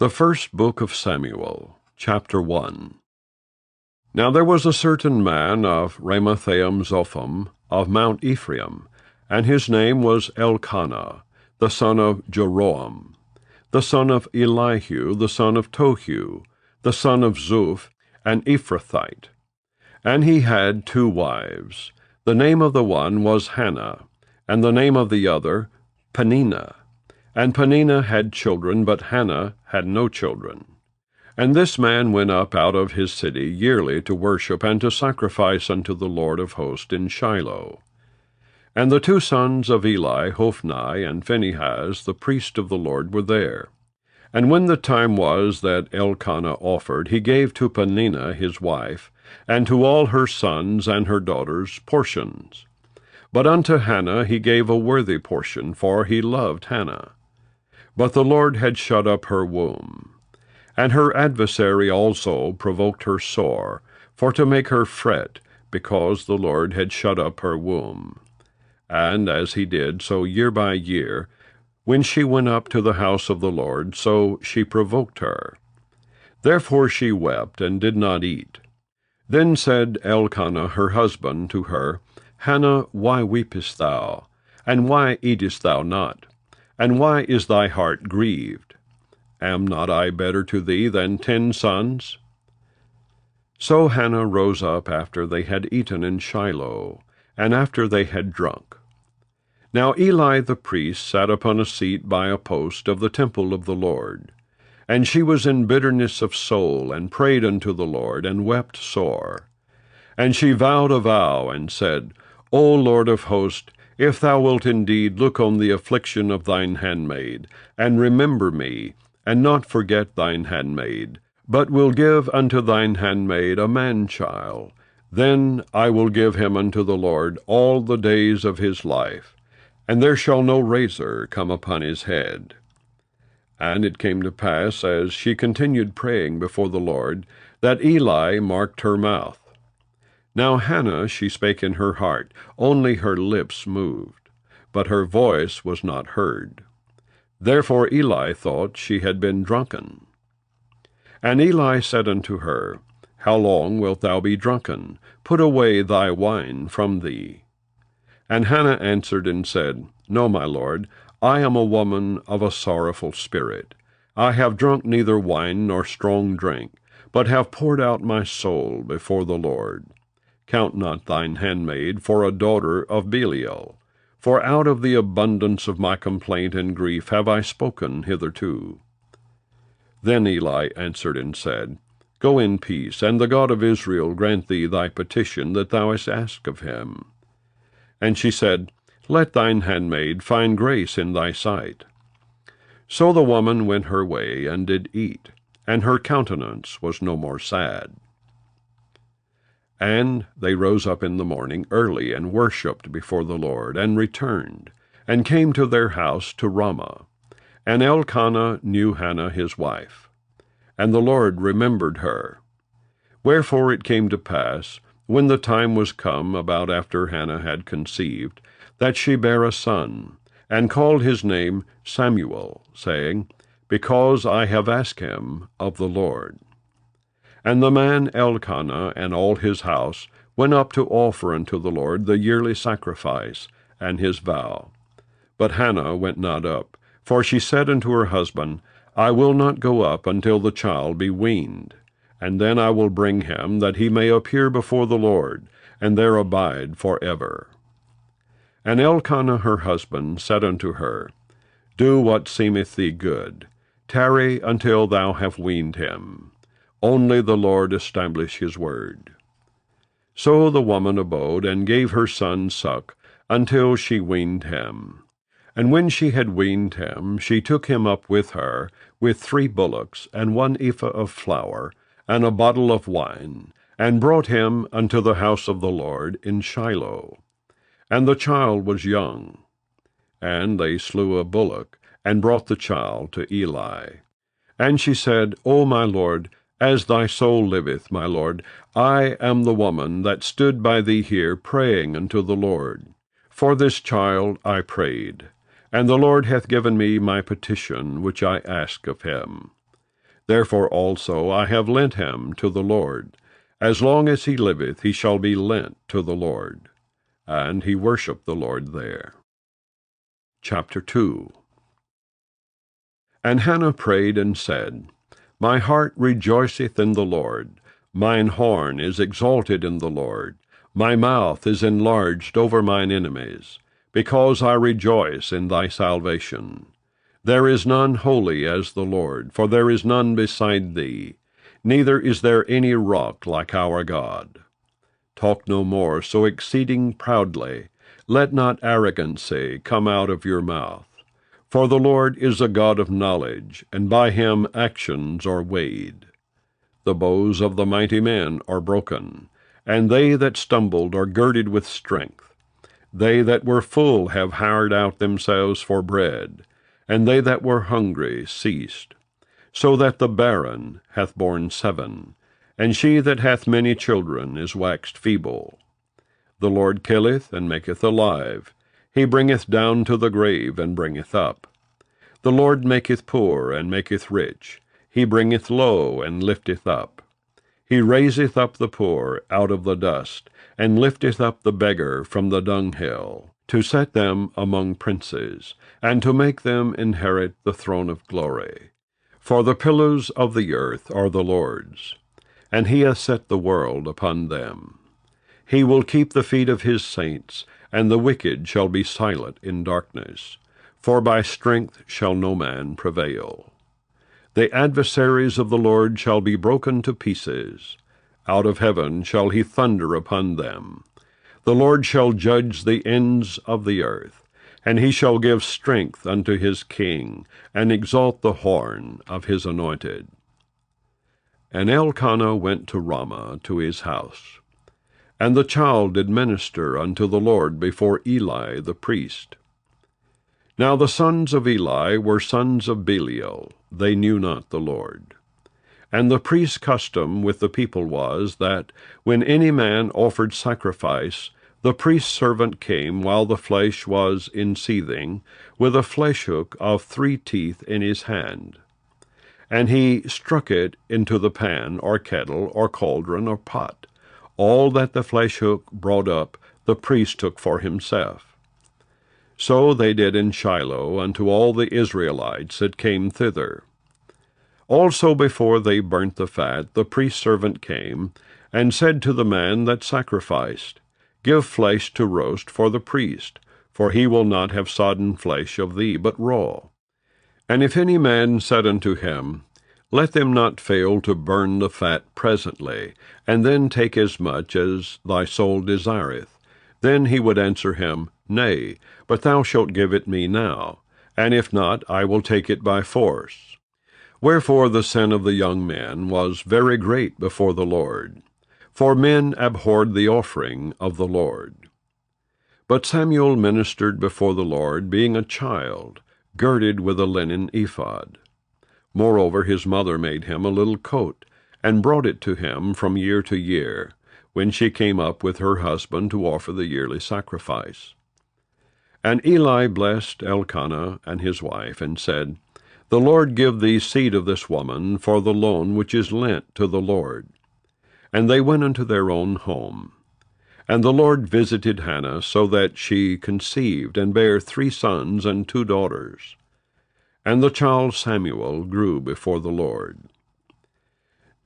The first book of Samuel, chapter 1. Now there was a certain man of Ramathaim Zophim, of Mount Ephraim, and his name was Elkanah, the son of Jeroham, the son of Elihu, the son of Tohu, the son of Zuph, an Ephrathite. And he had 2 wives. The name of the one was Hannah, and the name of the other Peninnah. And Peninnah had children, but Hannah had no children. And this man went up out of his city yearly to worship and to sacrifice unto the Lord of hosts in Shiloh. And the 2 sons of Eli, Hophni and Phinehas, the priest of the Lord, were there. And when the time was that Elkanah offered, he gave to Peninnah his wife, and to all her sons and her daughters portions. But unto Hannah he gave a worthy portion, for he loved Hannah. But the Lord had shut up her womb. And her adversary also provoked her sore, for to make her fret, because the Lord had shut up her womb. And as he did so year by year, when she went up to the house of the Lord, so she provoked her. Therefore she wept, and did not eat. Then said Elkanah her husband to her, Hannah, why weepest thou? And why eatest thou not? And why is thy heart grieved? Am not I better to thee than 10 sons? So Hannah rose up after they had eaten in Shiloh, and after they had drunk. Now Eli the priest sat upon a seat by a post of the temple of the Lord. And she was in bitterness of soul, and prayed unto the Lord, and wept sore. And she vowed a vow, and said, O Lord of hosts, if thou wilt indeed look on the affliction of thine handmaid, and remember me, and not forget thine handmaid, but will give unto thine handmaid a man-child, then I will give him unto the Lord all the days of his life, and there shall no razor come upon his head. And it came to pass, as she continued praying before the Lord, that Eli marked her mouth. Now Hannah she spake in her heart, only her lips moved, but her voice was not heard. Therefore Eli thought she had been drunken. And Eli said unto her, How long wilt thou be drunken? Put away thy wine from thee. And Hannah answered and said, No, my lord, I am a woman of a sorrowful spirit. I have drunk neither wine nor strong drink, but have poured out my soul before the Lord. Count not thine handmaid for a daughter of Belial, for out of the abundance of my complaint and grief have I spoken hitherto. Then Eli answered and said, Go in peace, and the God of Israel grant thee thy petition that thou hast asked of him. And she said, Let thine handmaid find grace in thy sight. So the woman went her way, and did eat, and her countenance was no more sad. And they rose up in the morning early, and worshipped before the Lord, and returned, and came to their house to Ramah. And Elkanah knew Hannah his wife, and the Lord remembered her. Wherefore it came to pass, when the time was come, about after Hannah had conceived, that she bare a son, and called his name Samuel, saying, Because I have asked him of the Lord. And the man Elkanah and all his house went up to offer unto the Lord the yearly sacrifice and his vow. But Hannah went not up, for she said unto her husband, I will not go up until the child be weaned, and then I will bring him, that he may appear before the Lord, and there abide for ever. And Elkanah her husband said unto her, Do what seemeth thee good. Tarry until thou have weaned him. Only the Lord establish his word. So the woman abode, and gave her son suck, until she weaned him. And when she had weaned him, she took him up with her, with 3 bullocks, and 1 ephah of flour, and a bottle of wine, and brought him unto the house of the Lord in Shiloh. And the child was young. And they slew a bullock, and brought the child to Eli. And she said, O my lord, as thy soul liveth, my lord, I am the woman that stood by thee here praying unto the Lord. For this child I prayed, and the Lord hath given me my petition which I asked of him. Therefore also I have lent him to the Lord. As long as he liveth, he shall be lent to the Lord. And he worshipped the Lord there. Chapter 2. And Hannah prayed and said, My heart rejoiceth in the Lord. Mine horn is exalted in the Lord. My mouth is enlarged over mine enemies, because I rejoice in thy salvation. There is none holy as the Lord, for there is none beside thee, neither is there any rock like our God. Talk no more so exceeding proudly. Let not arrogancy come out of your mouth. For the Lord is a God of knowledge, and by him actions are weighed. The bows of the mighty men are broken, and they that stumbled are girded with strength. They that were full have hired out themselves for bread, and they that were hungry ceased. So that the barren hath borne 7, and she that hath many children is waxed feeble. The Lord killeth and maketh alive. He bringeth down to the grave, and bringeth up. The Lord maketh poor, and maketh rich. He bringeth low, and lifteth up. He raiseth up the poor out of the dust, and lifteth up the beggar from the dunghill, to set them among princes, and to make them inherit the throne of glory. For the pillars of the earth are the Lord's, and he hath set the world upon them. He will keep the feet of his saints, and the wicked shall be silent in darkness. For by strength shall no man prevail. The adversaries of the Lord shall be broken to pieces. Out of heaven shall he thunder upon them. The Lord shall judge the ends of the earth, and he shall give strength unto his king, and exalt the horn of his anointed. And Elkanah went to Ramah to his house. And the child did minister unto the Lord before Eli the priest. Now the sons of Eli were sons of Belial. They knew not the Lord. And the priest's custom with the people was, that when any man offered sacrifice, the priest's servant came while the flesh was in seething, with a flesh hook of 3 teeth in his hand. And he struck it into the pan, or kettle, or cauldron, or pot. All that the flesh hook brought up, the priest took for himself. So they did in Shiloh unto all the Israelites that came thither. Also before they burnt the fat, the priest's servant came, and said to the man that sacrificed, Give flesh to roast for the priest, for he will not have sodden flesh of thee, but raw. And if any man said unto him, Let them not fail to burn the fat presently, and then take as much as thy soul desireth, then he would answer him, Nay, but thou shalt give it me now, and if not, I will take it by force. Wherefore the sin of the young men was very great before the Lord, for men abhorred the offering of the Lord. But Samuel ministered before the Lord, being a child, girded with a linen ephod. Moreover his mother made him a little coat, and brought it to him from year to year, when she came up with her husband to offer the yearly sacrifice. And Eli blessed Elkanah and his wife, and said, The Lord give thee seed of this woman for the loan which is lent to the Lord. And they went unto their own home. And the Lord visited Hannah, so that she conceived, and bare 3 sons and 2 daughters. And the child Samuel grew before the Lord.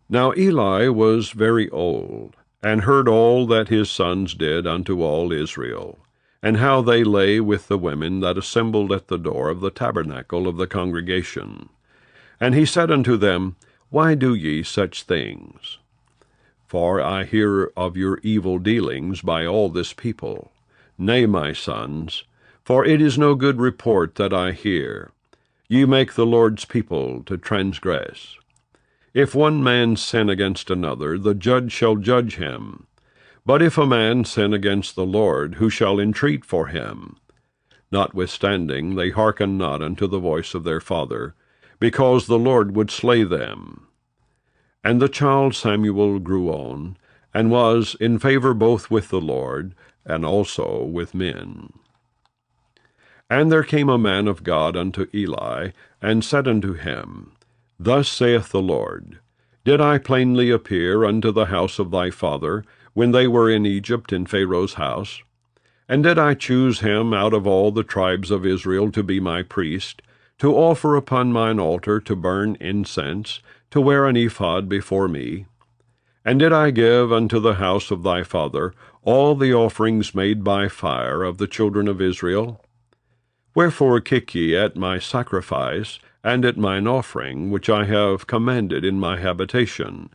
Now Eli was very old, and heard all that his sons did unto all Israel, and how they lay with the women that assembled at the door of the tabernacle of the congregation. And he said unto them, Why do ye such things? For I hear of your evil dealings by all this people. Nay, my sons, for it is no good report that I hear. Ye make the Lord's people to transgress. If one man sin against another, the judge shall judge him. But if a man sin against the Lord, who shall entreat for him? Notwithstanding, they hearken not unto the voice of their father, because the Lord would slay them. And the child Samuel grew on, and was in favor both with the Lord, and also with men. And there came a man of God unto Eli, and said unto him, Thus saith the Lord, Did I plainly appear unto the house of thy father, when they were in Egypt in Pharaoh's house? And did I choose him out of all the tribes of Israel to be my priest, to offer upon mine altar, to burn incense, to wear an ephod before me? And did I give unto the house of thy father all the offerings made by fire of the children of Israel? Wherefore kick ye at my sacrifice, and at mine offering, which I have commanded in my habitation,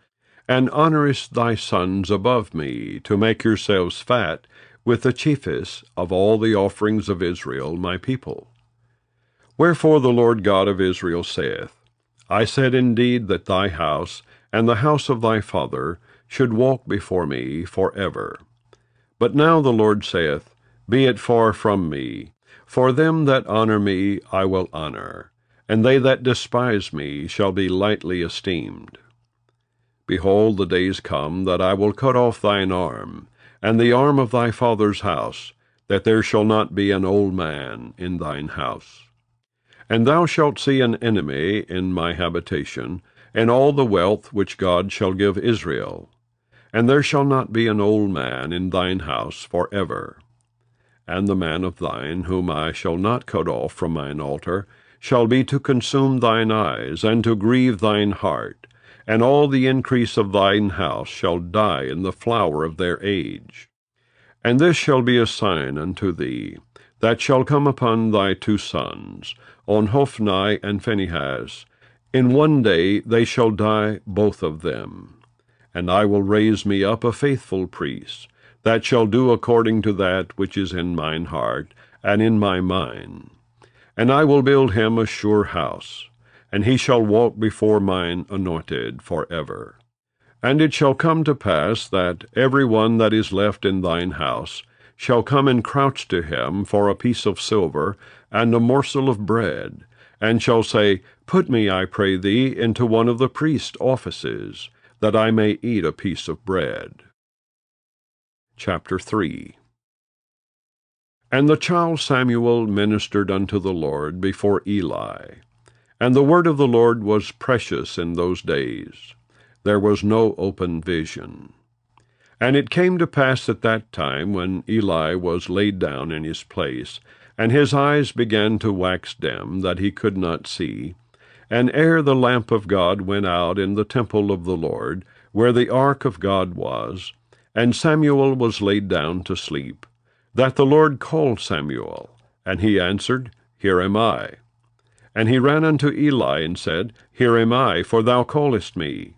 and honourest thy sons above me, to make yourselves fat with the chiefest of all the offerings of Israel my people? Wherefore the Lord God of Israel saith, I said indeed that thy house, and the house of thy father, should walk before me for ever. But now the Lord saith, Be it far from me, for them that honour me I will honour, and they that despise me shall be lightly esteemed. Behold, the days come that I will cut off thine arm, and the arm of thy father's house, that there shall not be an old man in thine house. And thou shalt see an enemy in my habitation, and all the wealth which God shall give Israel. And there shall not be an old man in thine house for ever. And the man of thine, whom I shall not cut off from mine altar, shall be to consume thine eyes, and to grieve thine heart, and all the increase of thine house shall die in the flower of their age. And this shall be a sign unto thee, that shall come upon thy two sons, on Hophni and Phinehas. In one day they shall die both of them. And I will raise me up a faithful priest, that shall do according to that which is in mine heart, and in my mind. And I will build him a sure house, and he shall walk before mine anointed for ever. And it shall come to pass that every one that is left in thine house shall come and crouch to him for a piece of silver and a morsel of bread, and shall say, Put me, I pray thee, into one of the priest's offices, that I may eat a piece of bread. Chapter 3. And the child Samuel ministered unto the Lord before Eli. And the word of the Lord was precious in those days. There was no open vision. And it came to pass at that time, when Eli was laid down in his place, and his eyes began to wax dim, that he could not see, and ere the lamp of God went out in the temple of the Lord, where the ark of God was, and Samuel was laid down to sleep, that the Lord called Samuel, and he answered, Here am I. And he ran unto Eli, and said, Here am I, for thou callest me.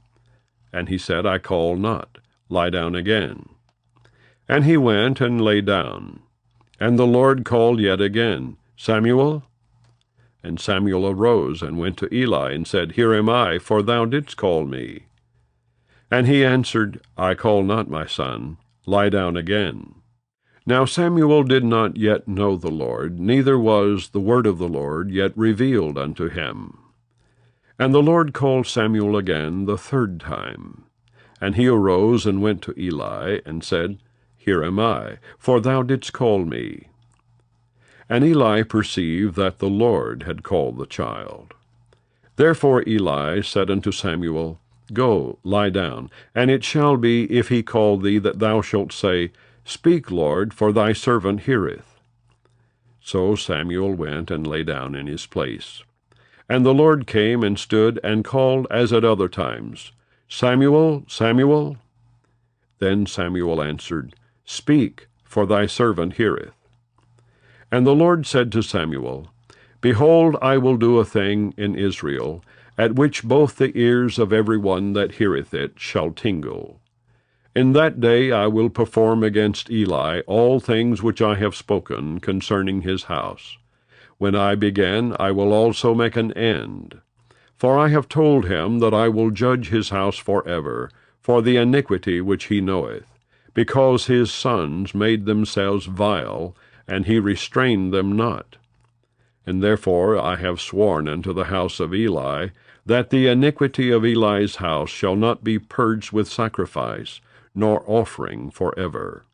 And he said, I call not, lie down again. And he went and lay down. And the Lord called yet again, Samuel? And Samuel arose and went to Eli, and said, Here am I, for thou didst call me. And he answered, I call not, my son, lie down again. Now Samuel did not yet know the Lord, neither was the word of the Lord yet revealed unto him. And the Lord called Samuel again the third time. And he arose and went to Eli, and said, Here am I, for thou didst call me. And Eli perceived that the Lord had called the child. Therefore Eli said unto Samuel, Go, lie down, and it shall be, if he call thee, that thou shalt say, Speak, Lord, for thy servant heareth. So Samuel went and lay down in his place. And the Lord came and stood and called as at other times, Samuel, Samuel. Then Samuel answered, Speak, for thy servant heareth. And the Lord said to Samuel, Behold, I will do a thing in Israel, at which both the ears of every one that heareth it shall tingle. In that day I will perform against Eli all things which I have spoken concerning his house. When I begin, I will also make an end. For I have told him that I will judge his house forever, for the iniquity which he knoweth, because his sons made themselves vile, and he restrained them not. And therefore I have sworn unto the house of Eli, that the iniquity of Eli's house shall not be purged with sacrifice, nor offering forever.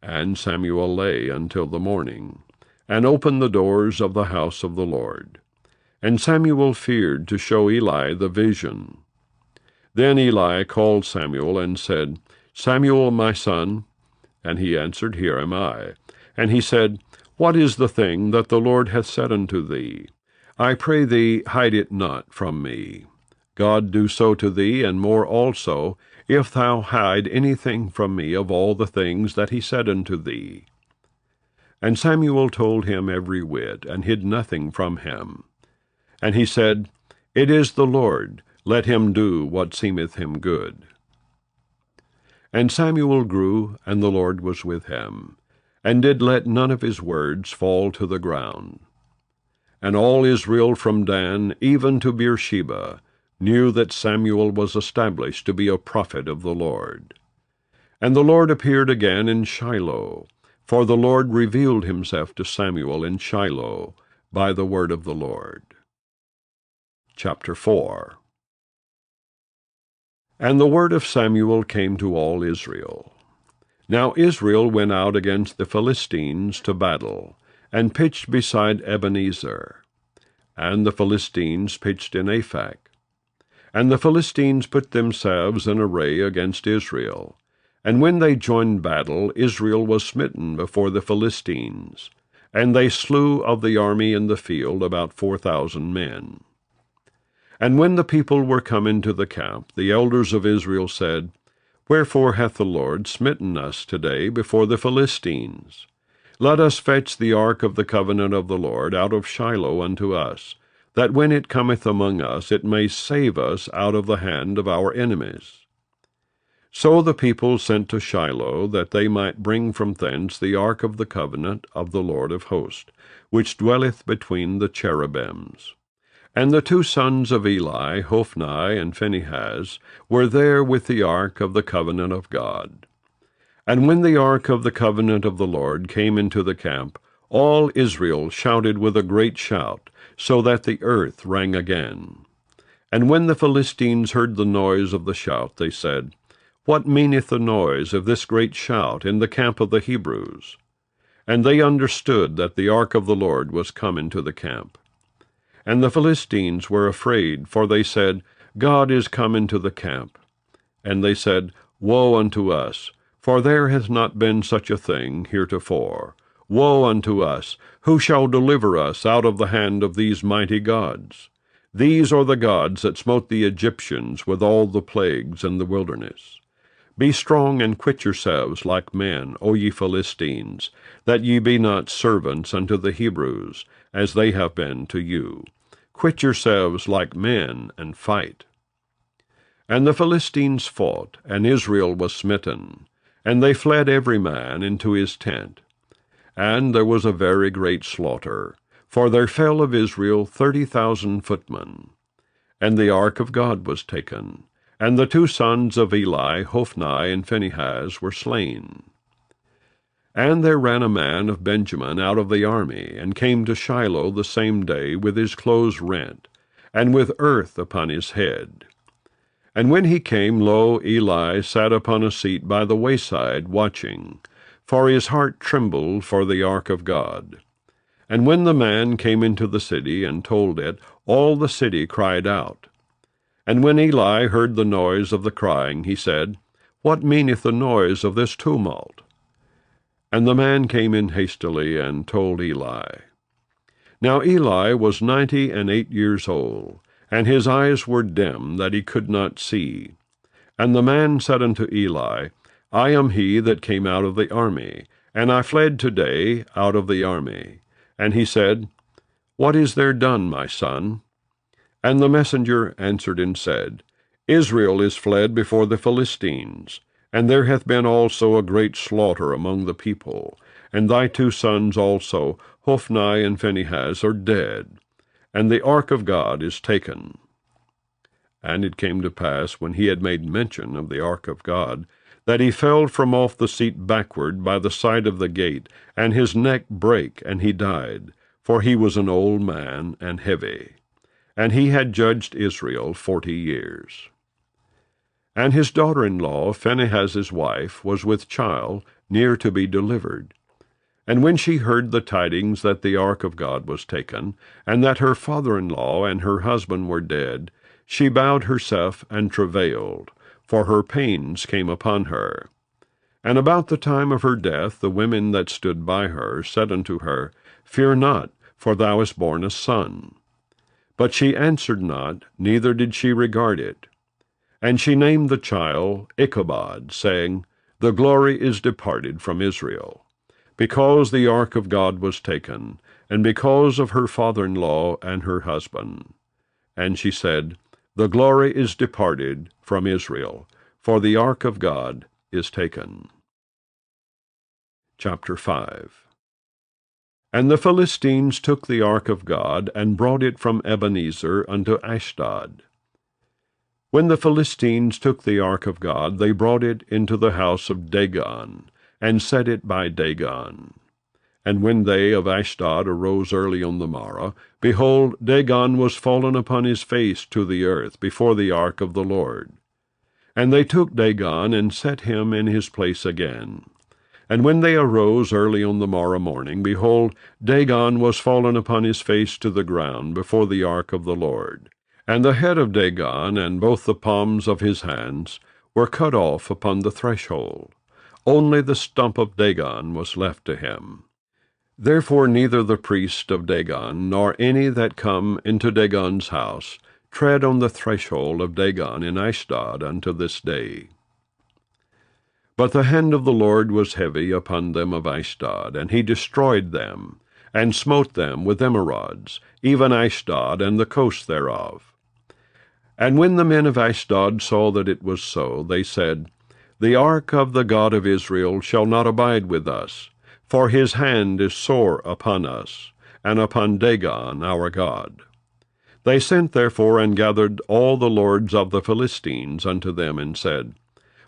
And Samuel lay until the morning, and opened the doors of the house of the Lord. And Samuel feared to show Eli the vision. Then Eli called Samuel and said, Samuel, my son. And he answered, Here am I. And he said, What is the thing that the Lord hath said unto thee? I pray thee, hide it not from me. God do so to thee, and more also, if thou hide anything from me of all the things that he said unto thee. And Samuel told him every whit, and hid nothing from him. And he said, It is the Lord, let him do what seemeth him good. And Samuel grew, and the Lord was with him, and did let none of his words fall to the ground. And all Israel from Dan even to Beersheba knew that Samuel was established to be a prophet of the Lord. And the Lord appeared again in Shiloh, for the Lord revealed himself to Samuel in Shiloh by the word of the Lord. Chapter 4. And the word of Samuel came to all Israel. Now Israel went out against the Philistines to battle, and pitched beside Ebenezer. And the Philistines pitched in Aphek. And the Philistines put themselves in array against Israel. And when they joined battle, Israel was smitten before the Philistines, and they slew of the army in the field about 4,000 men. And when the people were come into the camp, the elders of Israel said, Wherefore hath the Lord smitten us today before the Philistines? Let us fetch the ark of the covenant of the Lord out of Shiloh unto us, that when it cometh among us it may save us out of the hand of our enemies. So the people sent to Shiloh, that they might bring from thence the ark of the covenant of the Lord of hosts, which dwelleth between the cherubims. And the two sons of Eli, Hophni and Phinehas, were there with the ark of the covenant of God. And when the ark of the covenant of the Lord came into the camp, all Israel shouted with a great shout, so that the earth rang again. And when the Philistines heard the noise of the shout, they said, What meaneth the noise of this great shout in the camp of the Hebrews? And they understood that the ark of the Lord was come into the camp. And the Philistines were afraid, for they said, God is come into the camp. And they said, Woe unto us, for there hath not been such a thing heretofore. Woe unto us! Who shall deliver us out of the hand of these mighty gods? These are the gods that smote the Egyptians with all the plagues in the wilderness. Be strong and quit yourselves like men, O ye Philistines, that ye be not servants unto the Hebrews, as they have been to you. Quit yourselves like men, and fight. And the Philistines fought, and Israel was smitten, and they fled every man into his tent. And there was a very great slaughter, for there fell of Israel 30,000 footmen. And the ark of God was taken, and the two sons of Eli, Hophni and Phinehas, were slain. And there ran a man of Benjamin out of the army, and came to Shiloh the same day with his clothes rent, and with earth upon his head. And when he came, lo, Eli sat upon a seat by the wayside, watching, for his heart trembled for the ark of God. And when the man came into the city and told it, all the city cried out. And when Eli heard the noise of the crying, he said, What meaneth the noise of this tumult? And the man came in hastily and told Eli. Now Eli was 98 years old, and his eyes were dim, that he could not see. And the man said unto Eli, I am he that came out of the army, and I fled today out of the army. And he said, What is there done, my son? And the messenger answered and said, Israel is fled before the Philistines, and there hath been also a great slaughter among the people, and thy two sons also, Hophni and Phinehas, are dead, and the ark of God is taken. And it came to pass, when he had made mention of the ark of God, that he fell from off the seat backward by the side of the gate, and his neck brake, and he died, for he was an old man and heavy. And he had judged Israel 40 years. And his daughter-in-law, Phinehas's wife, was with child, near to be delivered. And when she heard the tidings that the ark of God was taken, and that her father-in-law and her husband were dead, she bowed herself and travailed, for her pains came upon her. And about the time of her death the women that stood by her said unto her, Fear not, for thou hast borne a son. But she answered not, neither did she regard it. And she named the child Ichabod, saying, The glory is departed from Israel, because the ark of God was taken, and because of her father-in-law and her husband. And she said, The glory is departed from Israel, for the ark of God is taken. Chapter 5. And the Philistines took the ark of God, and brought it from Ebenezer unto Ashdod. When the Philistines took the ark of God, they brought it into the house of Dagon, and set it by Dagon. And when they of Ashdod arose early on the morrow, behold, Dagon was fallen upon his face to the earth before the ark of the Lord. And they took Dagon, and set him in his place again. And when they arose early on the morrow morning, behold, Dagon was fallen upon his face to the ground before the ark of the Lord. And the head of Dagon, and both the palms of his hands, were cut off upon the threshold. Only the stump of Dagon was left to him. Therefore neither the priest of Dagon, nor any that come into Dagon's house, tread on the threshold of Dagon in Ashdod unto this day. But the hand of the Lord was heavy upon them of Ashdod, and he destroyed them, and smote them with emerods, even Ashdod and the coast thereof. And when the men of Ashdod saw that it was so, they said, The ark of the God of Israel shall not abide with us, for his hand is sore upon us, and upon Dagon our God. They sent therefore and gathered all the lords of the Philistines unto them, and said,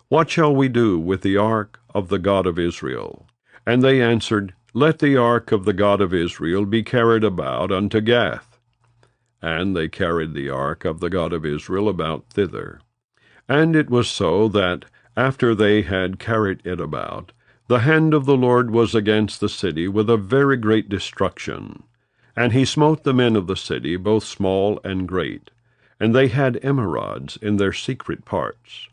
What shall we do with the ark of the God of Israel? And they answered, Let the ark of the God of Israel be carried about unto Gath. And they carried the ark of the God of Israel about thither. And it was so that, after they had carried it about, the hand of the Lord was against the city with a very great destruction. And he smote the men of the city, both small and great, and they had emerods in their secret parts.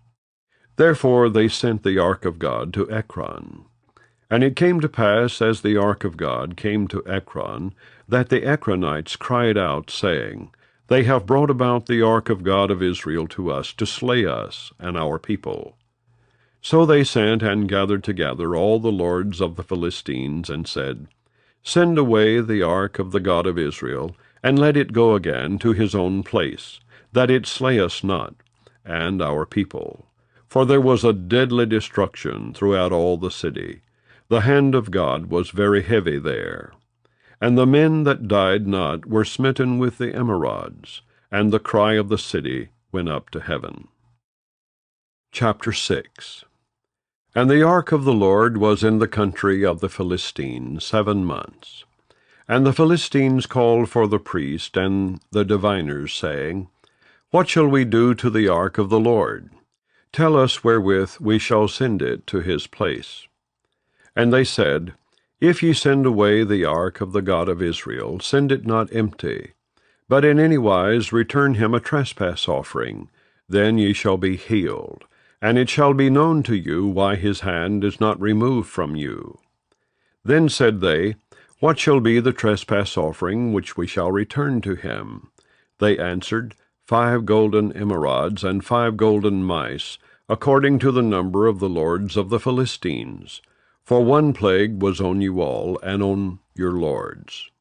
Therefore they sent the ark of God to Ekron. And it came to pass, as the ark of God came to Ekron, that the Ekronites cried out, saying, They have brought about the ark of God of Israel to us, to slay us and our people. So they sent and gathered together all the lords of the Philistines, and said, Send away the ark of the God of Israel, and let it go again to his own place, that it slay us not, and our people. For there was a deadly destruction throughout all the city. The hand of God was very heavy there. And the men that died not were smitten with the emerods, and the cry of the city went up to heaven. Chapter 6. And the ark of the Lord was in the country of the Philistines 7 months. And the Philistines called for the priest and the diviners, saying, What shall we do to the ark of the Lord? Tell us wherewith we shall send it to his place. And they said, If ye send away the ark of the God of Israel, send it not empty, but in any wise return him a trespass offering, then ye shall be healed. And it shall be known to you why his hand is not removed from you. Then said they, What shall be the trespass offering which we shall return to him? They answered, 5 golden emerods and 5 golden mice, according to the number of the lords of the Philistines. For one plague was on you all, and on your lords.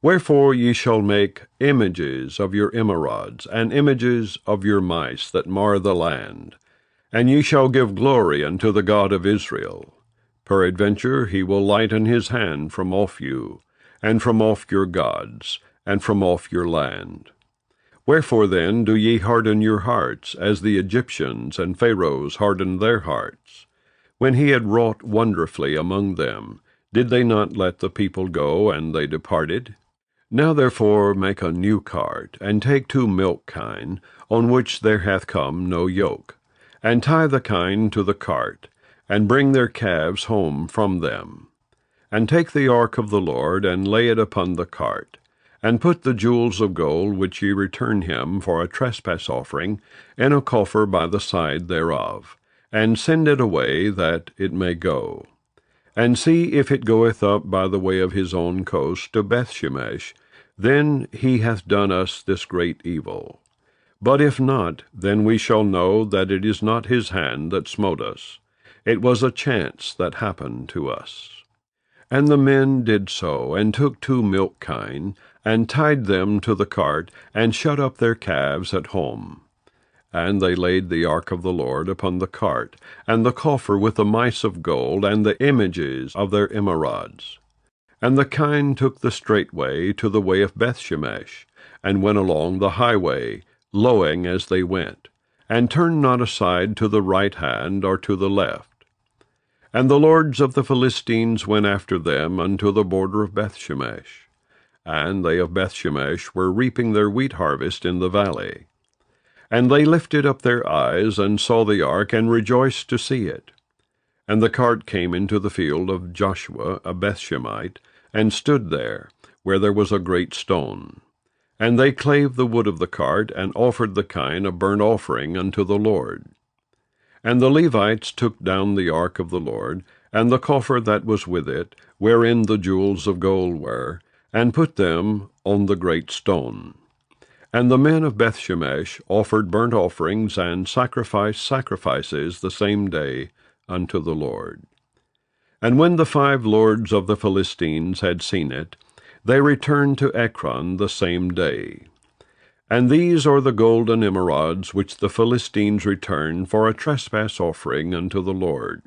Wherefore ye shall make images of your emerods, and images of your mice that mar the land. And ye shall give glory unto the God of Israel. Peradventure he will lighten his hand from off you, and from off your gods, and from off your land. Wherefore then do ye harden your hearts, as the Egyptians and Pharaohs hardened their hearts? When he had wrought wonderfully among them, did they not let the people go, and they departed? Now therefore make a new cart, and take 2 milk kine, on which there hath come no yoke, and tie the kine to the cart, and bring their calves home from them. and take the ark of the Lord, and lay it upon the cart, and put the jewels of gold which ye return him for a trespass offering in a coffer by the side thereof, and send it away that it may go. And see if it goeth up by the way of his own coast to Bethshemesh, then he hath done us this great evil. But if not, then we shall know that it is not his hand that smote us. It was a chance that happened to us. And the men did so, and took 2 milch kine, and tied them to the cart, and shut up their calves at home. And they laid the ark of the Lord upon the cart, and the coffer with the mice of gold, and the images of their emerods. And the kine took the straight way to the way of Bethshemesh, and went along the highway, lowing as they went, and turned not aside to the right hand or to the left. And the lords of the Philistines went after them unto the border of Bethshemesh. And they of Bethshemesh were reaping their wheat harvest in the valley. And they lifted up their eyes, and saw the ark, and rejoiced to see it. And the cart came into the field of Joshua a Bethshemite, and stood there, where there was a great stone. And they clave the wood of the cart, and offered the kine a burnt offering unto the Lord. And the Levites took down the ark of the Lord, and the coffer that was with it, wherein the jewels of gold were, and put them on the great stone. And the men of Bethshemesh offered burnt offerings and sacrificed sacrifices the same day unto the Lord. And when the 5 lords of the Philistines had seen it, they returned to Ekron the same day. And these are the golden emerods which the Philistines returned for a trespass offering unto the Lord.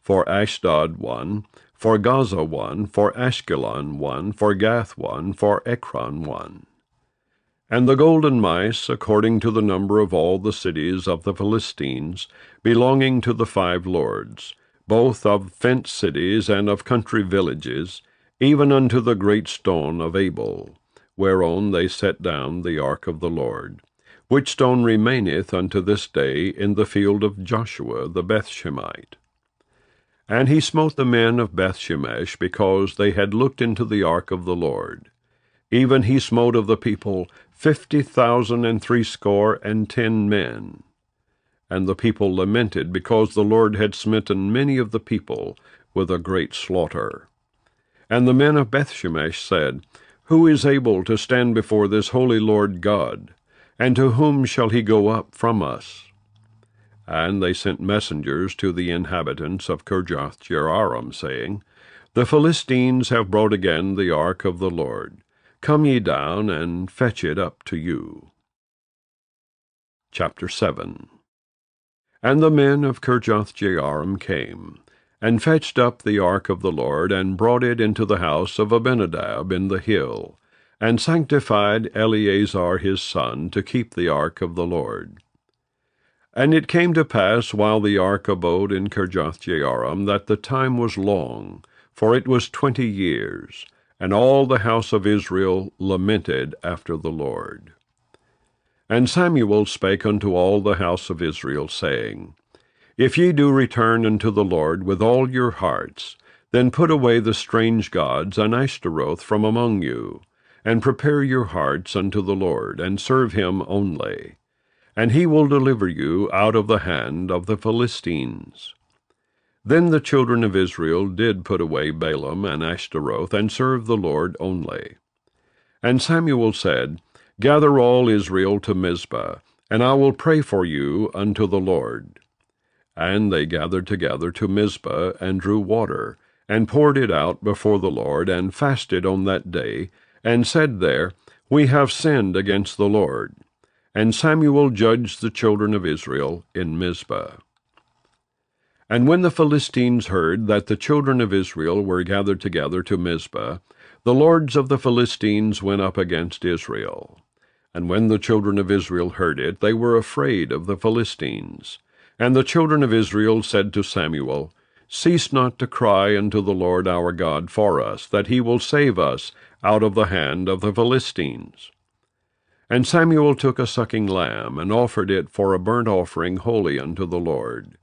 For Ashdod 1, for Gaza 1, for Ashkelon 1, for Gath 1, for Ekron 1. And the golden mice, according to the number of all the cities of the Philistines, belonging to the 5 lords, both of fenced cities and of country villages, even unto the great stone of Abel, whereon they set down the ark of the Lord, which stone remaineth unto this day in the field of Joshua the Bethshemite. And he smote the men of Bethshemesh, because they had looked into the ark of the Lord. Even he smote of the people 50,060 men. And the people lamented, because the Lord had smitten many of the people with a great slaughter. And the men of Bethshemesh said, Who is able to stand before this holy Lord God? And to whom shall he go up from us? And they sent messengers to the inhabitants of Kirjath-jearim, saying, The Philistines have brought again the ark of the Lord. Come ye down, and fetch it up to you. Chapter 7. And the men of Kirjath-jearim came, and fetched up the ark of the Lord, and brought it into the house of Abinadab in the hill, and sanctified Eleazar his son to keep the ark of the Lord. And it came to pass, while the ark abode in Kirjath-jearim, that the time was long, for it was 20 years, and all the house of Israel lamented after the Lord. And Samuel spake unto all the house of Israel, saying, If ye do return unto the Lord with all your hearts, then put away the strange gods and Ashtaroth from among you, and prepare your hearts unto the Lord, and serve him only. And he will deliver you out of the hand of the Philistines. Then the children of Israel did put away Balaam and Ashtaroth, and serve the Lord only. And Samuel said, Gather all Israel to Mizpah, and I will pray for you unto the Lord. And they gathered together to Mizpah, and drew water, and poured it out before the Lord, and fasted on that day, and said there, We have sinned against the Lord. And Samuel judged the children of Israel in Mizpah. And when the Philistines heard that the children of Israel were gathered together to Mizpah, the lords of the Philistines went up against Israel. And when the children of Israel heard it, they were afraid of the Philistines. And the children of Israel said to Samuel, Cease not to cry unto the Lord our God for us, that he will save us out of the hand of the Philistines. And Samuel took a sucking lamb, and offered it for a burnt offering holy unto the Lord.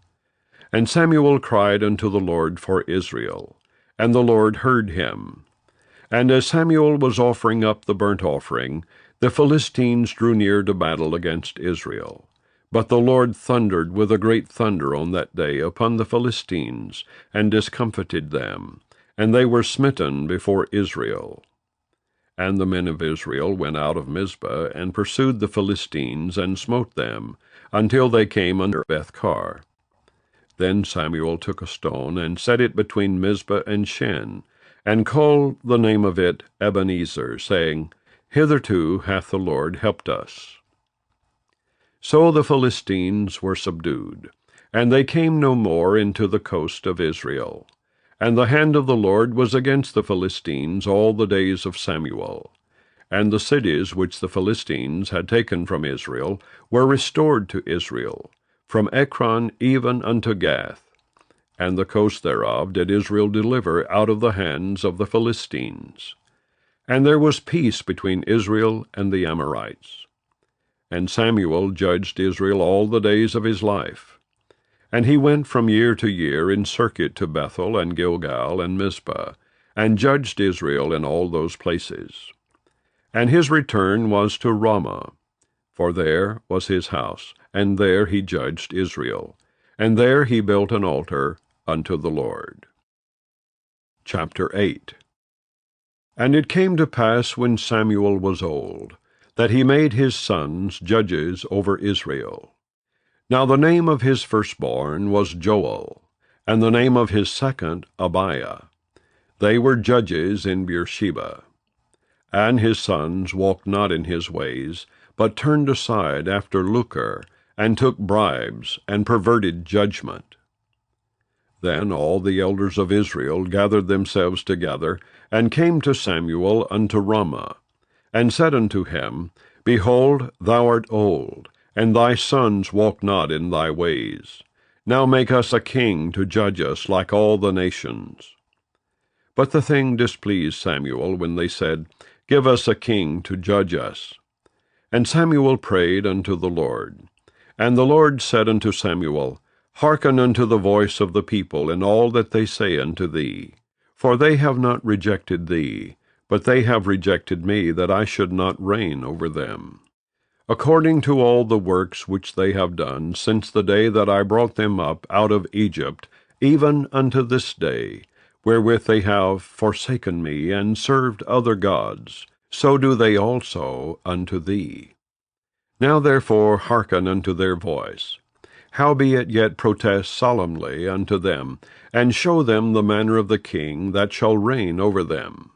And Samuel cried unto the Lord for Israel. and the Lord heard him. And as Samuel was offering up the burnt offering, the Philistines drew near to battle against Israel. But the Lord thundered with a great thunder on that day upon the Philistines, and discomfited them, and they were smitten before Israel. And the men of Israel went out of Mizpah, and pursued the Philistines, and smote them, until they came under Bethkar. Then Samuel took a stone, and set it between Mizpah and Shen, and called the name of it Ebenezer, saying, Hitherto hath the Lord helped us. So the Philistines were subdued, and they came no more into the coast of Israel. And the hand of the Lord was against the Philistines all the days of Samuel. And the cities which the Philistines had taken from Israel were restored to Israel, from Ekron even unto Gath. And the coast thereof did Israel deliver out of the hands of the Philistines. And there was peace between Israel and the Amorites. And Samuel judged Israel all the days of his life. And he went from year to year in circuit to Bethel and Gilgal and Mizpah, and judged Israel in all those places. And his return was to Ramah, for there was his house, and there he judged Israel, and there he built an altar unto the Lord. Chapter 8. And it came to pass, when Samuel was old, that he made his sons judges over Israel. Now the name of his firstborn was Joel, and the name of his second Abiah. They were judges in Beersheba. And his sons walked not in his ways, but turned aside after lucre, and took bribes, and perverted judgment. Then all the elders of Israel gathered themselves together, and came to Samuel unto Ramah, and said unto him, Behold, thou art old, and thy sons walk not in thy ways. Now make us a king to judge us like all the nations. But the thing displeased Samuel when they said, Give us a king to judge us. And Samuel prayed unto the Lord. And the Lord said unto Samuel, Hearken unto the voice of the people in all that they say unto thee. For they have not rejected thee, but they have rejected me, that I should not reign over them. According to all the works which they have done since the day that I brought them up out of Egypt, even unto this day, wherewith they have forsaken me, and served other gods, so do they also unto thee. Now therefore hearken unto their voice. Howbeit yet protest solemnly unto them, and show them the manner of the king that shall reign over them.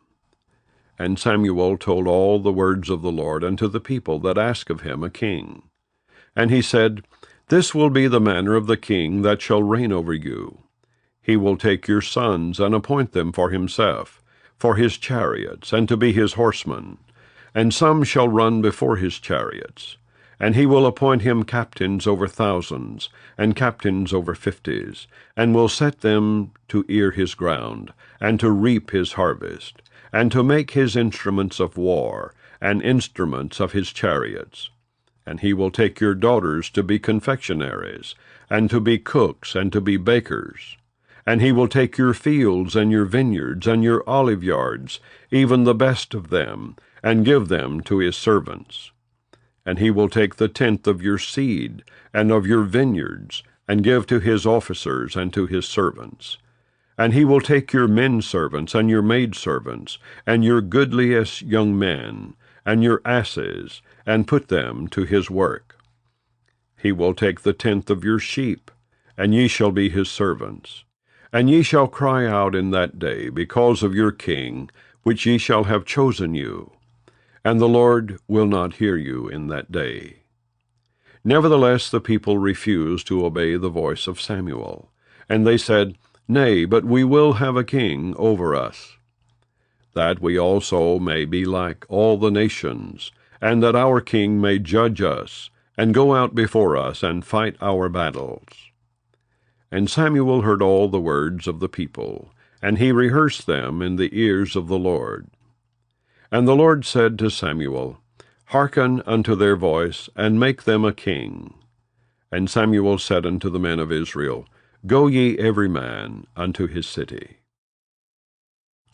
And Samuel told all the words of the Lord unto the people that asked of him a king. And he said, This will be the manner of the king that shall reign over you. He will take your sons, and appoint them for himself, for his chariots, and to be his horsemen. And some shall run before his chariots. And he will appoint him captains over thousands, and captains over fifties, and will set them to ear his ground, and to reap his harvest, and to make his instruments of war, and instruments of his chariots. And he will take your daughters to be confectionaries, and to be cooks, and to be bakers. And he will take your fields, and your vineyards, and your oliveyards, even the best of them, and give them to his servants. And he will take the tenth of your seed, and of your vineyards, and give to his officers and to his servants. And he will take your men servants, and your maidservants, and your goodliest young men, and your asses, and put them to his work. He will take the tenth of your sheep, and ye shall be his servants. And ye shall cry out in that day because of your king, which ye shall have chosen you. And the Lord will not hear you in that day. Nevertheless the people refused to obey the voice of Samuel. And they said, Nay, but we will have a king over us, that we also may be like all the nations, and that our king may judge us, and go out before us, and fight our battles. And Samuel heard all the words of the people, and he rehearsed them in the ears of the Lord. And the Lord said to Samuel, Hearken unto their voice, and make them a king. And Samuel said unto the men of Israel, Go ye every man unto his city.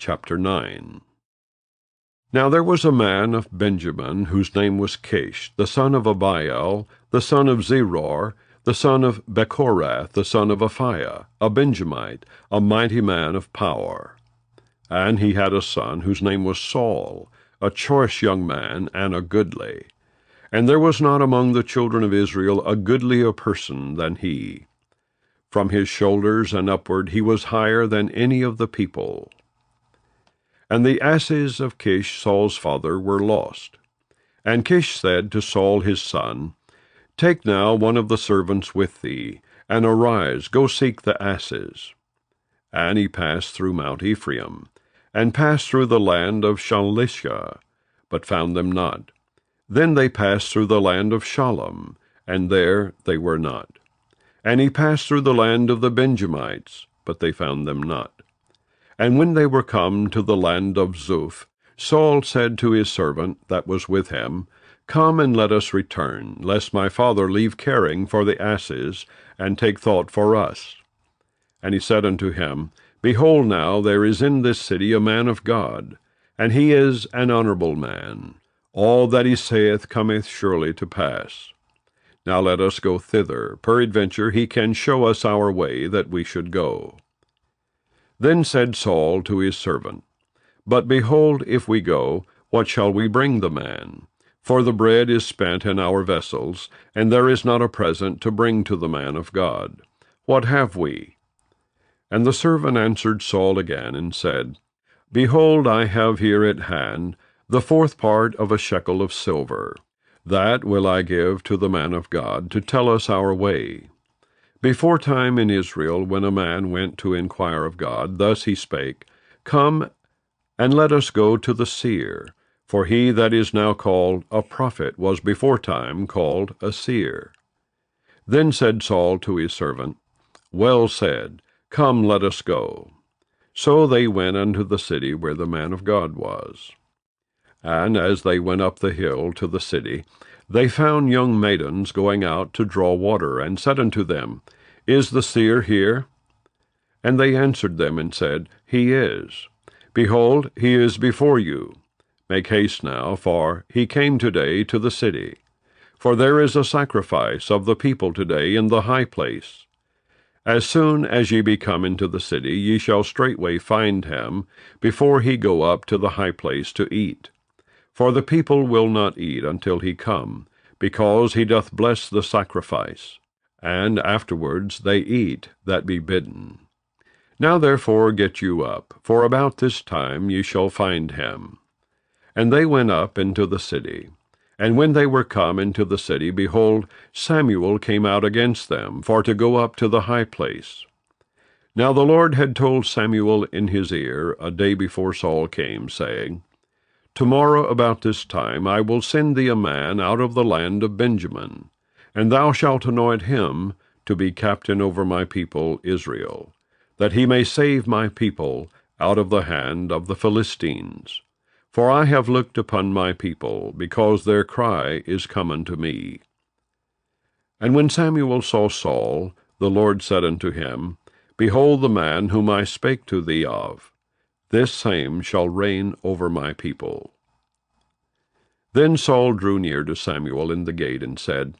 Chapter 9. Now there was a man of Benjamin, whose name was Kish, the son of Abiel, the son of Zeror, the son of Bechorath, the son of Aphiah, a Benjamite, a mighty man of power. And he had a son whose name was Saul, a choice young man, and a goodly. And there was not among the children of Israel a goodlier person than he. From his shoulders and upward he was higher than any of the people. And the asses of Kish Saul's father were lost. And Kish said to Saul his son, Take now one of the servants with thee, and arise, go seek the asses. And he passed through Mount Ephraim, and passed through the land of Shalisha, but found them not. Then they passed through the land of Shalom, and there they were not. And he passed through the land of the Benjamites, but they found them not. And when they were come to the land of Zuph, Saul said to his servant that was with him, Come and let us return, lest my father leave caring for the asses, and take thought for us. And he said unto him, Behold now, there is in this city a man of God, and he is an honorable man. All that he saith cometh surely to pass. Now let us go thither, peradventure he can show us our way that we should go. Then said Saul to his servant, But behold, if we go, what shall we bring the man? For the bread is spent in our vessels, and there is not a present to bring to the man of God. What have we? And the servant answered Saul again, and said, Behold, I have here at hand the 4th part of a shekel of silver. That will I give to the man of God, to tell us our way. Beforetime in Israel, when a man went to inquire of God, thus he spake, Come, and let us go to the seer. For he that is now called a prophet was beforetime called a seer. Then said Saul to his servant, Well said, come, let us go. So they went unto the city where the man of God was. And as they went up the hill to the city, they found young maidens going out to draw water, and said unto them, Is the seer here? And they answered them, and said, He is. Behold, he is before you. Make haste now, for he came today to the city. For there is a sacrifice of the people today in the high place. As soon as ye be come into the city, ye shall straightway find him, before he go up to the high place to eat. For the people will not eat until he come, because he doth bless the sacrifice. And afterwards they eat that be bidden. Now therefore get you up, for about this time ye shall find him. And they went up into the city. And when they were come into the city, behold, Samuel came out against them, for to go up to the high place. Now the Lord had told Samuel in his ear a day before Saul came, saying, Tomorrow about this time I will send thee a man out of the land of Benjamin, and thou shalt anoint him to be captain over my people Israel, that he may save my people out of the hand of the Philistines. For I have looked upon my people, because their cry is come unto me. And when Samuel saw Saul, the Lord said unto him, Behold the man whom I spake to thee of. This same shall reign over my people. Then Saul drew near to Samuel in the gate, and said,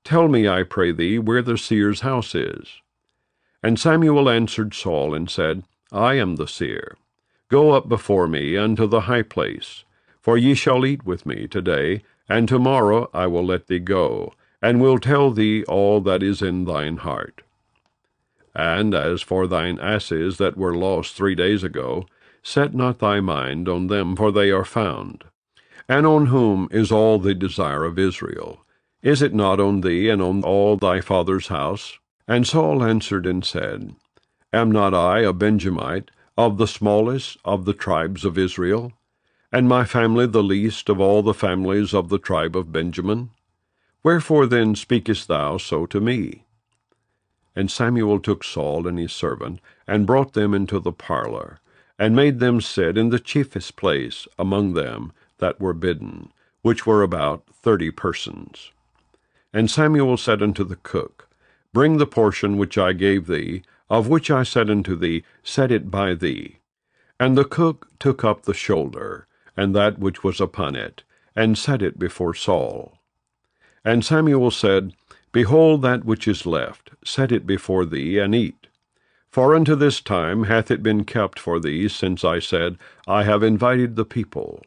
Tell me, I pray thee, where the seer's house is. And Samuel answered Saul, and said, I am the seer. Go up before me unto the high place, for ye shall eat with me today, and tomorrow I will let thee go, and will tell thee all that is in thine heart. And as for thine asses that were lost 3 days ago, set not thy mind on them, for they are found. And on whom is all the desire of Israel? Is it not on thee and on all thy father's house? And Saul answered and said, Am not I a Benjamite, of the smallest of the tribes of Israel, and my family the least of all the families of the tribe of Benjamin? Wherefore then speakest thou so to me? And Samuel took Saul and his servant, and brought them into the parlor, and made them sit in the chiefest place among them that were bidden, which were about 30 persons. And Samuel said unto the cook, Bring the portion which I gave thee, of which I said unto thee, Set it by thee. And the cook took up the shoulder, and that which was upon it, and set it before Saul. And Samuel said, Behold that which is left, set it before thee, and eat. For unto this time hath it been kept for thee, since I said, I have invited the people.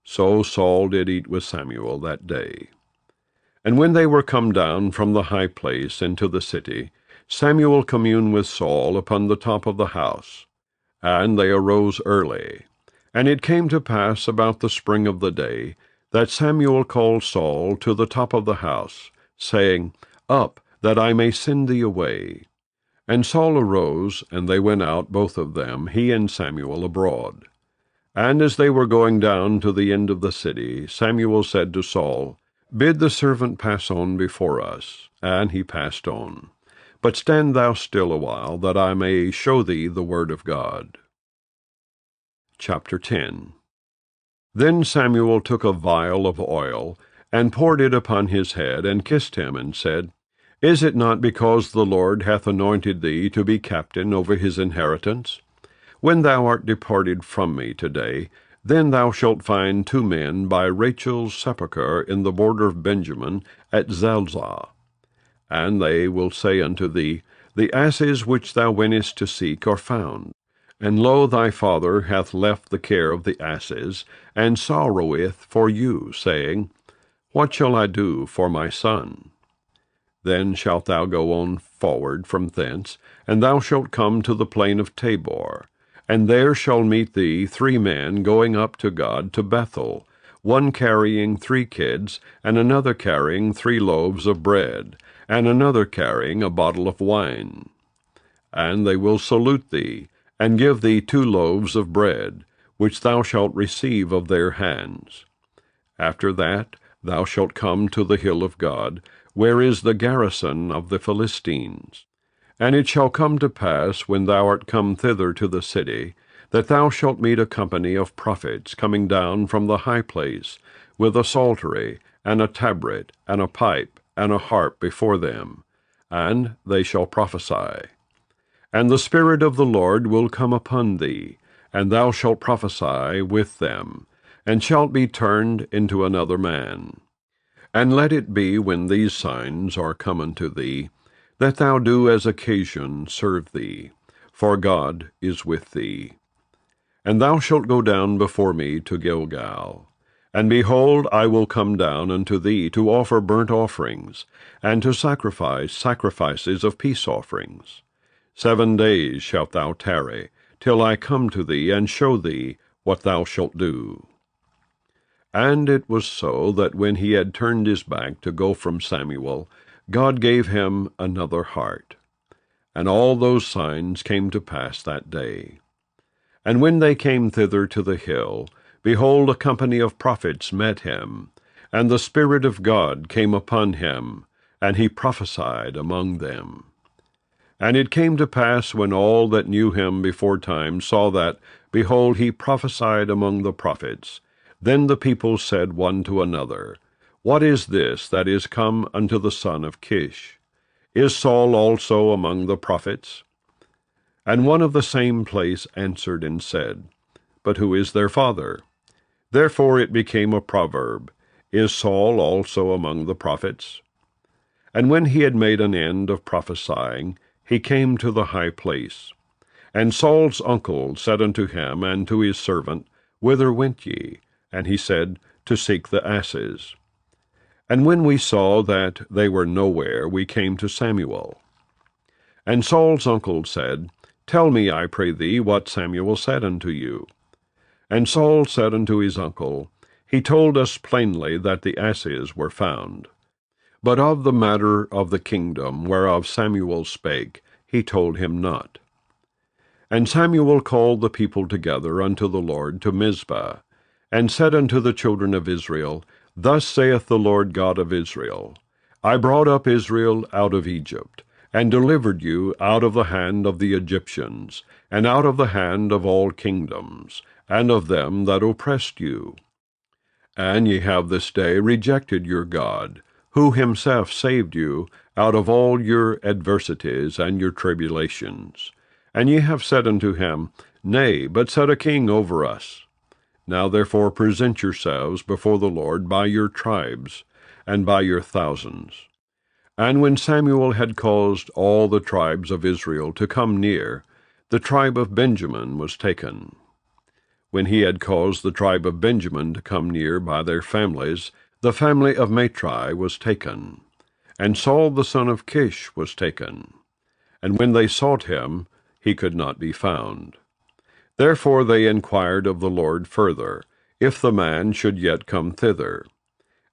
So Saul did eat with Samuel that day. And when they were come down from the high place into the city, Samuel communed with Saul upon the top of the house. And they arose early. And it came to pass about the spring of the day, that Samuel called Saul to the top of the house, saying, Up, that I may send thee away. And Saul arose, and they went out, both of them, he and Samuel, abroad. And as they were going down to the end of the city, Samuel said to Saul, Bid the servant pass on before us. And he passed on. But stand thou still a while, that I may show thee the word of God. Chapter 10. Then Samuel took a vial of oil, and poured it upon his head, and kissed him, and said, Is it not because the Lord hath anointed thee to be captain over his inheritance? When thou art departed from me today, then thou shalt find 2 men by Rachel's sepulchre in the border of Benjamin at Zelzah. And they will say unto thee, The asses which thou wentest to seek are found. And lo, thy father hath left the care of the asses, and sorroweth for you, saying, What shall I do for my son? Then shalt thou go on forward from thence, and thou shalt come to the plain of Tabor. And there shall meet thee 3 men going up to God to Bethel, one carrying 3 kids, and another carrying 3 loaves of bread, and another carrying a bottle of wine. And they will salute thee, and give thee 2 loaves of bread, which thou shalt receive of their hands. After that thou shalt come to the hill of God, where is the garrison of the Philistines. And it shall come to pass, when thou art come thither to the city, that thou shalt meet a company of prophets coming down from the high place, with a psaltery, and a tabret, and a pipe, and a harp before them, and they shall prophesy. And the Spirit of the Lord will come upon thee, and thou shalt prophesy with them, and shalt be turned into another man. And let it be, when these signs are come unto thee, that thou do as occasion serve thee, for God is with thee. And thou shalt go down before me to Gilgal. And behold, I will come down unto thee to offer burnt offerings, and to sacrifice sacrifices of peace offerings. 7 days shalt thou tarry, till I come to thee, and show thee what thou shalt do. And it was so, that when he had turned his back to go from Samuel, God gave him another heart. And all those signs came to pass that day. And when they came thither to the hill, behold, a company of prophets met him, and the Spirit of God came upon him, and he prophesied among them. And it came to pass, when all that knew him before time saw that, behold, he prophesied among the prophets, then the people said one to another, What is this that is come unto the son of Kish? Is Saul also among the prophets? And one of the same place answered and said, But who is their father? Therefore it became a proverb, Is Saul also among the prophets? And when he had made an end of prophesying, he came to the high place. And Saul's uncle said unto him and to his servant, Whither went ye? And he said, To seek the asses. And when we saw that they were nowhere, we came to Samuel. And Saul's uncle said, Tell me, I pray thee, what Samuel said unto you. And Saul said unto his uncle, He told us plainly that the asses were found. But of the matter of the kingdom whereof Samuel spake, he told him not. And Samuel called the people together unto the Lord to Mizpah, and said unto the children of Israel, Thus saith the Lord God of Israel, I brought up Israel out of Egypt, and delivered you out of the hand of the Egyptians, and out of the hand of all kingdoms, and of them that oppressed you. And ye have this day rejected your God, who himself saved you out of all your adversities and your tribulations. And ye have said unto him, Nay, but set a king over us. Now therefore present yourselves before the Lord by your tribes, and by your thousands. And when Samuel had caused all the tribes of Israel to come near, the tribe of Benjamin was taken. When he had caused the tribe of Benjamin to come near by their families, the family of Matri was taken. And Saul the son of Kish was taken. And when they sought him, he could not be found. Therefore they inquired of the Lord further, if the man should yet come thither.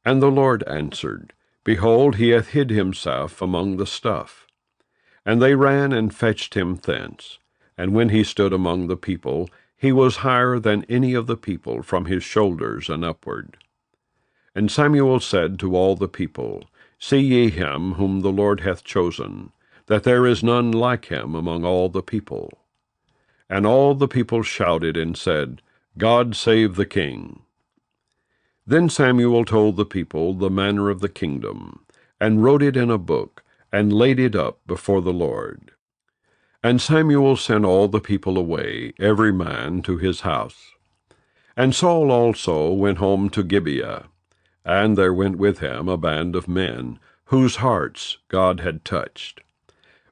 And the Lord answered, Behold, he hath hid himself among the stuff. And they ran and fetched him thence. And when he stood among the people, he was higher than any of the people from his shoulders and upward. And Samuel said to all the people, See ye him whom the Lord hath chosen, that there is none like him among all the people. And all the people shouted and said, God save the king. Then Samuel told the people the manner of the kingdom, and wrote it in a book, and laid it up before the Lord. And Samuel sent all the people away, every man to his house. And Saul also went home to Gibeah, and there went with him a band of men, whose hearts God had touched.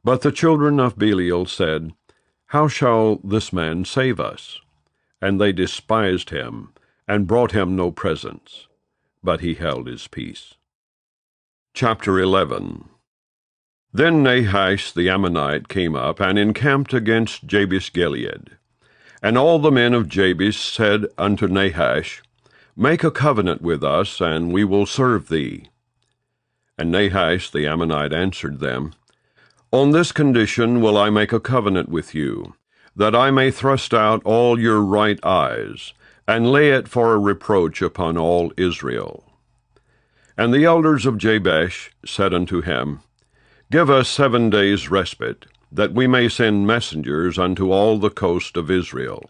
But the children of Belial said, How shall this man save us? And they despised him, and brought him no presents. But he held his peace. Chapter 11. Then Nahash the Ammonite came up, and encamped against Jabesh-Gilead. And all the men of Jabesh said unto Nahash, Make a covenant with us, and we will serve thee. And Nahash the Ammonite answered them, On this condition will I make a covenant with you, that I may thrust out all your right eyes, and lay it for a reproach upon all Israel. And the elders of Jabesh said unto him, Give us 7 days' respite, that we may send messengers unto all the coast of Israel.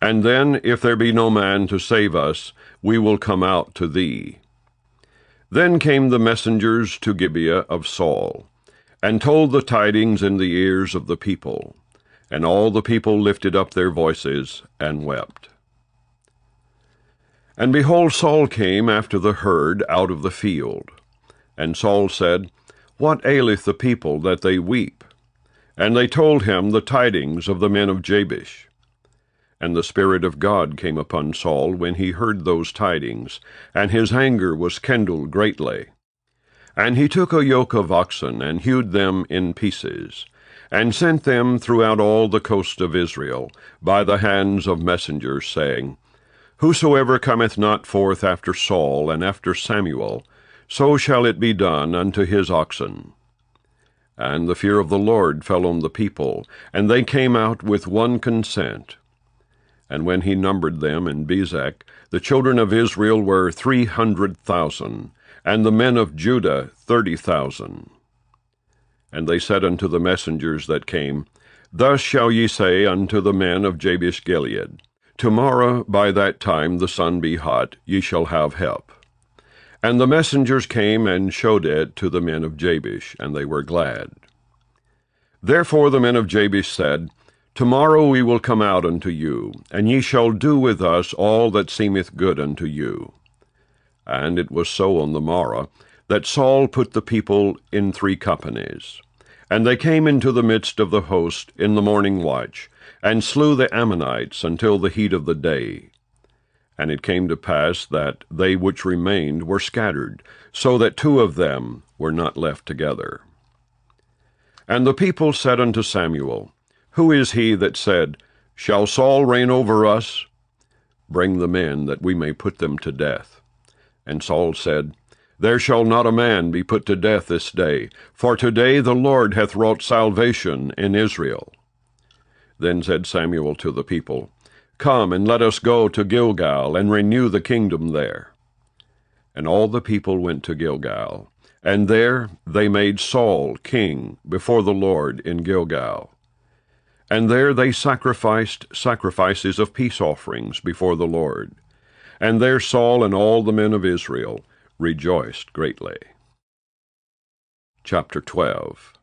And then, if there be no man to save us, we will come out to thee. Then came the messengers to Gibeah of Saul, and told the tidings in the ears of the people. And all the people lifted up their voices, and wept. And behold, Saul came after the herd out of the field. And Saul said, What aileth the people that they weep? And they told him the tidings of the men of Jabesh. And the Spirit of God came upon Saul when he heard those tidings, and his anger was kindled greatly. And he took a yoke of oxen, and hewed them in pieces, and sent them throughout all the coast of Israel, by the hands of messengers, saying, Whosoever cometh not forth after Saul and after Samuel, so shall it be done unto his oxen. And the fear of the Lord fell on the people, and they came out with one consent. And when he numbered them in Bezek, the children of Israel were 300,000, and the men of Judah 30,000. And they said unto the messengers that came, Thus shall ye say unto the men of Jabesh-Gilead, Tomorrow by that time the sun be hot, ye shall have help. And the messengers came and showed it to the men of Jabesh, and they were glad. Therefore the men of Jabesh said, Tomorrow we will come out unto you, and ye shall do with us all that seemeth good unto you. And it was so on the morrow, that Saul put the people in 3 companies. And they came into the midst of the host in the morning watch, and slew the Ammonites until the heat of the day. And it came to pass that they which remained were scattered, so that 2 of them were not left together. And the people said unto Samuel, Who is he that said, Shall Saul reign over us? Bring them in, that we may put them to death. And Saul said, There shall not a man be put to death this day, for today the Lord hath wrought salvation in Israel. Then said Samuel to the people, Come, and let us go to Gilgal, and renew the kingdom there. And all the people went to Gilgal, and there they made Saul king before the Lord in Gilgal. And there they sacrificed sacrifices of peace offerings before the Lord. And there Saul and all the men of Israel rejoiced greatly. Chapter 12.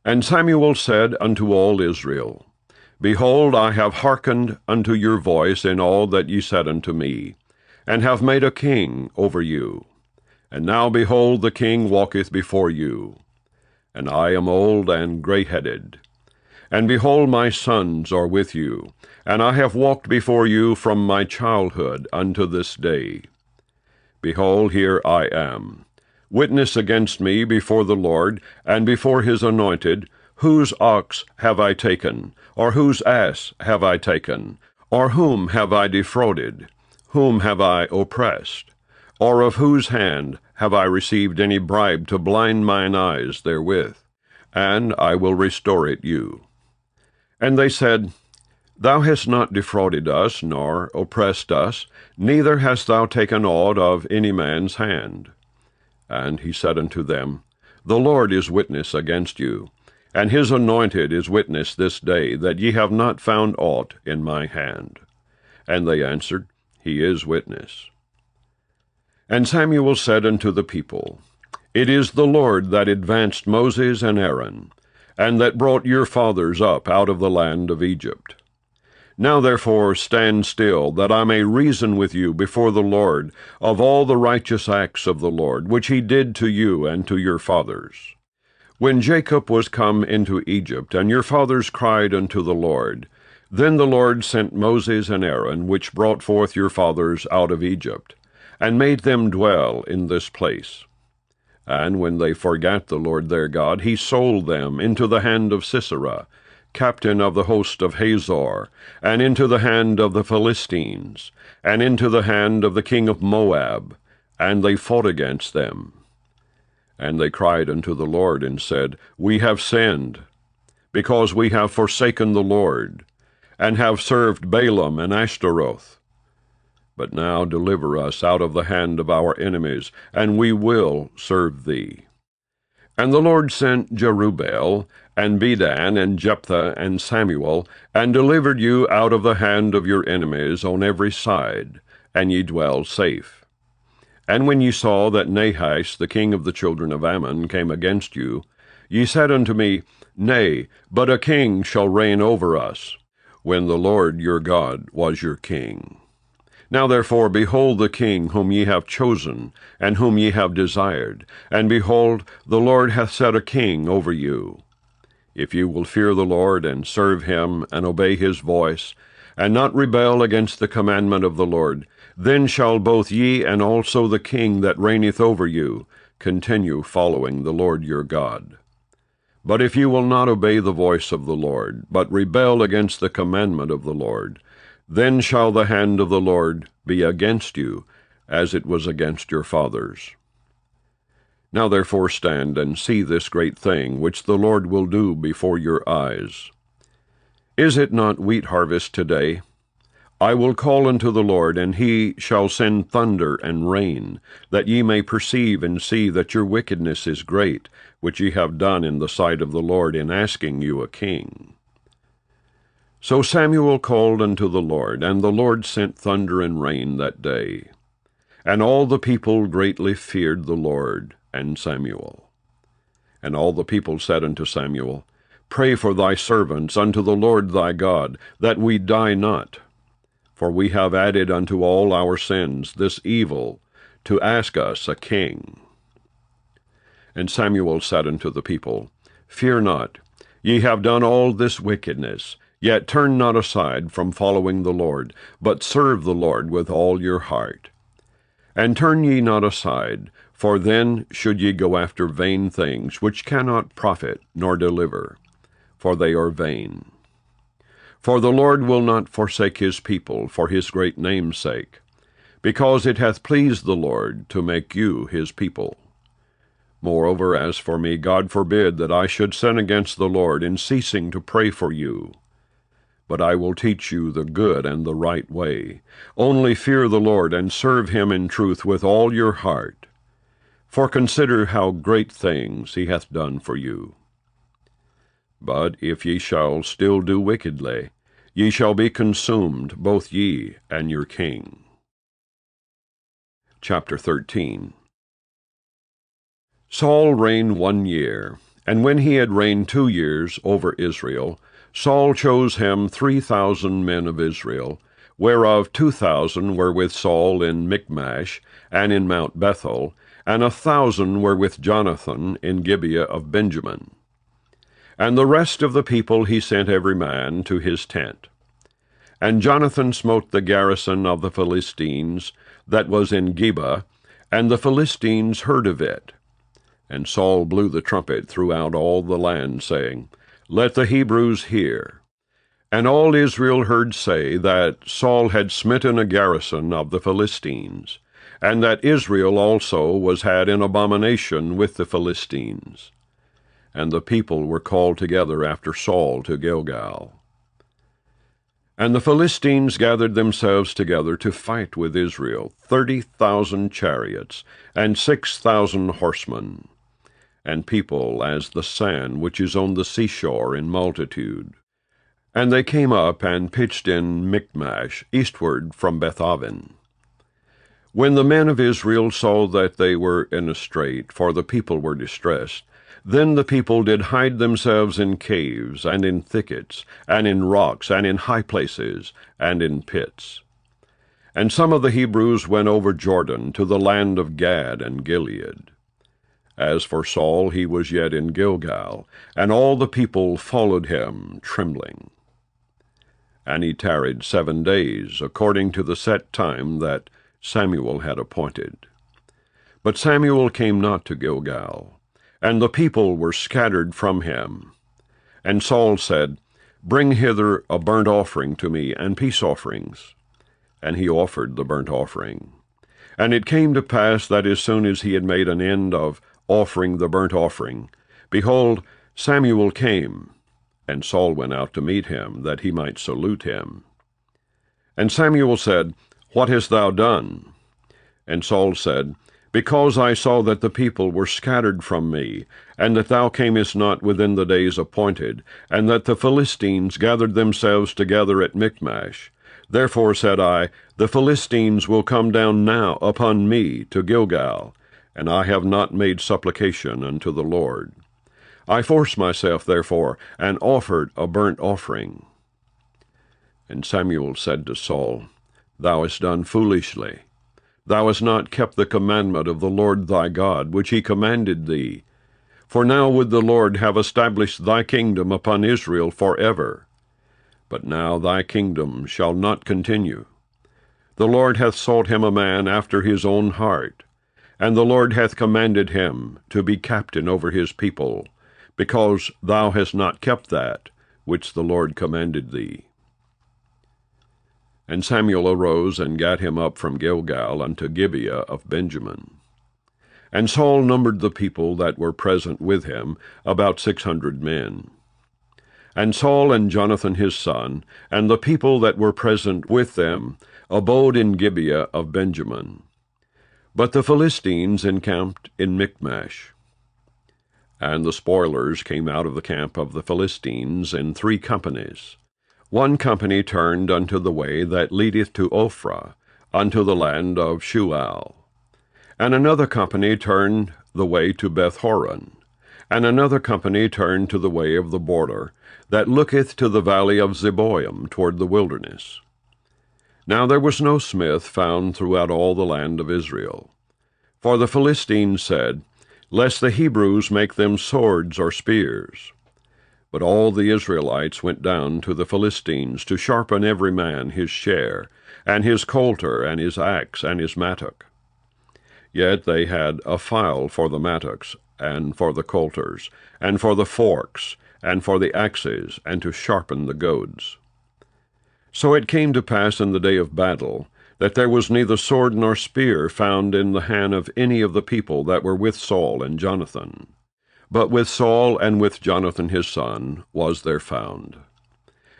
And Samuel said unto all Israel, Behold, I have hearkened unto your voice in all that ye said unto me, and have made a king over you. And now, behold, the king walketh before you. And I am old and grey-headed. And behold, my sons are with you, and I have walked before you from my childhood unto this day. Behold, here I am. Witness against me before the Lord, and before his anointed, whose ox have I taken, or whose ass have I taken, or whom have I defrauded, whom have I oppressed, or of whose hand have I received any bribe to blind mine eyes therewith? And I will restore it you. And they said, Thou hast not defrauded us, nor oppressed us, neither hast thou taken aught of any man's hand. And he said unto them, The Lord is witness against you, and his anointed is witness this day, that ye have not found aught in my hand. And they answered, He is witness. And Samuel said unto the people, It is the Lord that advanced Moses and Aaron, and that brought your fathers up out of the land of Egypt. Now therefore stand still, that I may reason with you before the Lord of all the righteous acts of the Lord, which he did to you and to your fathers. When Jacob was come into Egypt, and your fathers cried unto the Lord, then the Lord sent Moses and Aaron, which brought forth your fathers out of Egypt, and made them dwell in this place. And when they forgat the Lord their God, he sold them into the hand of Sisera, captain of the host of Hazor, and into the hand of the Philistines, and into the hand of the king of Moab, and they fought against them. And they cried unto the Lord, and said, We have sinned, because we have forsaken the Lord, and have served Balaam and Ashtaroth. But now deliver us out of the hand of our enemies, and we will serve thee. And the Lord sent Jerubbaal, and Bedan, and Jephthah, and Samuel, and delivered you out of the hand of your enemies on every side, and ye dwell safe. And when ye saw that Nahash, the king of the children of Ammon, came against you, ye said unto me, Nay, but a king shall reign over us, when the Lord your God was your king. Now therefore, behold the king whom ye have chosen, and whom ye have desired, and behold, the Lord hath set a king over you. If you will fear the Lord, and serve him, and obey his voice, and not rebel against the commandment of the Lord, then shall both ye and also the king that reigneth over you continue following the Lord your God. But if you will not obey the voice of the Lord, but rebel against the commandment of the Lord, then shall the hand of the Lord be against you, as it was against your fathers. Now therefore stand and see this great thing, which the Lord will do before your eyes. Is it not wheat harvest today? I will call unto the Lord, and he shall send thunder and rain, that ye may perceive and see that your wickedness is great, which ye have done in the sight of the Lord in asking you a king. So Samuel called unto the Lord, and the Lord sent thunder and rain that day. And all the people greatly feared the Lord and Samuel. And all the people said unto Samuel, Pray for thy servants unto the Lord thy God, that we die not. For we have added unto all our sins this evil, to ask us a king. And Samuel said unto the people, Fear not, ye have done all this wickedness, yet turn not aside from following the Lord, but serve the Lord with all your heart. And turn ye not aside, for then should ye go after vain things, which cannot profit nor deliver, for they are vain. For the Lord will not forsake his people for his great name's sake, because it hath pleased the Lord to make you his people. Moreover, as for me, God forbid that I should sin against the Lord in ceasing to pray for you. But I will teach you the good and the right way. Only fear the Lord, and serve him in truth with all your heart. For consider how great things he hath done for you. But if ye shall still do wickedly, ye shall be consumed, both ye and your king. Chapter 13. Saul reigned 1 year, and when he had reigned 2 years over Israel, Saul chose him 3,000 men of Israel, whereof 2,000 were with Saul in Michmash, and in Mount Bethel, and 1,000 were with Jonathan in Gibeah of Benjamin. And the rest of the people he sent every man to his tent. And Jonathan smote the garrison of the Philistines that was in Geba, and the Philistines heard of it. And Saul blew the trumpet throughout all the land, saying, Let the Hebrews hear. And all Israel heard say that Saul had smitten a garrison of the Philistines, and that Israel also was had in abomination with the Philistines. And the people were called together after Saul to Gilgal. And the Philistines gathered themselves together to fight with Israel, 30,000 chariots, and 6,000 horsemen, and people as the sand which is on the seashore in multitude. And they came up and pitched in Michmash, eastward from Bethaven. When the men of Israel saw that they were in a strait, for the people were distressed, then the people did hide themselves in caves, and in thickets, and in rocks, and in high places, and in pits. And some of the Hebrews went over Jordan to the land of Gad and Gilead. As for Saul, he was yet in Gilgal, and all the people followed him, trembling. And he tarried 7 days, according to the set time that Samuel had appointed. But Samuel came not to Gilgal, and the people were scattered from him. And Saul said, Bring hither a burnt offering to me, and peace offerings. And he offered the burnt offering. And it came to pass that as soon as he had made an end of offering the burnt offering, behold, Samuel came, and Saul went out to meet him, that he might salute him. And Samuel said, What hast thou done? And Saul said, Because I saw that the people were scattered from me, and that thou camest not within the days appointed, and that the Philistines gathered themselves together at Michmash. Therefore said I, The Philistines will come down now upon me to Gilgal, and I have not made supplication unto the Lord. I forced myself, therefore, and offered a burnt offering. And Samuel said to Saul, Thou hast done foolishly. Thou hast not kept the commandment of the Lord thy God, which he commanded thee. For now would the Lord have established thy kingdom upon Israel forever. But now thy kingdom shall not continue. The Lord hath sought him a man after his own heart, and the Lord hath commanded him to be captain over his people, because thou hast not kept that which the Lord commanded thee. And Samuel arose and gat him up from Gilgal unto Gibeah of Benjamin. And Saul numbered the people that were present with him, about 600 men. And Saul and Jonathan his son, and the people that were present with them, abode in Gibeah of Benjamin. But the Philistines encamped in Michmash. And the spoilers came out of the camp of the Philistines in 3 companies. One company turned unto the way that leadeth to Ophrah, unto the land of Shual. And another company turned the way to Beth-horon. And another company turned to the way of the border, that looketh to the valley of Zeboim toward the wilderness. Now there was no smith found throughout all the land of Israel. For the Philistines said, Lest the Hebrews make them swords or spears. But all the Israelites went down to the Philistines to sharpen every man his share, and his coulter, and his axe, and his mattock. Yet they had a file for the mattocks, and for the coulters, and for the forks, and for the axes, and to sharpen the goads. So it came to pass in the day of battle, that there was neither sword nor spear found in the hand of any of the people that were with Saul and Jonathan. But with Saul and with Jonathan his son was there found.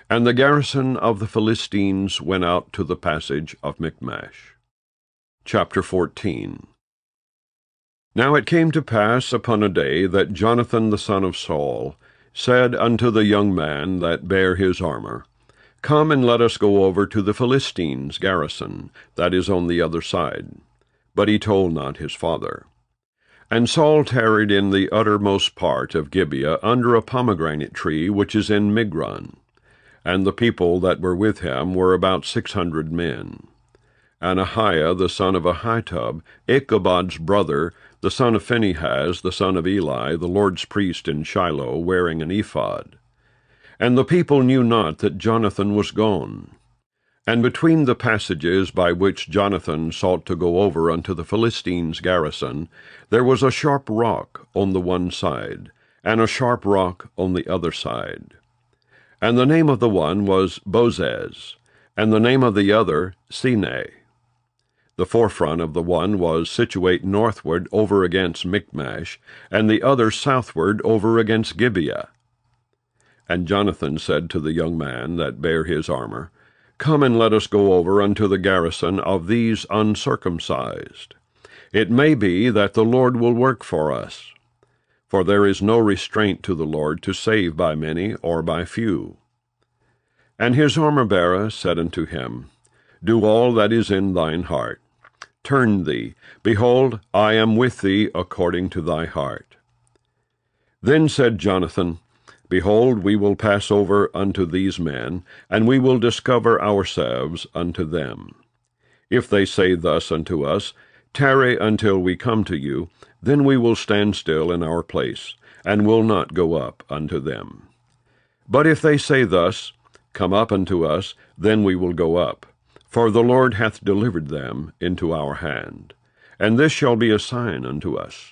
And the garrison of the Philistines went out to the passage of Michmash. Chapter 14. Now it came to pass upon a day that Jonathan the son of Saul said unto the young man that bare his armor, Come and let us go over to the Philistines' garrison, that is on the other side. But he told not his father. And Saul tarried in the uttermost part of Gibeah under a pomegranate tree which is in Migron. and the people that were with him were about 600 men. And Ahiah the son of Ahitub, Ichabod's brother, the son of Phinehas, the son of Eli, the Lord's priest in Shiloh, wearing an ephod. And the people knew not that Jonathan was gone. And between the passages by which Jonathan sought to go over unto the Philistines' garrison, there was a sharp rock on the one side, and a sharp rock on the other side. And the name of the one was Bozez, and the name of the other Seneh. The forefront of the one was situate northward over against Michmash, and the other southward over against Gibeah. And Jonathan said to the young man that bare his armor, Come and let us go over unto the garrison of these uncircumcised. It may be that the Lord will work for us. For there is no restraint to the Lord to save by many or by few. And his armor-bearer said unto him, Do all that is in thine heart. Turn thee, behold, I am with thee according to thy heart. Then said Jonathan, Behold, we will pass over unto these men, and we will discover ourselves unto them. If they say thus unto us, Tarry until we come to you, then we will stand still in our place, and will not go up unto them. But if they say thus, Come up unto us, then we will go up. For the Lord hath delivered them into our hand, and this shall be a sign unto us.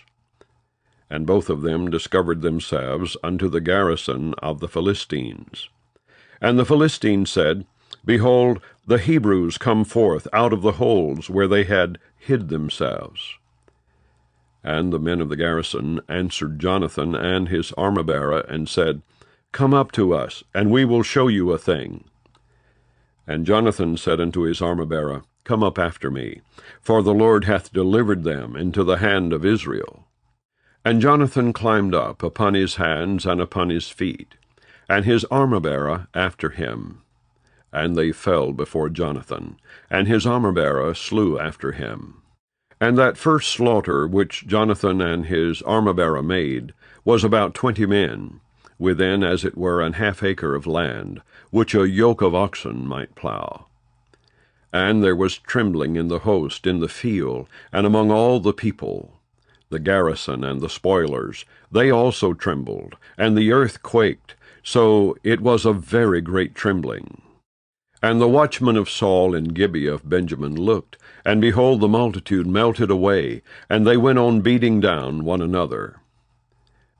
And both of them discovered themselves unto the garrison of the Philistines. And the Philistines said, Behold, the Hebrews come forth out of the holes where they had hid themselves. And the men of the garrison answered Jonathan and his armor-bearer, and said, Come up to us, and we will show you a thing. And Jonathan said unto his armor-bearer, Come up after me, for the Lord hath delivered them into the hand of Israel. And Jonathan climbed up upon his hands and upon his feet, and his armor-bearer after him. And they fell before Jonathan, and his armor-bearer slew after him. And that first slaughter which Jonathan and his armor-bearer made was about 20 men, within as it were an half acre of land, which a yoke of oxen might plow. And there was trembling in the host in the field, and among all the people. The garrison and the spoilers, they also trembled, and the earth quaked, so it was a very great trembling. And the watchmen of Saul in Gibeah of Benjamin looked, and behold, the multitude melted away, and they went on beating down one another.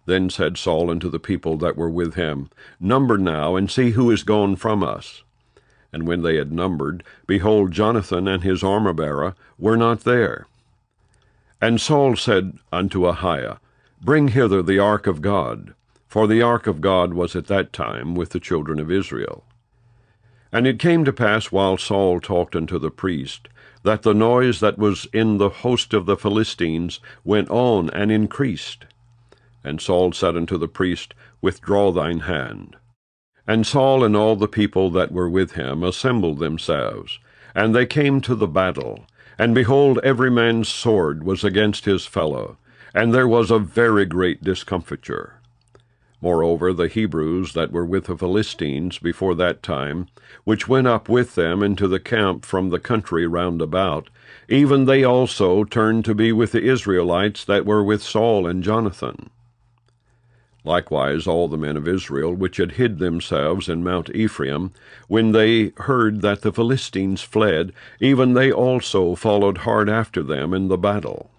Then said Saul unto the people that were with him, Number now, and see who is gone from us. And when they had numbered, behold, Jonathan and his armor-bearer were not there. And Saul said unto Ahiah, Bring hither the ark of God, for the ark of God was at that time with the children of Israel. And it came to pass, while Saul talked unto the priest, that the noise that was in the host of the Philistines went on and increased. And Saul said unto the priest, Withdraw thine hand. And Saul and all the people that were with him assembled themselves, and they came to the battle. And behold, every man's sword was against his fellow, and there was a very great discomfiture. Moreover, the Hebrews that were with the Philistines before that time, which went up with them into the camp from the country round about, even they also turned to be with the Israelites that were with Saul and Jonathan. Likewise all the men of Israel, which had hid themselves in Mount Ephraim, when they heard that the Philistines fled, even they also followed hard after them in the battle.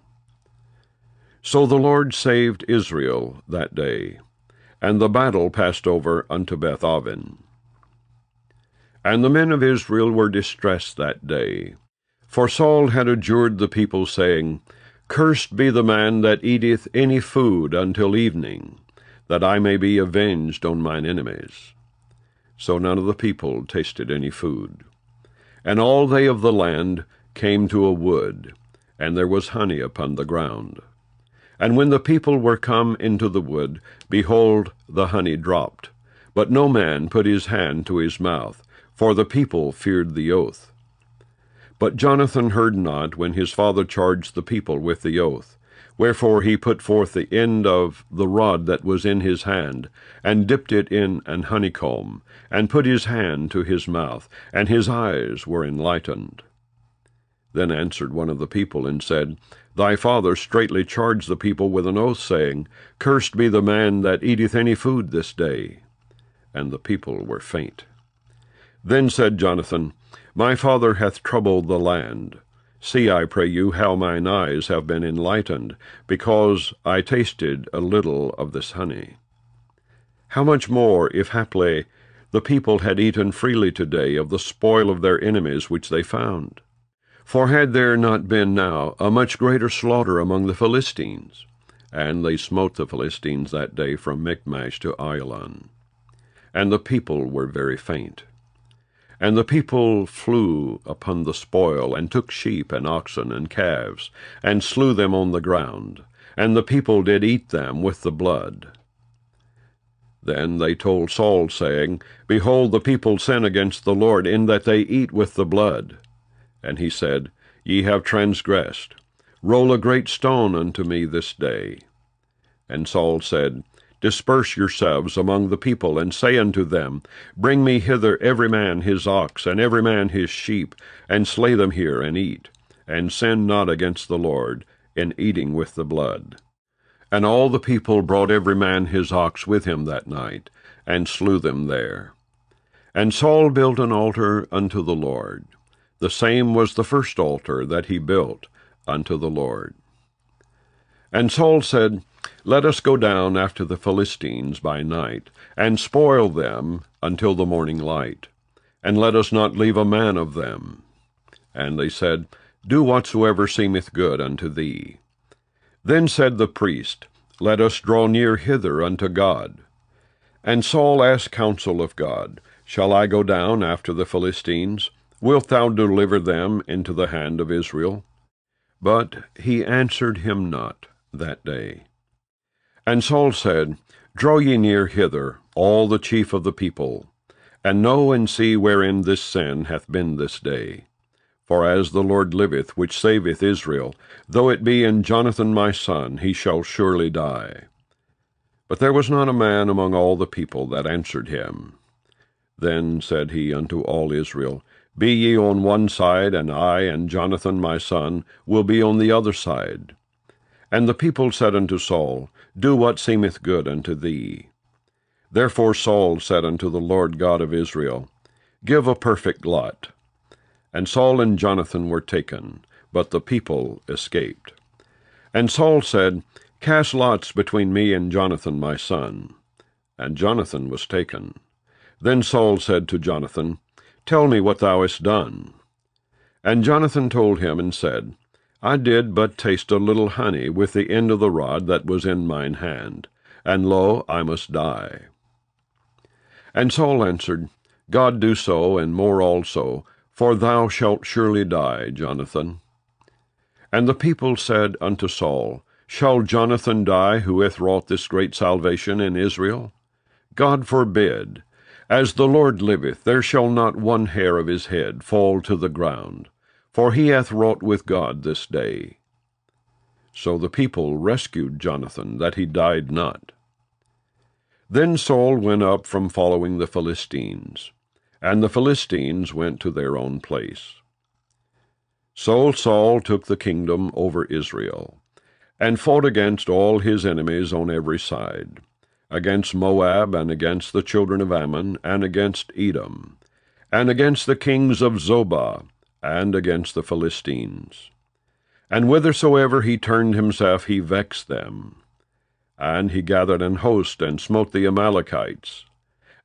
So the Lord saved Israel that day, and the battle passed over unto Beth-aven. And the men of Israel were distressed that day, for Saul had adjured the people, saying, Cursed be the man that eateth any food until evening, that I may be avenged on mine enemies. So none of the people tasted any food. And all they of the land came to a wood, and there was honey upon the ground. And when the people were come into the wood, behold, the honey dropped. But no man put his hand to his mouth, for the people feared the oath. But Jonathan heard not when his father charged the people with the oath, Wherefore he put forth the end of the rod that was in his hand, and dipped it in an honeycomb, and put his hand to his mouth, and his eyes were enlightened. Then answered one of the people, and said, Thy father straitly charged the people with an oath, saying, Cursed be the man that eateth any food this day. And the people were faint. Then said Jonathan, My father hath troubled the land. See, I pray you, how mine eyes have been enlightened, because I tasted a little of this honey. How much more, if haply the people had eaten freely today of the spoil of their enemies which they found? For had there not been now a much greater slaughter among the Philistines? And they smote the Philistines that day from Michmash to Ajalon. And the people were very faint. And the people flew upon the spoil, and took sheep and oxen and calves, and slew them on the ground, and the people did eat them with the blood. Then they told Saul, saying, Behold, the people sin against the Lord, in that they eat with the blood. And he said, Ye have transgressed. Roll a great stone unto me this day. And Saul said, Disperse yourselves among the people, and say unto them, Bring me hither every man his ox, and every man his sheep, and slay them here, and eat, and sin not against the Lord in eating with the blood. And all the people brought every man his ox with him that night, and slew them there. And Saul built an altar unto the Lord. The same was the first altar that he built unto the Lord. And Saul said, Let us go down after the Philistines by night, and spoil them until the morning light, and let us not leave a man of them. And they said, Do whatsoever seemeth good unto thee. Then said the priest, Let us draw near hither unto God. And Saul asked counsel of God, Shall I go down after the Philistines? Wilt thou deliver them into the hand of Israel? But he answered him not that day. And Saul said, Draw ye near hither, all the chief of the people, and know and see wherein this sin hath been this day. For as the Lord liveth, which saveth Israel, though it be in Jonathan my son, he shall surely die. But there was not a man among all the people that answered him. Then said he unto all Israel, Be ye on one side, and I and Jonathan my son will be on the other side. And the people said unto Saul, Do what seemeth good unto thee. Therefore Saul said unto the Lord God of Israel, Give a perfect lot. And Saul and Jonathan were taken, but the people escaped. And Saul said, Cast lots between me and Jonathan my son. And Jonathan was taken. Then Saul said to Jonathan, Tell me what thou hast done. And Jonathan told him, and said, I did but taste a little honey with the end of the rod that was in mine hand, and lo, I must die. And Saul answered, God do so, and more also, for thou shalt surely die, Jonathan. And the people said unto Saul, Shall Jonathan die, who hath wrought this great salvation in Israel? God forbid. As the Lord liveth, there shall not one hair of his head fall to the ground, for he hath wrought with God this day. So the people rescued Jonathan, that he died not. Then Saul went up from following the Philistines, and the Philistines went to their own place. So Saul took the kingdom over Israel, and fought against all his enemies on every side, against Moab, and against the children of Ammon, and against Edom, and against the kings of Zobah, and against the Philistines. And whithersoever he turned himself, he vexed them. And he gathered an host, and smote the Amalekites,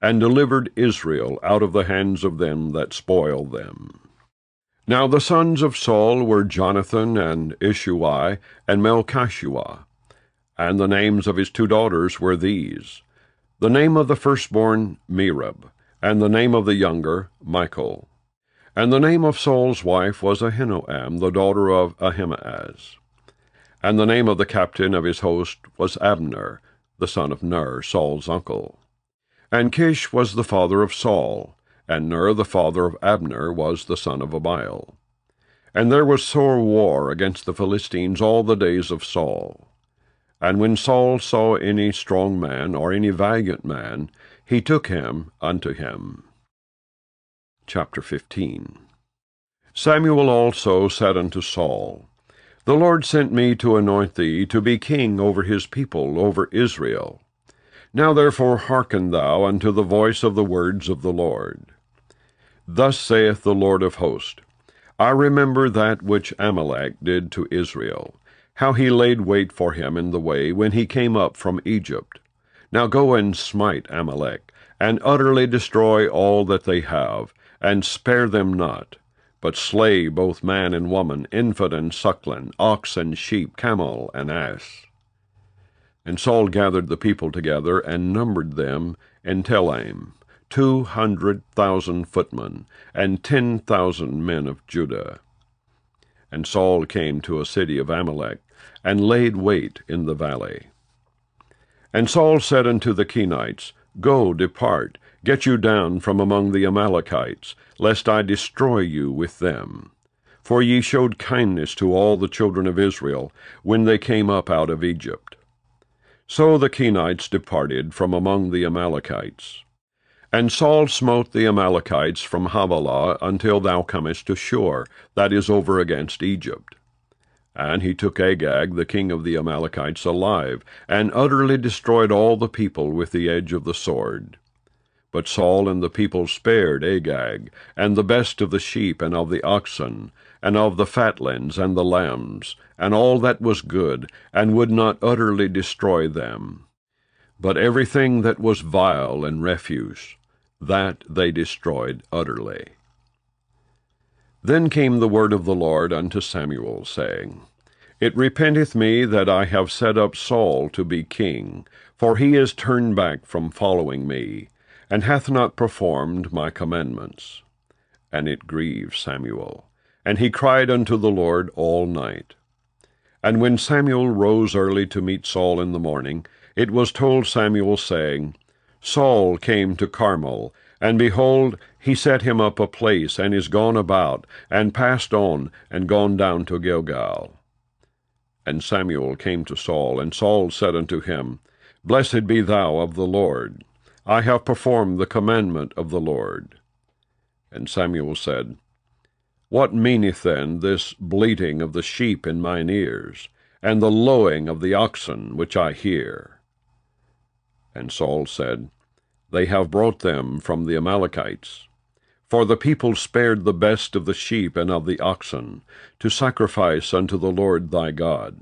and delivered Israel out of the hands of them that spoiled them. Now the sons of Saul were Jonathan, and Ishuai, and Melchishua. And the names of his two daughters were these: the name of the firstborn Merab, and the name of the younger Michal. And the name of Saul's wife was Ahinoam, the daughter of Ahimaaz. And the name of the captain of his host was Abner, the son of Ner, Saul's uncle. And Kish was the father of Saul, and Ner the father of Abner was the son of Abiel. And there was sore war against the Philistines all the days of Saul. And when Saul saw any strong man, or any valiant man, he took him unto him. Chapter 15. Samuel also said unto Saul, The Lord sent me to anoint thee to be king over his people, over Israel. Now therefore hearken thou unto the voice of the words of the Lord. Thus saith the Lord of hosts, I remember that which Amalek did to Israel, how he laid wait for him in the way when he came up from Egypt. Now go and smite Amalek, and utterly destroy all that they have, and spare them not, but slay both man and woman, infant and suckling, ox and sheep, camel and ass. And Saul gathered the people together, and numbered them in Telaim, 200,000 footmen, and 10,000 men of Judah. And Saul came to a city of Amalek, and laid wait in the valley. And Saul said unto the Kenites, Go, depart, get you down from among the Amalekites, lest I destroy you with them. For ye showed kindness to all the children of Israel, when they came up out of Egypt. So the Kenites departed from among the Amalekites. And Saul smote the Amalekites from Havilah until thou comest to Shur, that is over against Egypt. And he took Agag, the king of the Amalekites, alive, and utterly destroyed all the people with the edge of the sword. But Saul and the people spared Agag, and the best of the sheep and of the oxen, and of the fatlings and the lambs, and all that was good, and would not utterly destroy them. But everything that was vile and refuse, that they destroyed utterly. Then came the word of the Lord unto Samuel, saying, It repenteth me that I have set up Saul to be king, for he is turned back from following me, and hath not performed my commandments. And it grieved Samuel, and he cried unto the Lord all night. And when Samuel rose early to meet Saul in the morning, it was told Samuel, saying, Saul came to Carmel, and behold, he set him up a place, and is gone about, and passed on, and gone down to Gilgal. And Samuel came to Saul, and Saul said unto him, Blessed be thou of the Lord. I have performed the commandment of the Lord. And Samuel said, What meaneth then this bleating of the sheep in mine ears, and the lowing of the oxen which I hear? And Saul said, They have brought them from the Amalekites. For the people spared the best of the sheep and of the oxen, to sacrifice unto the Lord thy God.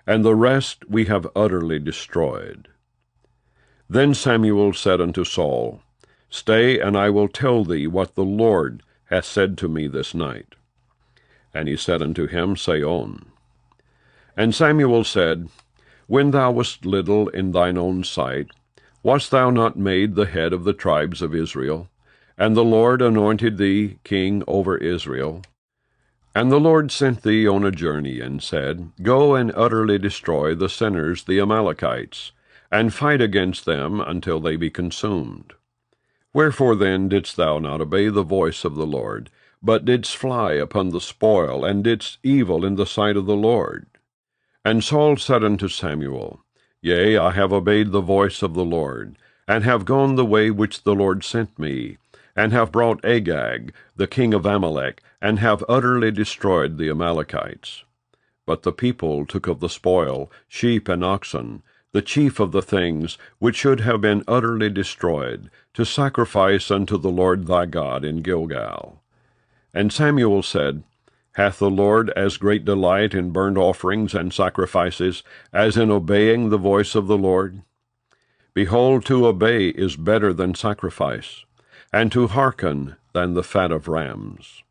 And the rest we have utterly destroyed. Then Samuel said unto Saul, Stay, and I will tell thee what the Lord hath said to me this night. And he said unto him, Say on. And Samuel said, When thou wast little in thine own sight, wast thou not made the head of the tribes of Israel? And the Lord anointed thee king over Israel. And the Lord sent thee on a journey, and said, Go and utterly destroy the sinners, the Amalekites, and fight against them until they be consumed. Wherefore then didst thou not obey the voice of the Lord, but didst fly upon the spoil, and didst evil in the sight of the Lord? And Saul said unto Samuel, Yea, I have obeyed the voice of the Lord, and have gone the way which the Lord sent me, and have brought Agag, the king of Amalek, and have utterly destroyed the Amalekites. But the people took of the spoil sheep and oxen, the chief of the things which should have been utterly destroyed, to sacrifice unto the Lord thy God in Gilgal. And Samuel said, Hath the Lord as great delight in burnt offerings and sacrifices as in obeying the voice of the Lord? Behold, to obey is better than sacrifice, and to hearken than the fat of rams.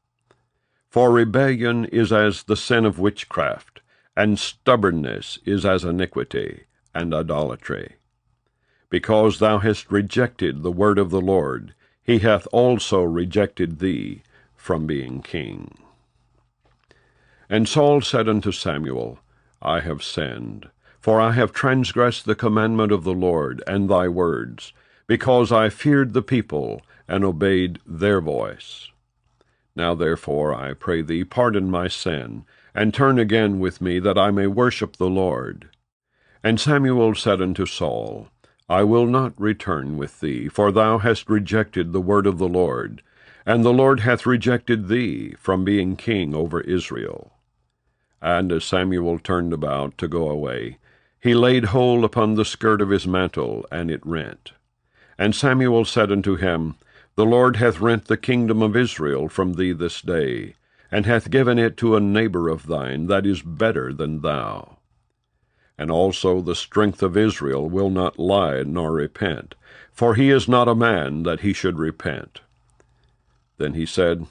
For rebellion is as the sin of witchcraft, and stubbornness is as iniquity and idolatry. Because thou hast rejected the word of the Lord, he hath also rejected thee from being king. And Saul said unto Samuel, I have sinned, for I have transgressed the commandment of the Lord and thy words, because I feared the people, and obeyed their voice. Now therefore, I pray thee, pardon my sin, and turn again with me, that I may worship the Lord. And Samuel said unto Saul, I will not return with thee, for thou hast rejected the word of the Lord, and the Lord hath rejected thee from being king over Israel. And as Samuel turned about to go away, he laid hold upon the skirt of his mantle, and it rent. And Samuel said unto him, The Lord hath rent the kingdom of Israel from thee this day, and hath given it to a neighbor of thine that is better than thou. And also the strength of Israel will not lie nor repent, for he is not a man that he should repent. Then he said,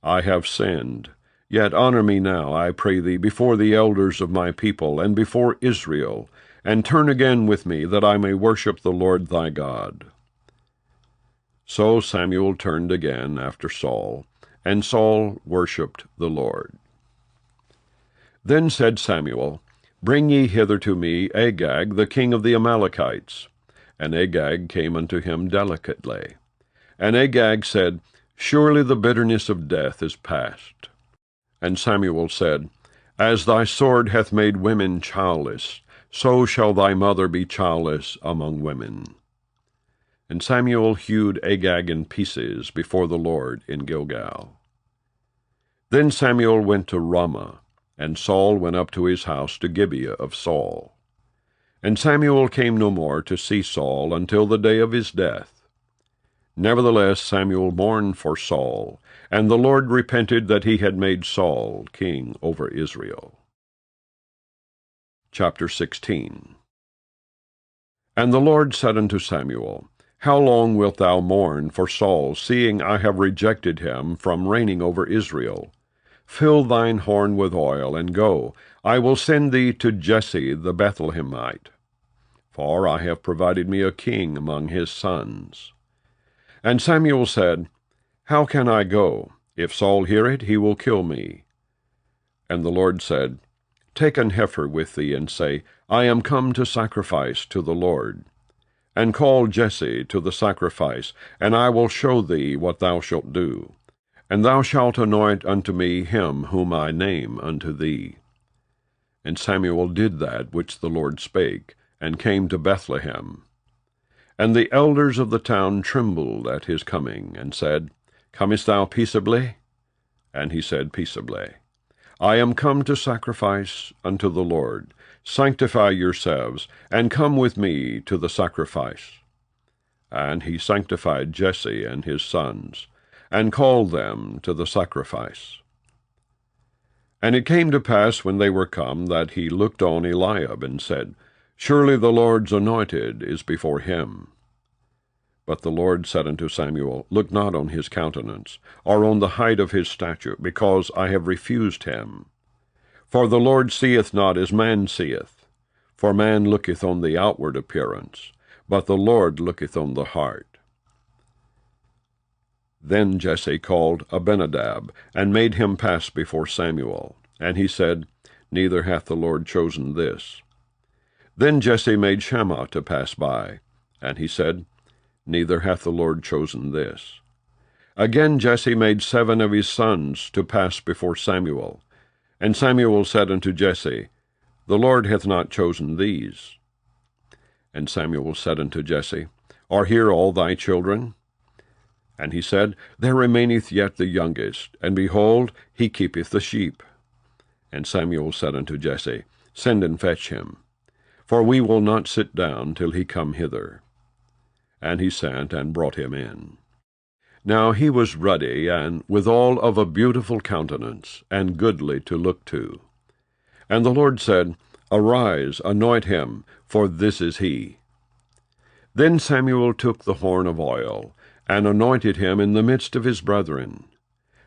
I have sinned. Yet honor me now, I pray thee, before the elders of my people, and before Israel, and turn again with me, that I may worship the Lord thy God. So Samuel turned again after Saul, and Saul worshipped the Lord. Then said Samuel, Bring ye hither to me Agag, the king of the Amalekites. And Agag came unto him delicately. And Agag said, Surely the bitterness of death is past. And Samuel said, As thy sword hath made women childless, so shall thy mother be childless among women. And Samuel hewed Agag in pieces before the Lord in Gilgal. Then Samuel went to Ramah, and Saul went up to his house to Gibeah of Saul. And Samuel came no more to see Saul until the day of his death. Nevertheless Samuel mourned for Saul, and the Lord repented that he had made Saul king over Israel. Chapter 16. And the Lord said unto Samuel, How long wilt thou mourn for Saul, seeing I have rejected him from reigning over Israel? Fill thine horn with oil, and go. I will send thee to Jesse the Bethlehemite. For I have provided me a king among his sons. And Samuel said, How can I go? If Saul hear it, he will kill me. And the Lord said, Take an heifer with thee, and say, I am come to sacrifice to the Lord. And call Jesse to the sacrifice, and I will show thee what thou shalt do. And thou shalt anoint unto me him whom I name unto thee. And Samuel did that which the Lord spake, and came to Bethlehem. And the elders of the town trembled at his coming, and said, Comest thou peaceably? And he said, Peaceably. I am come to sacrifice unto the Lord. Sanctify yourselves, and come with me to the sacrifice. And he sanctified Jesse and his sons, and called them to the sacrifice. And it came to pass, when they were come, that he looked on Eliab, and said, Surely the Lord's anointed is before him. But the Lord said unto Samuel, Look not on his countenance, or on the height of his stature, because I have refused him. For the Lord seeth not as man seeth. For man looketh on the outward appearance, but the Lord looketh on the heart. Then Jesse called Abinadab, and made him pass before Samuel. And he said, Neither hath the Lord chosen this. Then Jesse made Shammah to pass by, and he said, Neither hath the Lord chosen this. Again Jesse made 7 of his sons to pass before Samuel. And Samuel said unto Jesse, The Lord hath not chosen these. And Samuel said unto Jesse, Are here all thy children? And he said, There remaineth yet the youngest, and behold, he keepeth the sheep. And Samuel said unto Jesse, Send and fetch him, for we will not sit down till he come hither. And he sent and brought him in. Now he was ruddy, and withal of a beautiful countenance, and goodly to look to. And the Lord said, Arise, anoint him, for this is he. Then Samuel took the horn of oil, and anointed him in the midst of his brethren.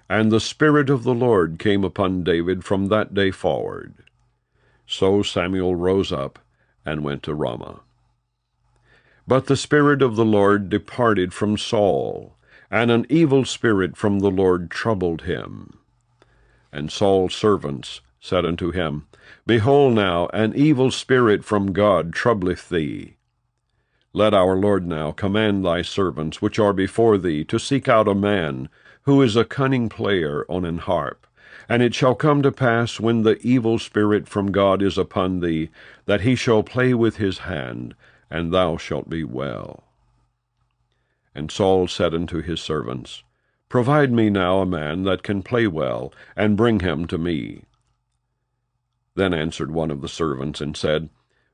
And the Spirit of the Lord came upon David from that day forward. So Samuel rose up, and went to Ramah. But the Spirit of the Lord departed from Saul, and an evil spirit from the Lord troubled him. And Saul's servants said unto him, Behold now, an evil spirit from God troubleth thee. Let our Lord now command thy servants which are before thee to seek out a man who is a cunning player on an harp. And it shall come to pass, when the evil spirit from God is upon thee, that he shall play with his hand, and thou shalt be well. And Saul said unto his servants, Provide me now a man that can play well, and bring him to me. Then answered one of the servants, and said,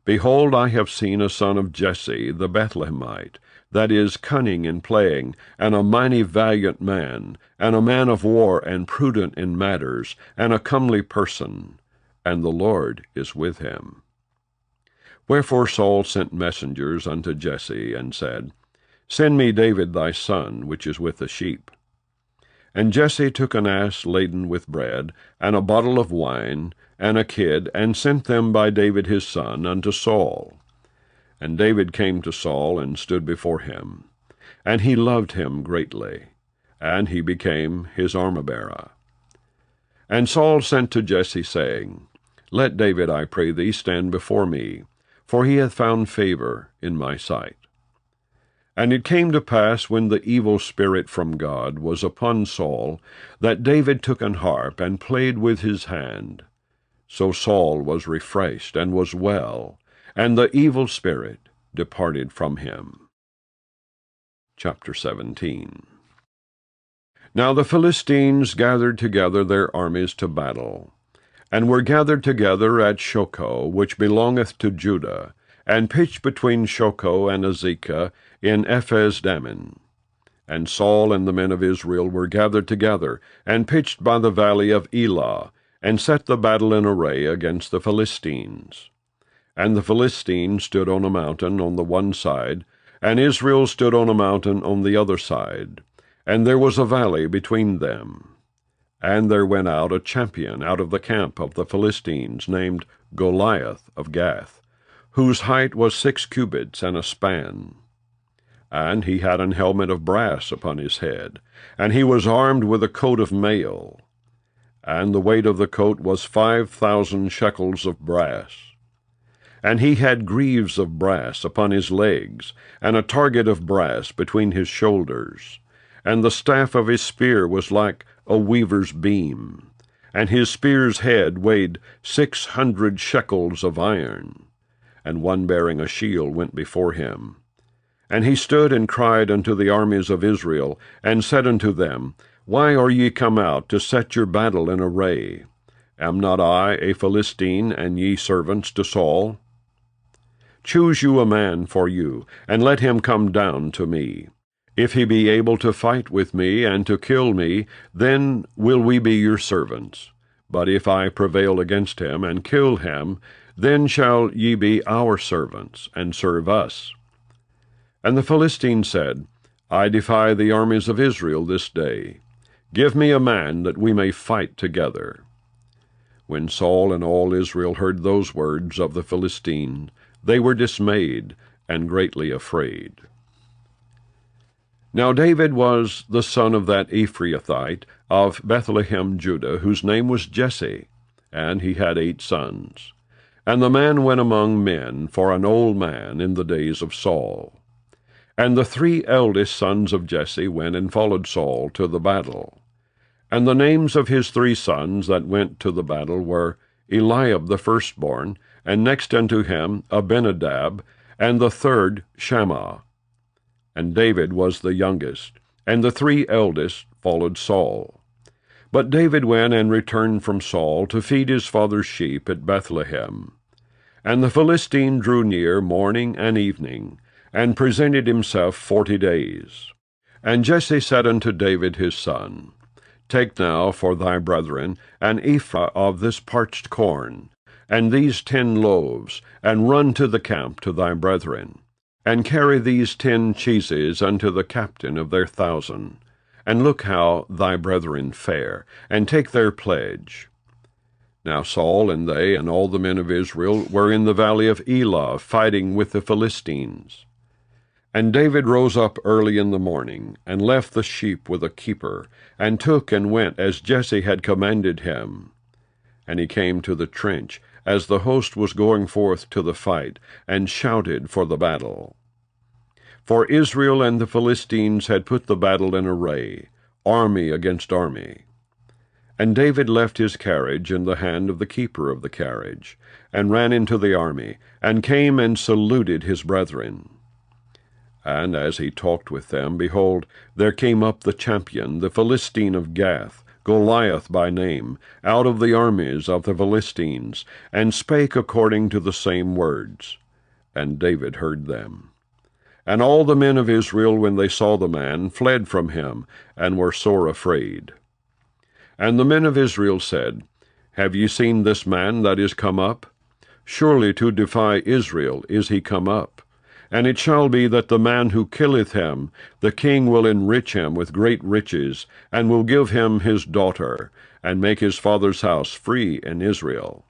Behold, I have seen a son of Jesse the Bethlehemite, that is cunning in playing, and a mighty valiant man, and a man of war, and prudent in matters, and a comely person, and the Lord is with him. Wherefore Saul sent messengers unto Jesse, and said, Send me David thy son, which is with the sheep. And Jesse took an ass laden with bread, and a bottle of wine, and a kid, and sent them by David his son unto Saul. And David came to Saul, and stood before him. And he loved him greatly, and he became his armor-bearer. And Saul sent to Jesse, saying, Let David, I pray thee, stand before me, for he hath found favor in my sight. And it came to pass, when the evil spirit from God was upon Saul, that David took an harp, and played with his hand. So Saul was refreshed, and was well, and the evil spirit departed from him. Chapter 17. Now the Philistines gathered together their armies to battle, and were gathered together at Shochoh, which belongeth to Judah, and pitched between Shochoh and Azekah in Ephes-dammim. And Saul and the men of Israel were gathered together, and pitched by the valley of Elah, and set the battle in array against the Philistines. And the Philistines stood on a mountain on the one side, and Israel stood on a mountain on the other side, and there was a valley between them. And there went out a champion out of the camp of the Philistines, named Goliath of Gath, whose height was 6 cubits and a span. And he had an helmet of brass upon his head, and he was armed with a coat of mail. And the weight of the coat was 5,000 shekels of brass. And he had greaves of brass upon his legs, and a target of brass between his shoulders. And the staff of his spear was like a weaver's beam, and his spear's head weighed 600 shekels of iron. And one bearing a shield went before him. And he stood and cried unto the armies of Israel, and said unto them, Why are ye come out to set your battle in array? Am not I a Philistine, and ye servants to Saul? Choose you a man for you, and let him come down to me. If he be able to fight with me, and to kill me, then will we be your servants. But if I prevail against him, and kill him, then shall ye be our servants, and serve us. And the Philistine said, I defy the armies of Israel this day. Give me a man, that we may fight together. When Saul and all Israel heard those words of the Philistine, they were dismayed, and greatly afraid. Now David was the son of that Ephrathite of Bethlehem, Judah, whose name was Jesse, and he had 8 sons. And the man went among men for an old man in the days of Saul. And the 3 eldest sons of Jesse went and followed Saul to the battle. And the names of his 3 sons that went to the battle were Eliab the firstborn, and next unto him Abinadab, and the 3rd Shammah. And David was the youngest, and the 3 eldest followed Saul. But David went and returned from Saul to feed his father's sheep at Bethlehem. And the Philistine drew near morning and evening, and presented himself 40 days. And Jesse said unto David his son, Take now for thy brethren an ephah of this parched corn, and these 10 loaves, and run to the camp to thy brethren, and carry these 10 cheeses unto the captain of their 1,000, and look how thy brethren fare, and take their pledge. Now Saul and they and all the men of Israel were in the valley of Elah, fighting with the Philistines. And David rose up early in the morning, and left the sheep with a keeper, and took and went as Jesse had commanded him. And he came to the trench, as the host was going forth to the fight, and shouted for the battle. For Israel and the Philistines had put the battle in array, army against army. And David left his carriage in the hand of the keeper of the carriage, and ran into the army, and came and saluted his brethren. And as he talked with them, behold, there came up the champion, the Philistine of Gath, Goliath by name, out of the armies of the Philistines, and spake according to the same words. And David heard them. And all the men of Israel, when they saw the man, fled from him, and were sore afraid. And the men of Israel said, Have ye seen this man that is come up? Surely to defy Israel is he come up. And it shall be that the man who killeth him, the king will enrich him with great riches, and will give him his daughter, and make his father's house free in Israel.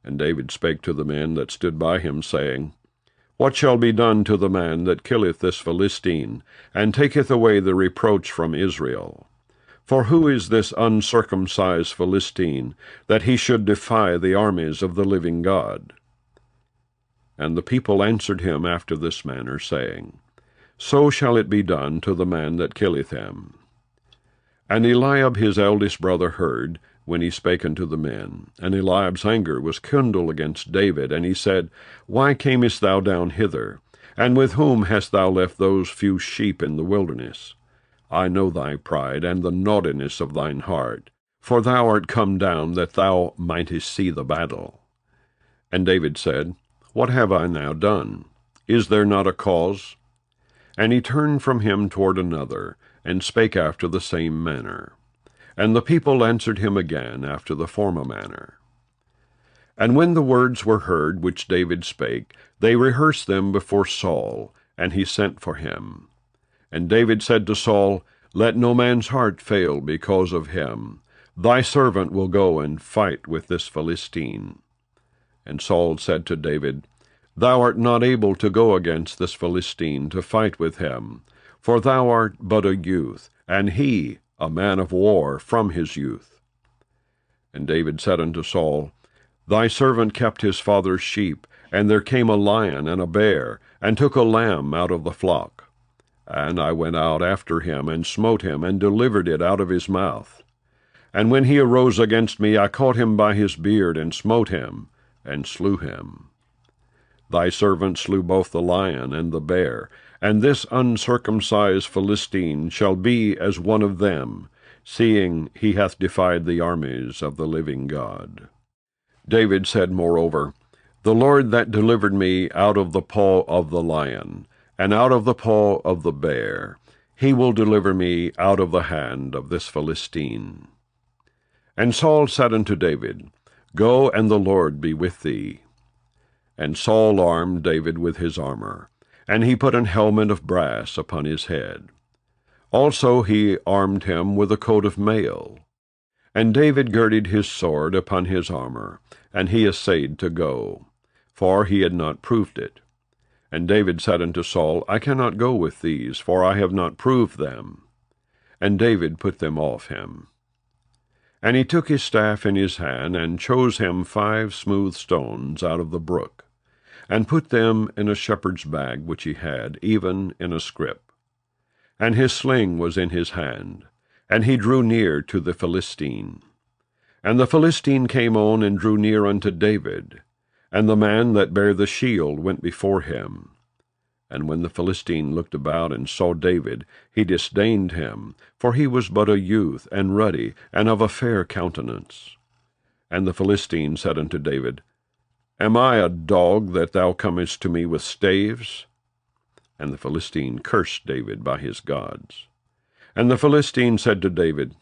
And David spake to the men that stood by him, saying, What shall be done to the man that killeth this Philistine, and taketh away the reproach from Israel? For who is this uncircumcised Philistine, that he should defy the armies of the living God? And the people answered him after this manner, saying, So shall it be done to the man that killeth him. And Eliab his eldest brother heard, when he spake unto the men. And Eliab's anger was kindled against David, and he said, Why camest thou down hither? And with whom hast thou left those few sheep in the wilderness? I know thy pride, and the naughtiness of thine heart, for thou art come down that thou mightest see the battle. And David said, What have I now done? Is there not a cause? And he turned from him toward another, and spake after the same manner. And the people answered him again after the former manner. And when the words were heard which David spake, they rehearsed them before Saul, and he sent for him. And David said to Saul, Let no man's heart fail because of him. Thy servant will go and fight with this Philistine. And Saul said to David, Thou art not able to go against this Philistine to fight with him, for thou art but a youth, and he a man of war from his youth. And David said unto Saul, Thy servant kept his father's sheep, and there came a lion and a bear, and took a lamb out of the flock. And I went out after him, and smote him, and delivered it out of his mouth. And when he arose against me, I caught him by his beard, and smote him, and slew him. Thy servant slew both the lion and the bear, and this uncircumcised Philistine shall be as one of them, seeing he hath defied the armies of the living God. David said moreover, The Lord that delivered me out of the paw of the lion, and out of the paw of the bear, he will deliver me out of the hand of this Philistine. And Saul said unto David, Go, and the Lord be with thee. And Saul armed David with his armor, and he put an helmet of brass upon his head. Also he armed him with a coat of mail. And David girded his sword upon his armor, and he essayed to go, for he had not proved it. And David said unto Saul, I cannot go with these, for I have not proved them. And David put them off him. And he took his staff in his hand, and chose him 5 smooth stones out of the brook, and put them in a shepherd's bag which he had, even in a scrip. And his sling was in his hand, and he drew near to the Philistine. And the Philistine came on and drew near unto David, and the man that bare the shield went before him. And when the Philistine looked about and saw David, he disdained him, for he was but a youth, and ruddy, and of a fair countenance. And the Philistine said unto David, Am I a dog that thou comest to me with staves? And the Philistine cursed David by his gods. And the Philistine said to David,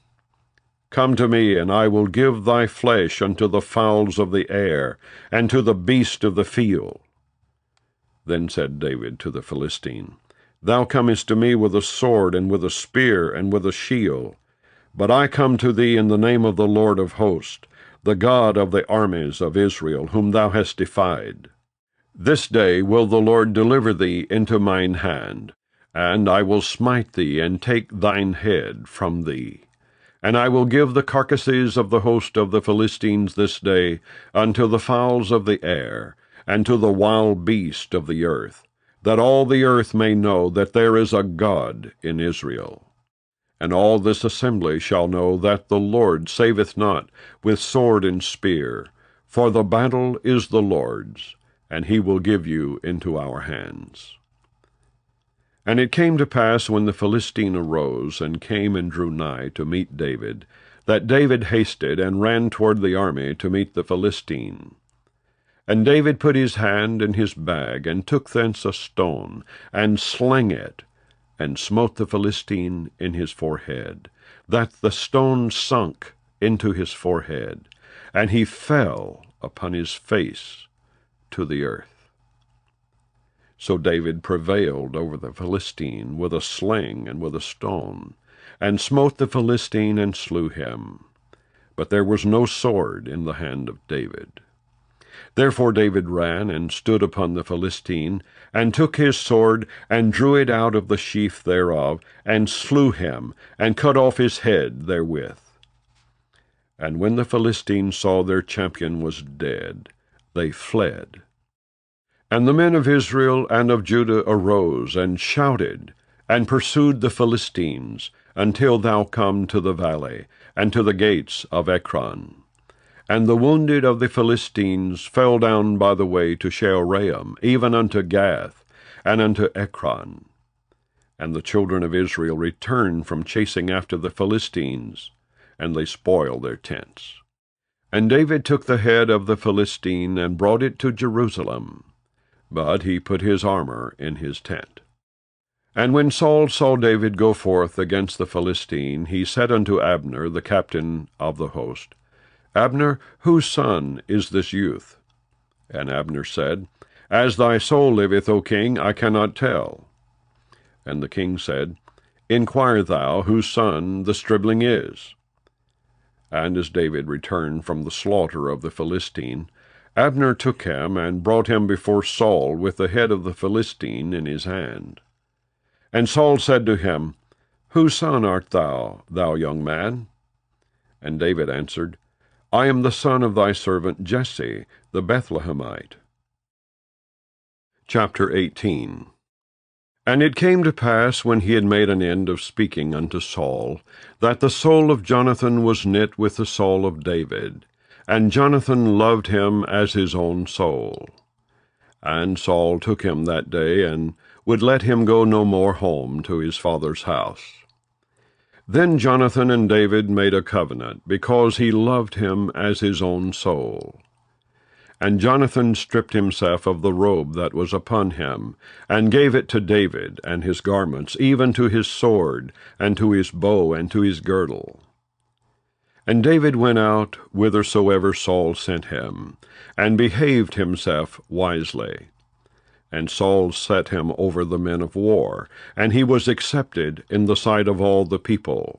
Come to me, and I will give thy flesh unto the fowls of the air, and to the beasts of the field. Then said David to the Philistine, Thou comest to me with a sword, and with a spear, and with a shield. But I come to thee in the name of the Lord of hosts, the God of the armies of Israel, whom thou hast defied. This day will the Lord deliver thee into mine hand, and I will smite thee, and take thine head from thee. And I will give the carcasses of the host of the Philistines this day unto the fowls of the air, and to the wild beast of the earth, that all the earth may know that there is a God in Israel. And all this assembly shall know that the Lord saveth not with sword and spear, for the battle is the Lord's, and he will give you into our hands. And it came to pass, when the Philistine arose, and came and drew nigh to meet David, that David hasted, and ran toward the army to meet the Philistine. And David put his hand in his bag, and took thence a stone, and slang it, and smote the Philistine in his forehead, that the stone sunk into his forehead, and he fell upon his face to the earth. So David prevailed over the Philistine with a sling and with a stone, and smote the Philistine and slew him. But there was no sword in the hand of David. Therefore David ran and stood upon the Philistine, and took his sword, and drew it out of the sheath thereof, and slew him, and cut off his head therewith. And when the Philistines saw their champion was dead, they fled. And the men of Israel and of Judah arose, and shouted, and pursued the Philistines, until thou come to the valley, and to the gates of Ekron. And the wounded of the Philistines fell down by the way to Shaaraim, even unto Gath, and unto Ekron. And the children of Israel returned from chasing after the Philistines, and they spoiled their tents. And David took the head of the Philistine, and brought it to Jerusalem, but he put his armor in his tent. And when Saul saw David go forth against the Philistine, he said unto Abner, the captain of the host, Abner, whose son is this youth? And Abner said, As thy soul liveth, O king, I cannot tell. And the king said, Inquire thou whose son the stripling is. And as David returned from the slaughter of the Philistine, Abner took him, and brought him before Saul with the head of the Philistine in his hand. And Saul said to him, Whose son art thou, thou young man? And David answered, I am the son of thy servant Jesse, the Bethlehemite. Chapter 18. And it came to pass, when he had made an end of speaking unto Saul, that the soul of Jonathan was knit with the soul of David, and Jonathan loved him as his own soul. And Saul took him that day, and would let him go no more home to his father's house. Then Jonathan and David made a covenant, because he loved him as his own soul. And Jonathan stripped himself of the robe that was upon him, and gave it to David, and his garments, even to his sword, and to his bow, and to his girdle. And David went out whithersoever Saul sent him, and behaved himself wisely. And Saul set him over the men of war, and he was accepted in the sight of all the people,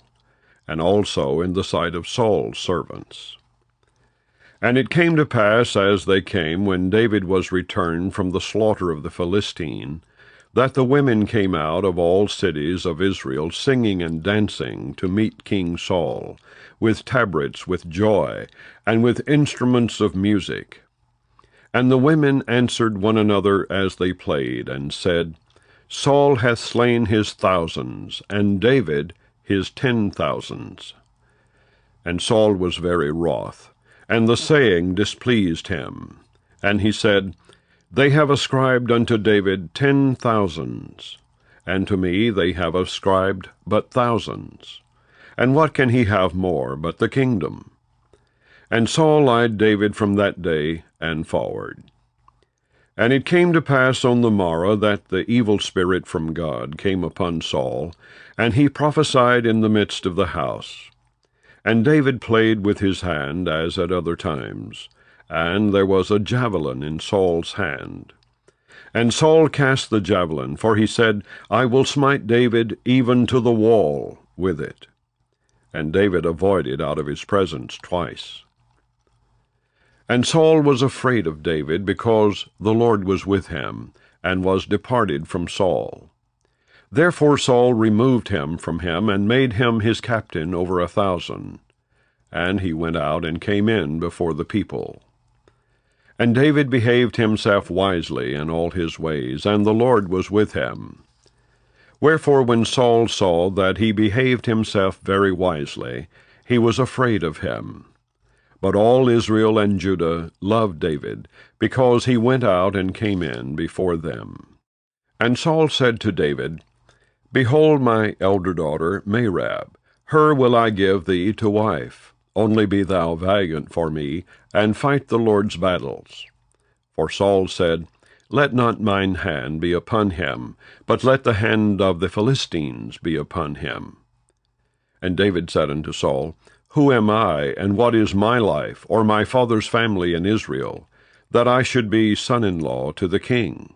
and also in the sight of Saul's servants. And it came to pass, as they came, when David was returned from the slaughter of the Philistine, that the women came out of all cities of Israel, singing and dancing, to meet King Saul, with tabrets, with joy, and with instruments of music. And the women answered one another as they played, and said, Saul hath slain his thousands, and David his 10,000s. And Saul was very wroth, and the saying displeased him. And he said, They have ascribed unto David 10,000s, and to me they have ascribed but thousands. And what can he have more but the kingdom? And Saul eyed David from that day and forward. And it came to pass on the morrow that the evil spirit from God came upon Saul, and he prophesied in the midst of the house. And David played with his hand, as at other times, and there was a javelin in Saul's hand. And Saul cast the javelin, for he said, I will smite David even to the wall with it. And David avoided out of his presence twice. And Saul was afraid of David, because the Lord was with him, and was departed from Saul. Therefore Saul removed him from him, and made him his captain over 1,000. And he went out and came in before the people. And David behaved himself wisely in all his ways, and the Lord was with him. Wherefore when Saul saw that he behaved himself very wisely, he was afraid of him. But all Israel and Judah loved David, because he went out and came in before them. And Saul said to David, Behold my elder daughter Merab, her will I give thee to wife. Only be thou valiant for me, and fight the Lord's battles. For Saul said, Let not mine hand be upon him, but let the hand of the Philistines be upon him. And David said unto Saul, Who am I, and what is my life, or my father's family in Israel, that I should be son-in-law to the king?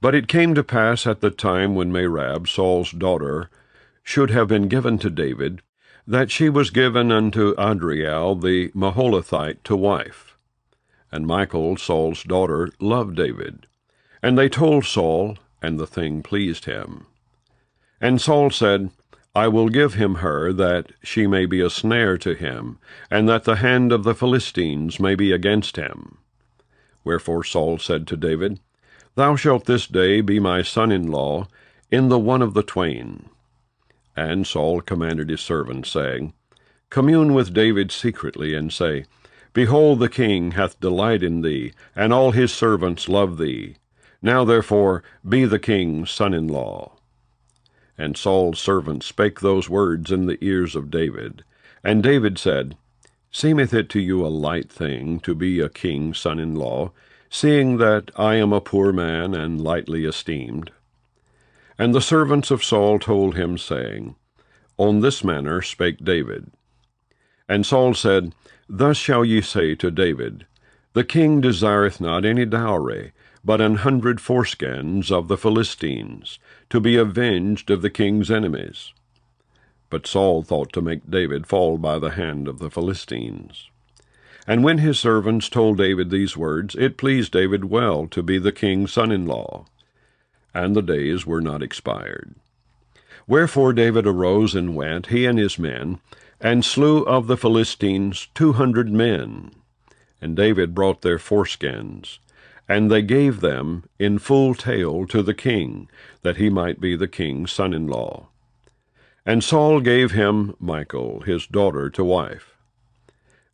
But it came to pass at the time when Merab, Saul's daughter, should have been given to David, that she was given unto Adriel the Maholathite to wife. And Michal, Saul's daughter, loved David. And they told Saul, and the thing pleased him. And Saul said, I will give him her, that she may be a snare to him, and that the hand of the Philistines may be against him. Wherefore Saul said to David, Thou shalt this day be my son-in-law in the one of the twain. And Saul commanded his servants, saying, Commune with David secretly, and say, Behold, the king hath delight in thee, and all his servants love thee. Now therefore be the king's son-in-law. And Saul's servants spake those words in the ears of David. And David said, Seemeth it to you a light thing to be a king's son-in-law, seeing that I am a poor man and lightly esteemed? And the servants of Saul told him, saying, On this manner spake David. And Saul said, Thus shall ye say to David, The king desireth not any dowry, but 100 foreskins of the Philistines, to be avenged of the king's enemies. But Saul thought to make David fall by the hand of the Philistines. And when his servants told David these words, it pleased David well to be the king's son-in-law. And the days were not expired. Wherefore David arose and went, he and his men, and slew of the Philistines 200 men. And David brought their foreskins, and they gave them in full tale to the king, that he might be the king's son-in-law. And Saul gave him Michal, his daughter, to wife.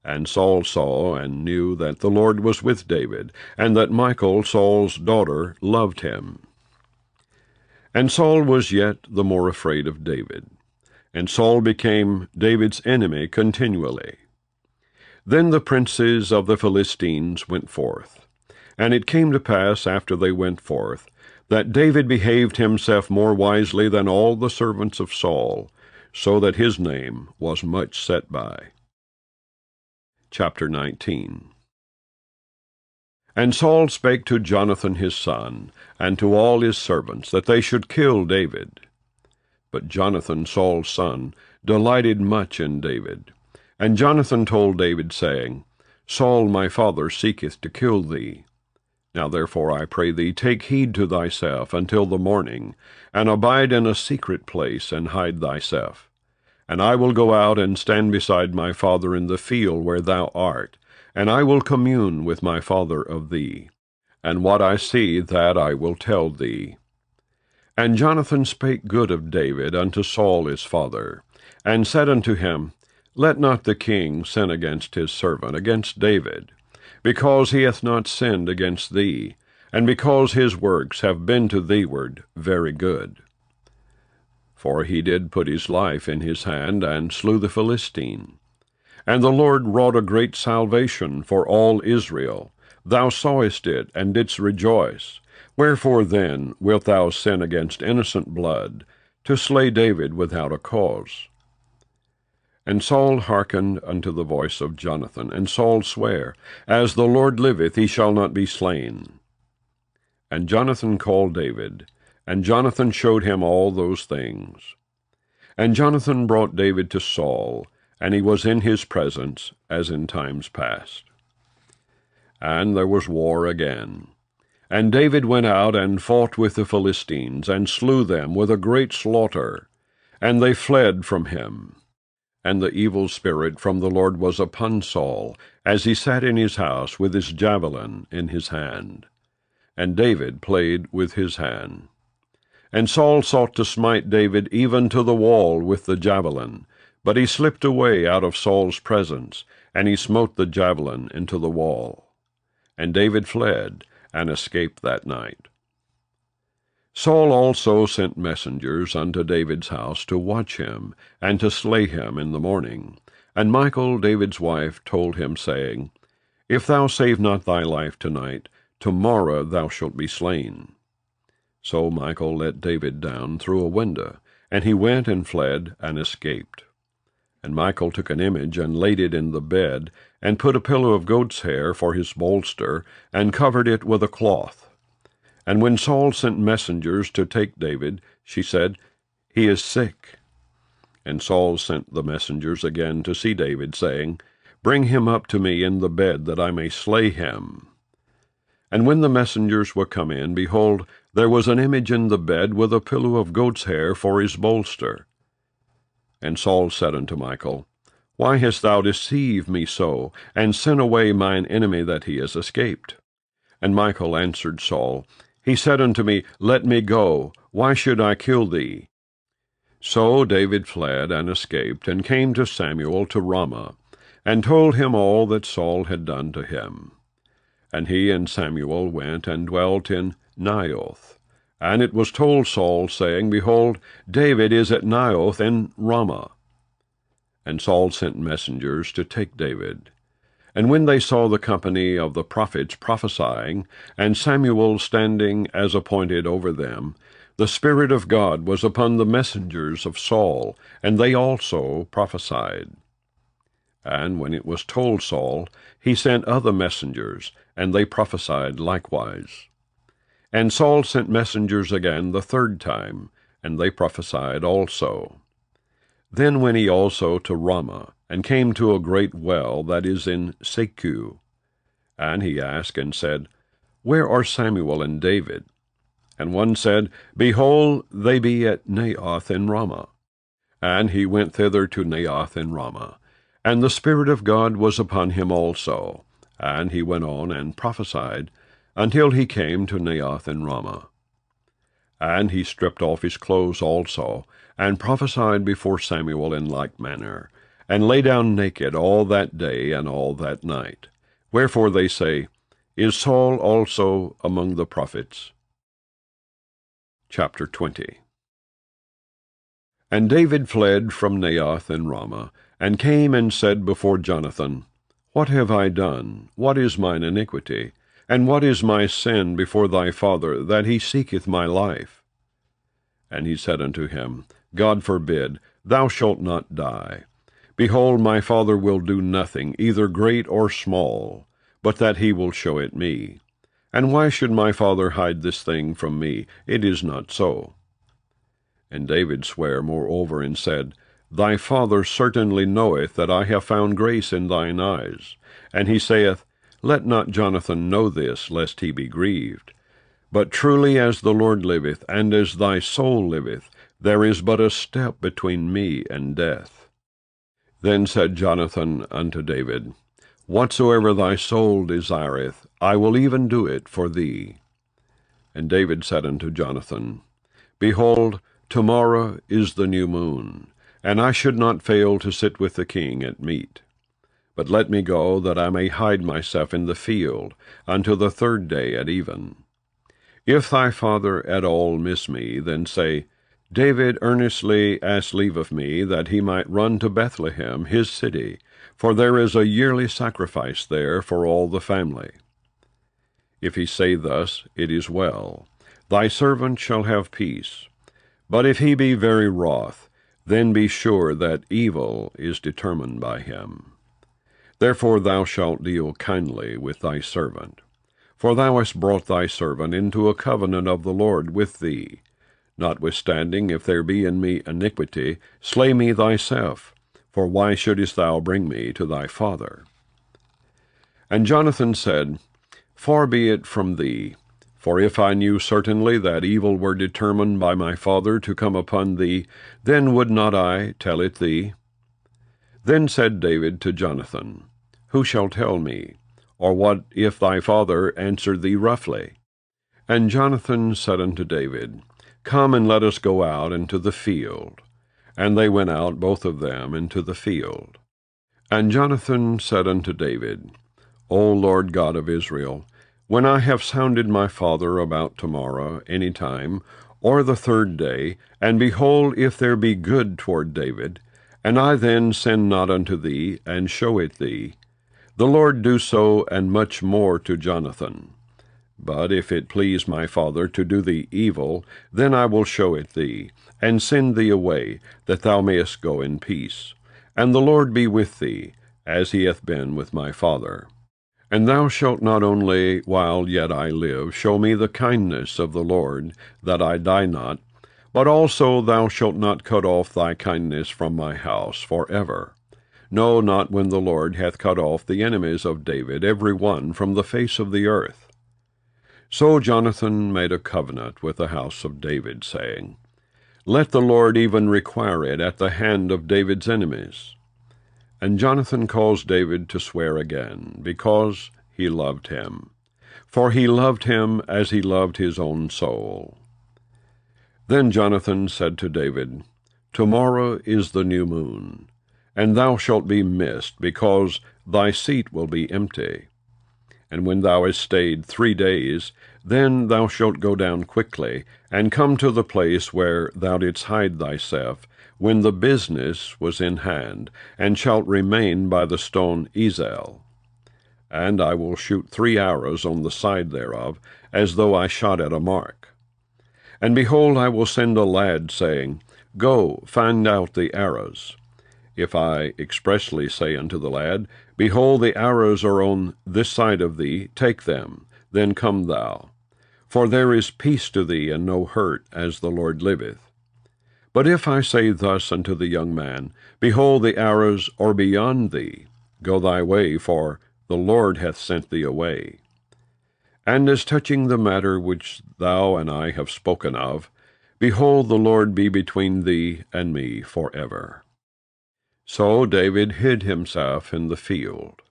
And Saul saw and knew that the Lord was with David, and that Michal, Saul's daughter, loved him. And Saul was yet the more afraid of David, and Saul became David's enemy continually. Then the princes of the Philistines went forth. And it came to pass, after they went forth, that David behaved himself more wisely than all the servants of Saul, so that his name was much set by. Chapter 19. And Saul spake to Jonathan his son, and to all his servants, that they should kill David. But Jonathan, Saul's son, delighted much in David. And Jonathan told David, saying, Saul my father seeketh to kill thee. Now therefore I pray thee, take heed to thyself until the morning, and abide in a secret place, and hide thyself. And I will go out and stand beside my father in the field where thou art, and I will commune with my father of thee. And what I see, that I will tell thee. And Jonathan spake good of David unto Saul his father, and said unto him, Let not the king sin against his servant, against David, because he hath not sinned against thee, and because his works have been to theeward very good. For he did put his life in his hand, and slew the Philistine. And the Lord wrought a great salvation for all Israel. Thou sawest it, and didst rejoice. Wherefore then wilt thou sin against innocent blood, to slay David without a cause? And Saul hearkened unto the voice of Jonathan, and Saul sware, As the Lord liveth, he shall not be slain. And Jonathan called David, and Jonathan showed him all those things. And Jonathan brought David to Saul, and he was in his presence, as in times past. And there was war again. And David went out and fought with the Philistines, and slew them with a great slaughter, and they fled from him. And the evil spirit from the Lord was upon Saul, as he sat in his house with his javelin in his hand. And David played with his hand. And Saul sought to smite David even to the wall with the javelin, but he slipped away out of Saul's presence, and he smote the javelin into the wall. And David fled, and escaped that night. Saul also sent messengers unto David's house to watch him, and to slay him in the morning. And Michal, David's wife, told him, saying, If thou save not thy life tonight, tomorrow thou shalt be slain. So Michal let David down through a window, and he went and fled, and escaped. And Michal took an image, and laid it in the bed, and put a pillow of goat's hair for his bolster, and covered it with a cloth. And when Saul sent messengers to take David, she said, He is sick. And Saul sent the messengers again to see David, saying, Bring him up to me in the bed, that I may slay him. And when the messengers were come in, behold, there was an image in the bed with a pillow of goat's hair for his bolster. And Saul said unto Michal, Why hast thou deceived me so, and sent away mine enemy that he is escaped? And Michal answered Saul, He said unto me, Let me go, why should I kill thee? So David fled and escaped, and came to Samuel to Ramah, and told him all that Saul had done to him. And he and Samuel went and dwelt in Naioth. And it was told Saul, saying, Behold, David is at Naioth in Ramah. And Saul sent messengers to take David. And when they saw the company of the prophets prophesying, and Samuel standing as appointed over them, the Spirit of God was upon the messengers of Saul, and they also prophesied. And when it was told Saul, he sent other messengers, and they prophesied likewise. And Saul sent messengers again the third time, and they prophesied also. Then went he also to Ramah, and came to a great well that is in Secu. And he asked and said, Where are Samuel and David? And one said, Behold, they be at Naioth in Ramah. And he went thither to Naioth in Ramah. And the Spirit of God was upon him also. And he went on and prophesied, until he came to Naioth in Ramah. And he stripped off his clothes also, and prophesied before Samuel in like manner, and lay down naked all that day and all that night. Wherefore they say, Is Saul also among the prophets? Chapter 20. And David fled from Naioth in Ramah, and came and said before Jonathan, What have I done? What is mine iniquity? And what is my sin before thy father, that he seeketh my life? And he said unto him, God forbid, thou shalt not die. Behold, my father will do nothing, either great or small, but that he will show it me. And why should my father hide this thing from me? It is not so. And David sware moreover, and said, Thy father certainly knoweth that I have found grace in thine eyes. And he saith, Let not Jonathan know this, lest he be grieved. But truly as the Lord liveth, and as thy soul liveth, there is but a step between me and death. Then said Jonathan unto David, Whatsoever thy soul desireth, I will even do it for thee. And David said unto Jonathan, Behold, tomorrow is the new moon, and I should not fail to sit with the king at meat. But let me go, that I may hide myself in the field, until the third day at even. If thy father at all miss me, then say, David earnestly asked leave of me, that he might run to Bethlehem, his city, for there is a yearly sacrifice there for all the family. If he say thus, it is well. Thy servant shall have peace. But if he be very wroth, then be sure that evil is determined by him. Therefore thou shalt deal kindly with thy servant. For thou hast brought thy servant into a covenant of the Lord with thee. Notwithstanding, if there be in me iniquity, slay me thyself, for why shouldest thou bring me to thy father? And Jonathan said, Far be it from thee, for if I knew certainly that evil were determined by my father to come upon thee, then would not I tell it thee? Then said David to Jonathan, Who shall tell me? Or what if thy father answer thee roughly? And Jonathan said unto David, Come and let us go out into the field. And they went out both of them into the field. And Jonathan said unto David, O Lord God of Israel, when I have sounded my father about tomorrow any time, or the third day, and behold, if there be good toward David, and I then send not unto thee, and show it thee, the Lord do so, and much more to Jonathan. But if it please my father to do thee evil, then I will show it thee, and send thee away, that thou mayest go in peace. And the Lord be with thee, as he hath been with my father. And thou shalt not only, while yet I live, show me the kindness of the Lord, that I die not, but also thou shalt not cut off thy kindness from my house for ever. No, not when the Lord hath cut off the enemies of David, every one from the face of the earth. So Jonathan made a covenant with the house of David, saying, Let the Lord even require it at the hand of David's enemies. And Jonathan caused David to swear again, because he loved him. For he loved him as he loved his own soul. Then Jonathan said to David, Tomorrow is the new moon, and thou shalt be missed, because thy seat will be empty. And when thou hast stayed 3 days, then thou shalt go down quickly, and come to the place where thou didst hide thyself, when the business was in hand, and shalt remain by the stone Ezel. And I will shoot 3 arrows on the side thereof, as though I shot at a mark. And behold, I will send a lad, saying, Go, find out the arrows. If I expressly say unto the lad, Behold, the arrows are on this side of thee, take them, then come thou. For there is peace to thee, and no hurt, as the Lord liveth. But if I say thus unto the young man, Behold, the arrows are beyond thee, go thy way, for the Lord hath sent thee away. And as touching the matter which thou and I have spoken of, behold, the Lord be between thee and me forever. So David hid himself in the field.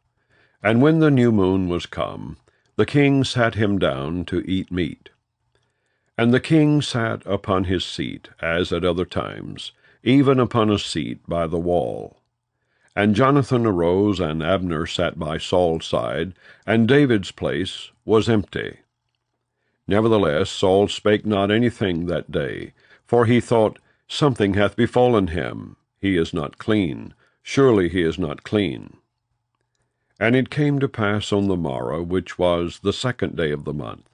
And when the new moon was come, the king sat him down to eat meat. And the king sat upon his seat, as at other times, even upon a seat by the wall. And Jonathan arose, and Abner sat by Saul's side, and David's place was empty. Nevertheless Saul spake not anything that day, for he thought, Something hath befallen him. He is not clean. Surely he is not clean. And it came to pass on the morrow, which was the 2nd day of the month,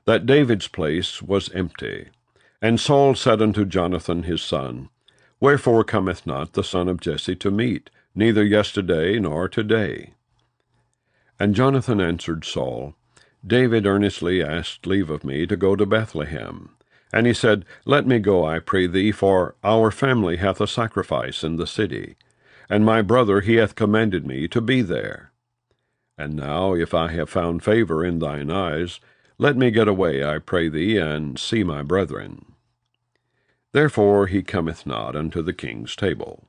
that David's place was empty. And Saul said unto Jonathan his son, Wherefore cometh not the son of Jesse to meat, neither yesterday nor today? And Jonathan answered Saul, David earnestly asked leave of me to go to Bethlehem. And he said, Let me go, I pray thee, for our family hath a sacrifice in the city, and my brother he hath commanded me to be there. And now, if I have found favor in thine eyes, let me get away, I pray thee, and see my brethren. Therefore he cometh not unto the king's table.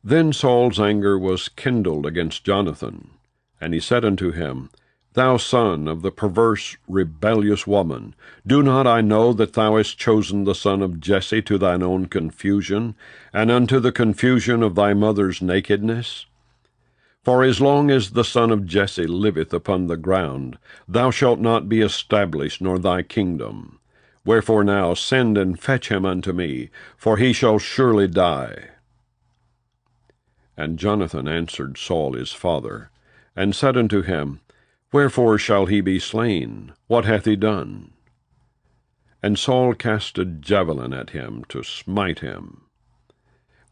Then Saul's anger was kindled against Jonathan, and he said unto him, Thou son of the perverse, rebellious woman, do not I know that thou hast chosen the son of Jesse to thine own confusion, and unto the confusion of thy mother's nakedness? For as long as the son of Jesse liveth upon the ground, thou shalt not be established, nor thy kingdom. Wherefore now send and fetch him unto me, for he shall surely die. And Jonathan answered Saul his father, and said unto him, Wherefore shall he be slain? What hath he done? And Saul cast a javelin at him to smite him,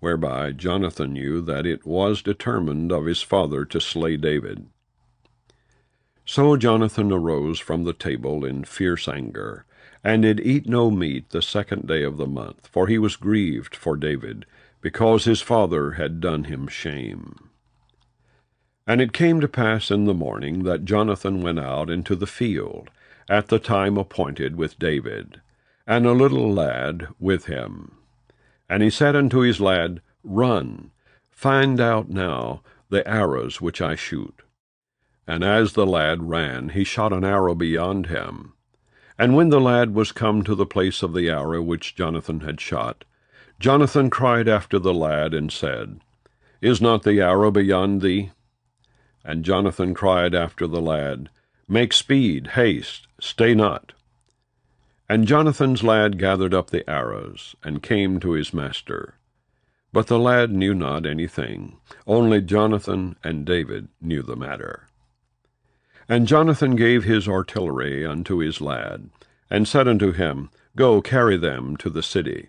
whereby Jonathan knew that it was determined of his father to slay David. So Jonathan arose from the table in fierce anger, and did eat no meat the 2nd day of the month, for he was grieved for David, because his father had done him shame. And it came to pass in the morning that Jonathan went out into the field, at the time appointed with David, and a little lad with him. And he said unto his lad, Run, Find out now the arrows which I shoot. And as the lad ran, he shot an arrow beyond him. And when the lad was come to the place of the arrow which Jonathan had shot, Jonathan cried after the lad, and said, Is not the arrow beyond thee? And Jonathan cried after the lad, Make speed, haste, stay not. And Jonathan's lad gathered up the arrows, and came to his master. But the lad knew not anything, only Jonathan and David knew the matter. And Jonathan gave his artillery unto his lad, and said unto him, Go, carry them to the city.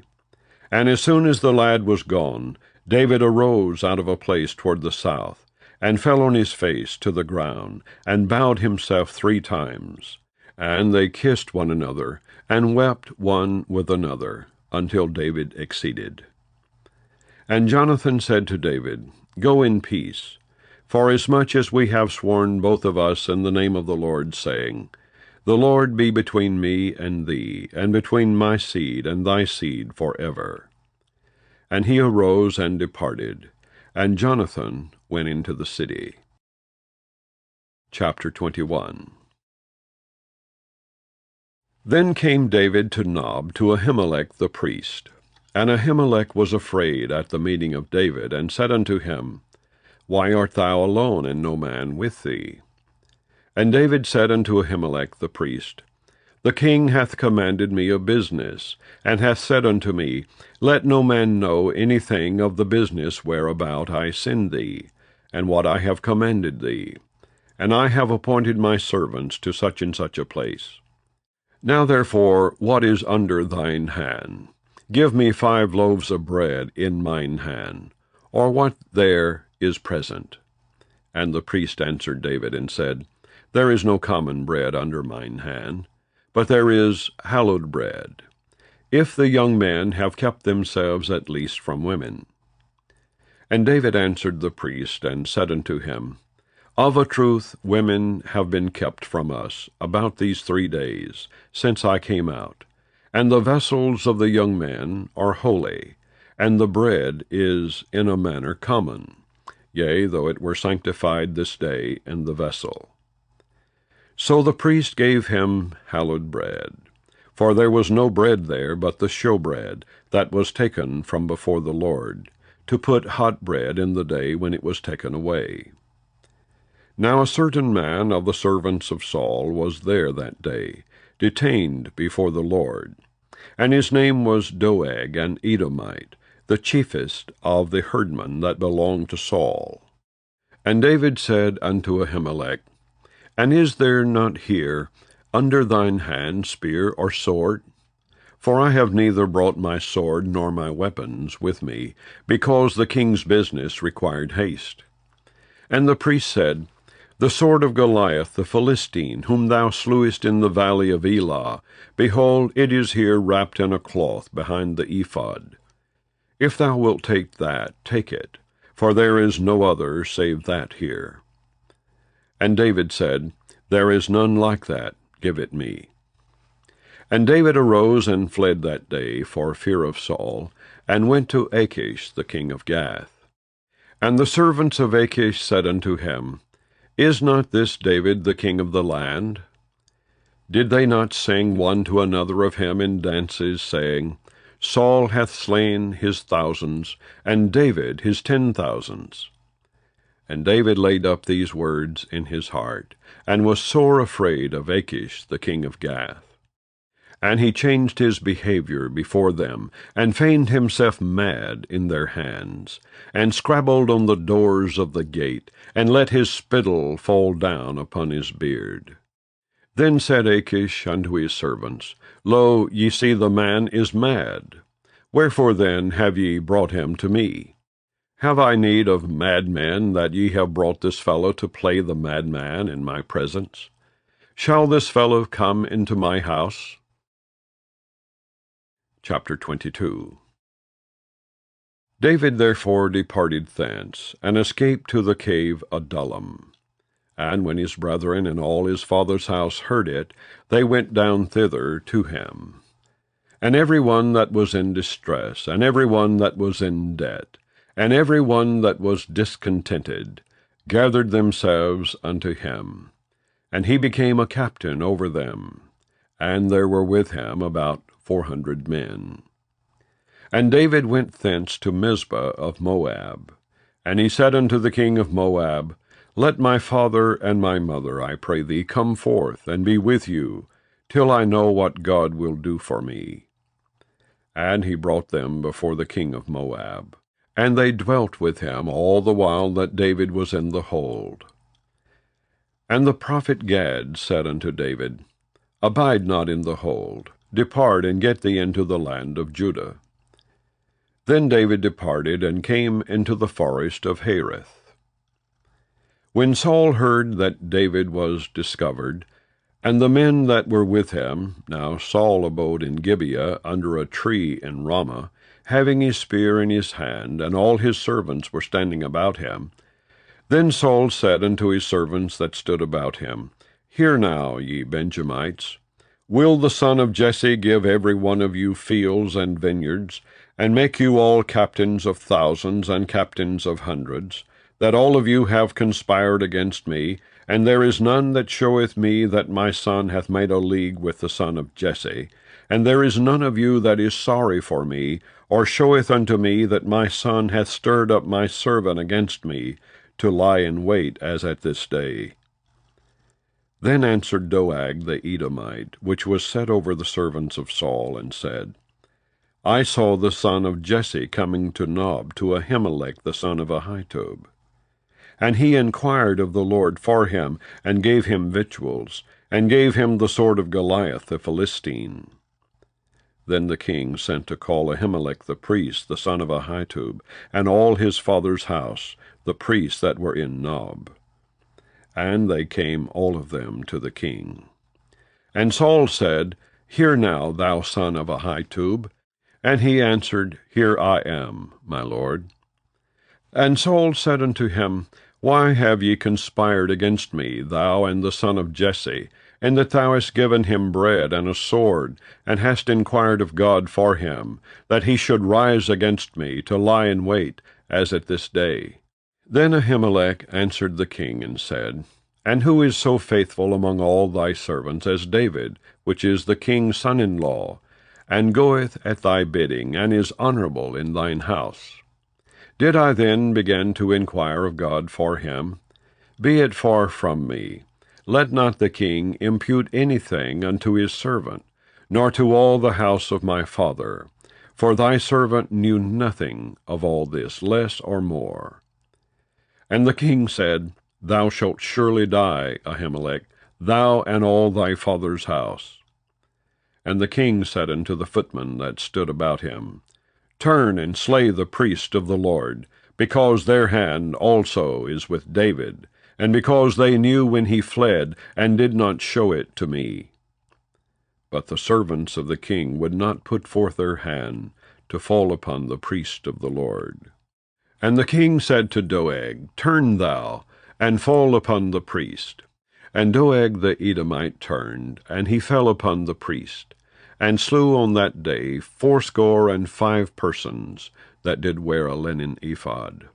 And as soon as the lad was gone, David arose out of a place toward the south, and fell on his face to the ground, and bowed himself 3 times. And they kissed one another, and wept one with another, until David exceeded. And Jonathan said to David, Go in peace, forasmuch as we have sworn both of us in the name of the Lord, saying, The Lord be between me and thee, and between my seed and thy seed forever. And he arose and departed, and Jonathan went into the city. Chapter 21. Then came David to Nob to Ahimelech the priest. And Ahimelech was afraid at the meeting of David, and said unto him, Why art thou alone, and no man with thee? And David said unto Ahimelech the priest, The king hath commanded me a business, and hath said unto me, Let no man know anything of the business whereabout I send thee, and what I have commanded thee. And I have appointed my servants to such and such a place. Now therefore, what is under thine hand? Give me 5 loaves of bread in mine hand, or what there is present. And the priest answered David, and said, There is no common bread under mine hand, but there is hallowed bread, if the young men have kept themselves at least from women. And David answered the priest, and said unto him, Of a truth women have been kept from us about these 3 days, since I came out. And the vessels of the young men are holy, and the bread is in a manner common, yea, though it were sanctified this day in the vessel. So the priest gave him hallowed bread, for there was no bread there but the showbread that was taken from before the Lord, to put hot bread in the day when it was taken away. Now a certain man of the servants of Saul was there that day, detained before the Lord, and his name was Doeg, an Edomite, the chiefest of the herdmen that belonged to Saul. And David said unto Ahimelech, And is there not here under thine hand spear or sword? For I have neither brought my sword nor my weapons with me, because the king's business required haste. And the priest said, The sword of Goliath the Philistine, whom thou slewest in the valley of Elah, behold, it is here wrapped in a cloth behind the ephod. If thou wilt take that, take it, for there is no other save that here. And David said, There is none like that, give it me. And David arose and fled that day for fear of Saul, and went to Achish the king of Gath. And the servants of Achish said unto him, Is not this David the king of the land? Did they not sing one to another of him in dances, saying, Saul hath slain his thousands, and David his 10,000s? And David laid up these words in his heart, and was sore afraid of Achish the king of Gath. And he changed his behavior before them, and feigned himself mad in their hands, and scrabbled on the doors of the gate, and let his spittle fall down upon his beard. Then said Achish unto his servants, Lo, ye see the man is mad. Wherefore then have ye brought him to me? Have I need of madmen, that ye have brought this fellow to play the madman in my presence? Shall this fellow come into my house? Chapter 22. David therefore departed thence, and escaped to the cave Adullam. And when his brethren and all his father's house heard it, they went down thither to him. And every one that was in distress, and every one that was in debt, And every one that was discontented gathered themselves unto him, and he became a captain over them, and there were with him about 400 men. And David went thence to Mizpah of Moab, and he said unto the king of Moab, Let my father and my mother, I pray thee, come forth, and be with you, till I know what God will do for me. And he brought them before the king of Moab, and they dwelt with him all the while that David was in the hold. And the prophet Gad said unto David, Abide not in the hold, depart and get thee into the land of Judah. Then David departed, and came into the forest of Hareth. When Saul heard that David was discovered, and the men that were with him, now Saul abode in Gibeah under a tree in Ramah, having his spear in his hand, and all his servants were standing about him. Then Saul said unto his servants that stood about him, Hear now, ye Benjamites, will the son of Jesse give every one of you fields and vineyards, and make you all captains of thousands and captains of hundreds, that all of you have conspired against me, and there is none that showeth me that my son hath made a league with the son of Jesse, and there is none of you that is sorry for me, or showeth unto me that my son hath stirred up my servant against me, to lie in wait as at this day. Then answered Doeg the Edomite, which was set over the servants of Saul, and said, I saw the son of Jesse coming to Nob, to Ahimelech the son of Ahitub. And he inquired of the Lord for him, and gave him victuals, and gave him the sword of Goliath the Philistine. Then the king sent to call Ahimelech the priest, the son of Ahitub, and all his father's house, the priests that were in Nob. And they came all of them to the king. And Saul said, Hear now, thou son of Ahitub. And he answered, Here I am, my lord. And Saul said unto him, Why have ye conspired against me, thou and the son of Jesse, and that thou hast given him bread and a sword, and hast inquired of God for him, that he should rise against me, to lie in wait, as at this day? Then Ahimelech answered the king, and said, And who is so faithful among all thy servants as David, which is the king's son-in-law, and goeth at thy bidding, and is honorable in thine house? Did I then begin to inquire of God for him? Be it far from me. Let not the king impute anything unto his servant, nor to all the house of my father. For thy servant knew nothing of all this, less or more. And the king said, Thou shalt surely die, Ahimelech, thou and all thy father's house. And the king said unto the footmen that stood about him, Turn and slay the priest of the Lord, because their hand also is with David, and because they knew when he fled, and did not show it to me. But the servants of the king would not put forth their hand to fall upon the priest of the Lord. And the king said to Doeg, Turn thou, and fall upon the priest. And Doeg the Edomite turned, and he fell upon the priest, and slew on that day 75 persons that did wear a linen ephod.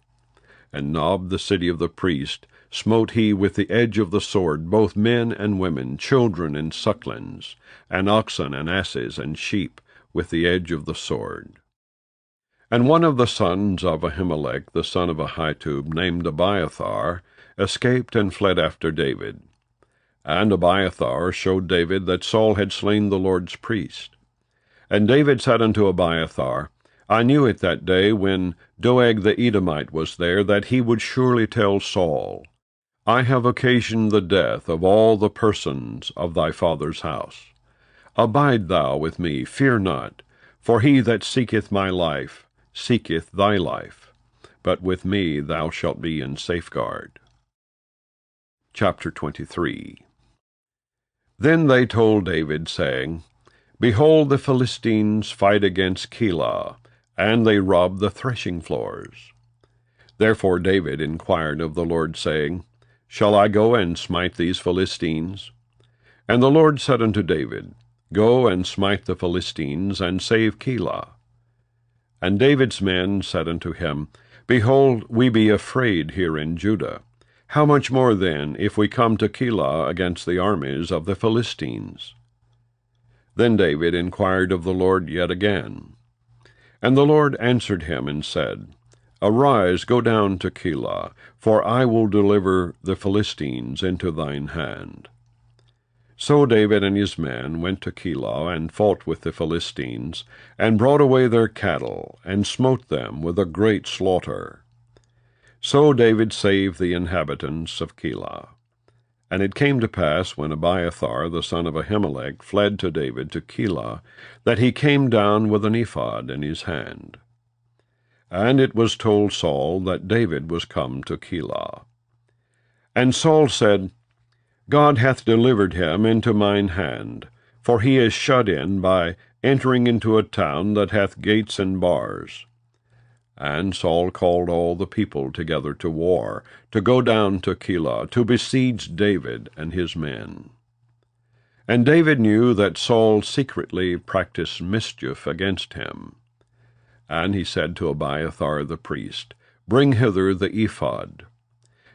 And Nob the city of the priest smote he with the edge of the sword both men and women, children and sucklings, and oxen and asses and sheep with the edge of the sword. And one of the sons of Ahimelech the son of Ahitub, named Abiathar, escaped and fled after David. And Abiathar showed David that Saul had slain the Lord's priest. And David said unto Abiathar, I knew it that day when Doeg the Edomite was there, that he would surely tell Saul, I have occasioned the death of all the persons of thy father's house. Abide thou with me, fear not, for he that seeketh my life seeketh thy life, but with me thou shalt be in safeguard. Chapter 23. Then they told David, saying, Behold, the Philistines fight against Keilah, and they rob the threshing floors. Therefore David inquired of the Lord, saying, Shall I go and smite these Philistines? And the Lord said unto David, Go and smite the Philistines, and save Keilah. And David's men said unto him, Behold, we be afraid here in Judah. How much more then, if we come to Keilah against the armies of the Philistines? Then David inquired of the Lord yet again. And the Lord answered him and said, Arise, go down to Keilah, for I will deliver the Philistines into thine hand. So David and his men went to Keilah, and fought with the Philistines, and brought away their cattle, and smote them with a great slaughter. So David saved the inhabitants of Keilah. And it came to pass, when Abiathar the son of Ahimelech fled to David to Keilah, that he came down with an ephod in his hand. And it was told Saul that David was come to Keilah. And Saul said, God hath delivered him into mine hand, for he is shut in by entering into a town that hath gates and bars. And Saul called all the people together to war, to go down to Keilah, to besiege David and his men. And David knew that Saul secretly practiced mischief against him. And he said to Abiathar the priest, Bring hither the ephod.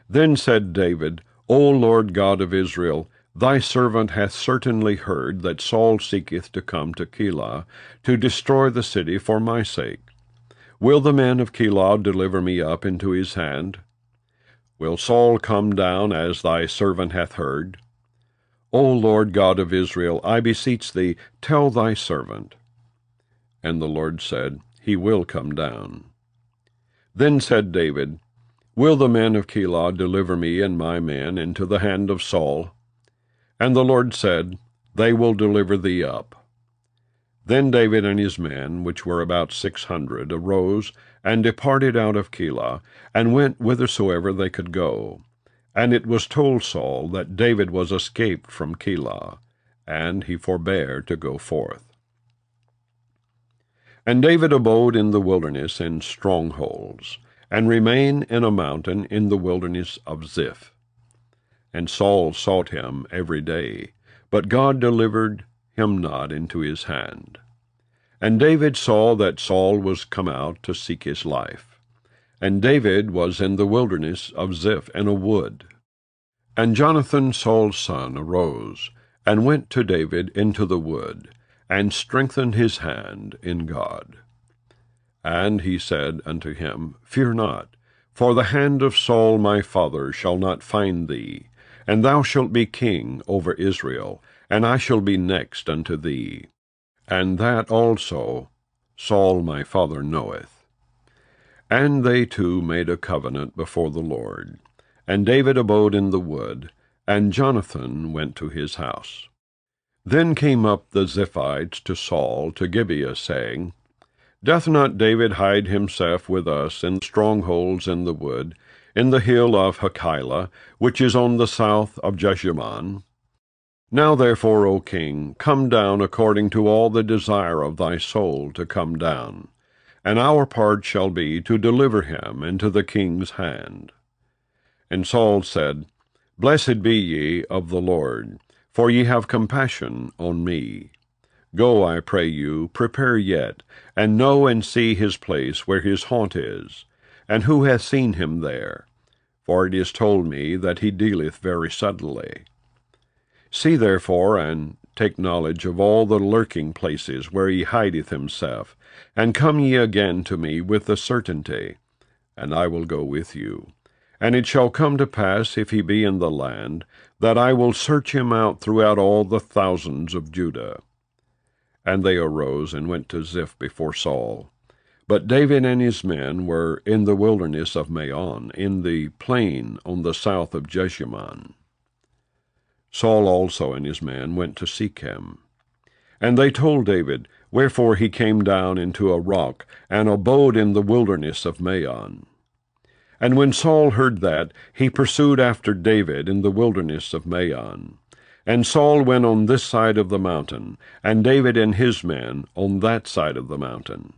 Then said David, O Lord God of Israel, thy servant hath certainly heard that Saul seeketh to come to Keilah, to destroy the city for my sake. Will the men of Keilah deliver me up into his hand? Will Saul come down as thy servant hath heard? O Lord God of Israel, I beseech thee, tell thy servant. And the Lord said, He will come down. Then said David, Will the men of Keilah deliver me and my men into the hand of Saul? And the Lord said, They will deliver thee up. Then David and his men, which were about 600, arose, and departed out of Keilah, and went whithersoever they could go. And it was told Saul that David was escaped from Keilah, and he forbare to go forth. And David abode in the wilderness in strongholds, and remained in a mountain in the wilderness of Ziph. And Saul sought him every day, but God delivered him not into his hand. And David saw that Saul was come out to seek his life. And David was in the wilderness of Ziph in a wood. And Jonathan Saul's son arose, and went to David into the wood, and strengthened his hand in God. And he said unto him, Fear not, for the hand of Saul my father shall not find thee, and thou shalt be king over Israel, and I shall be next unto thee. And that also Saul my father knoweth. And they two made a covenant before the Lord. And David abode in the wood, and Jonathan went to his house. Then came up the Ziphites to Saul to Gibeah, saying, Doth not David hide himself with us in strongholds in the wood, in the hill of Hachilah, which is on the south of Jeshimon? Now therefore, O king, come down according to all the desire of thy soul to come down, and our part shall be to deliver him into the king's hand. And Saul said, Blessed be ye of the Lord, for ye have compassion on me. Go, I pray you, prepare yet, and know and see his place where his haunt is, and who hath seen him there? For it is told me that he dealeth very subtly. See therefore, and take knowledge of all the lurking places where he hideth himself, and come ye again to me with the certainty, and I will go with you. And it shall come to pass, if he be in the land, that I will search him out throughout all the thousands of Judah. And they arose and went to Ziph before Saul. But David and his men were in the wilderness of Maon, in the plain on the south of Jeshimon. Saul also and his men went to seek him. And they told David, wherefore he came down into a rock, and abode in the wilderness of Maon. And when Saul heard that, he pursued after David in the wilderness of Maon. And Saul went on this side of the mountain, and David and his men on that side of the mountain.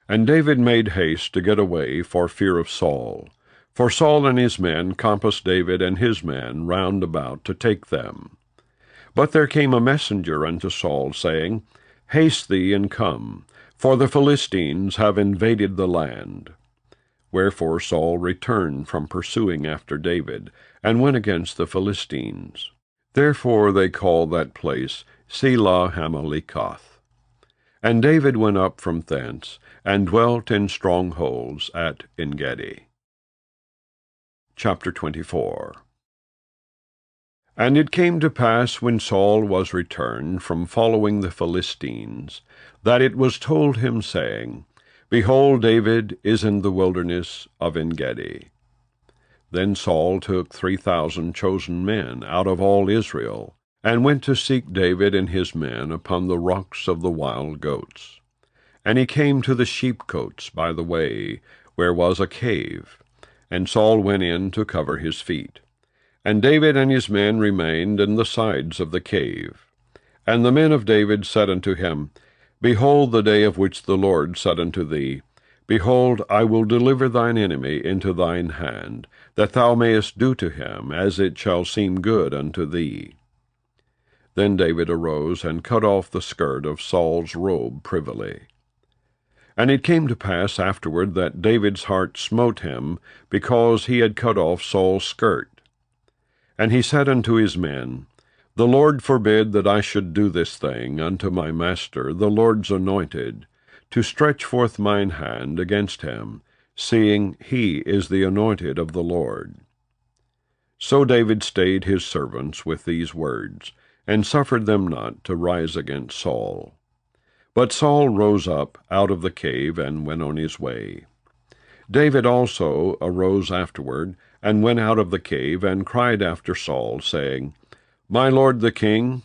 And David made haste to get away for fear of Saul. For Saul and his men compassed David and his men round about to take them. But there came a messenger unto Saul, saying, Haste thee and come, for the Philistines have invaded the land. Wherefore Saul returned from pursuing after David, and went against the Philistines. Therefore they call that place Selah Hammelikoth. And David went up from thence, and dwelt in strongholds at Engedi. Chapter 24. And it came to pass, when Saul was returned from following the Philistines, that it was told him, saying, Behold, David is in the wilderness of Engedi. Then Saul took 3,000 chosen men out of all Israel, and went to seek David and his men upon the rocks of the wild goats. And he came to the sheepcotes by the way, where was a cave, and Saul went in to cover his feet. And David and his men remained in the sides of the cave. And the men of David said unto him, Behold the day of which the Lord said unto thee, Behold, I will deliver thine enemy into thine hand, that thou mayest do to him as it shall seem good unto thee. Then David arose and cut off the skirt of Saul's robe privily. And it came to pass afterward that David's heart smote him, because he had cut off Saul's skirt. And he said unto his men, The Lord forbid that I should do this thing unto my master, the Lord's anointed, to stretch forth mine hand against him, seeing he is the anointed of the Lord. So David stayed his servants with these words, and suffered them not to rise against Saul. But Saul rose up out of the cave, and went on his way. David also arose afterward, and went out of the cave, and cried after Saul, saying, My lord the king.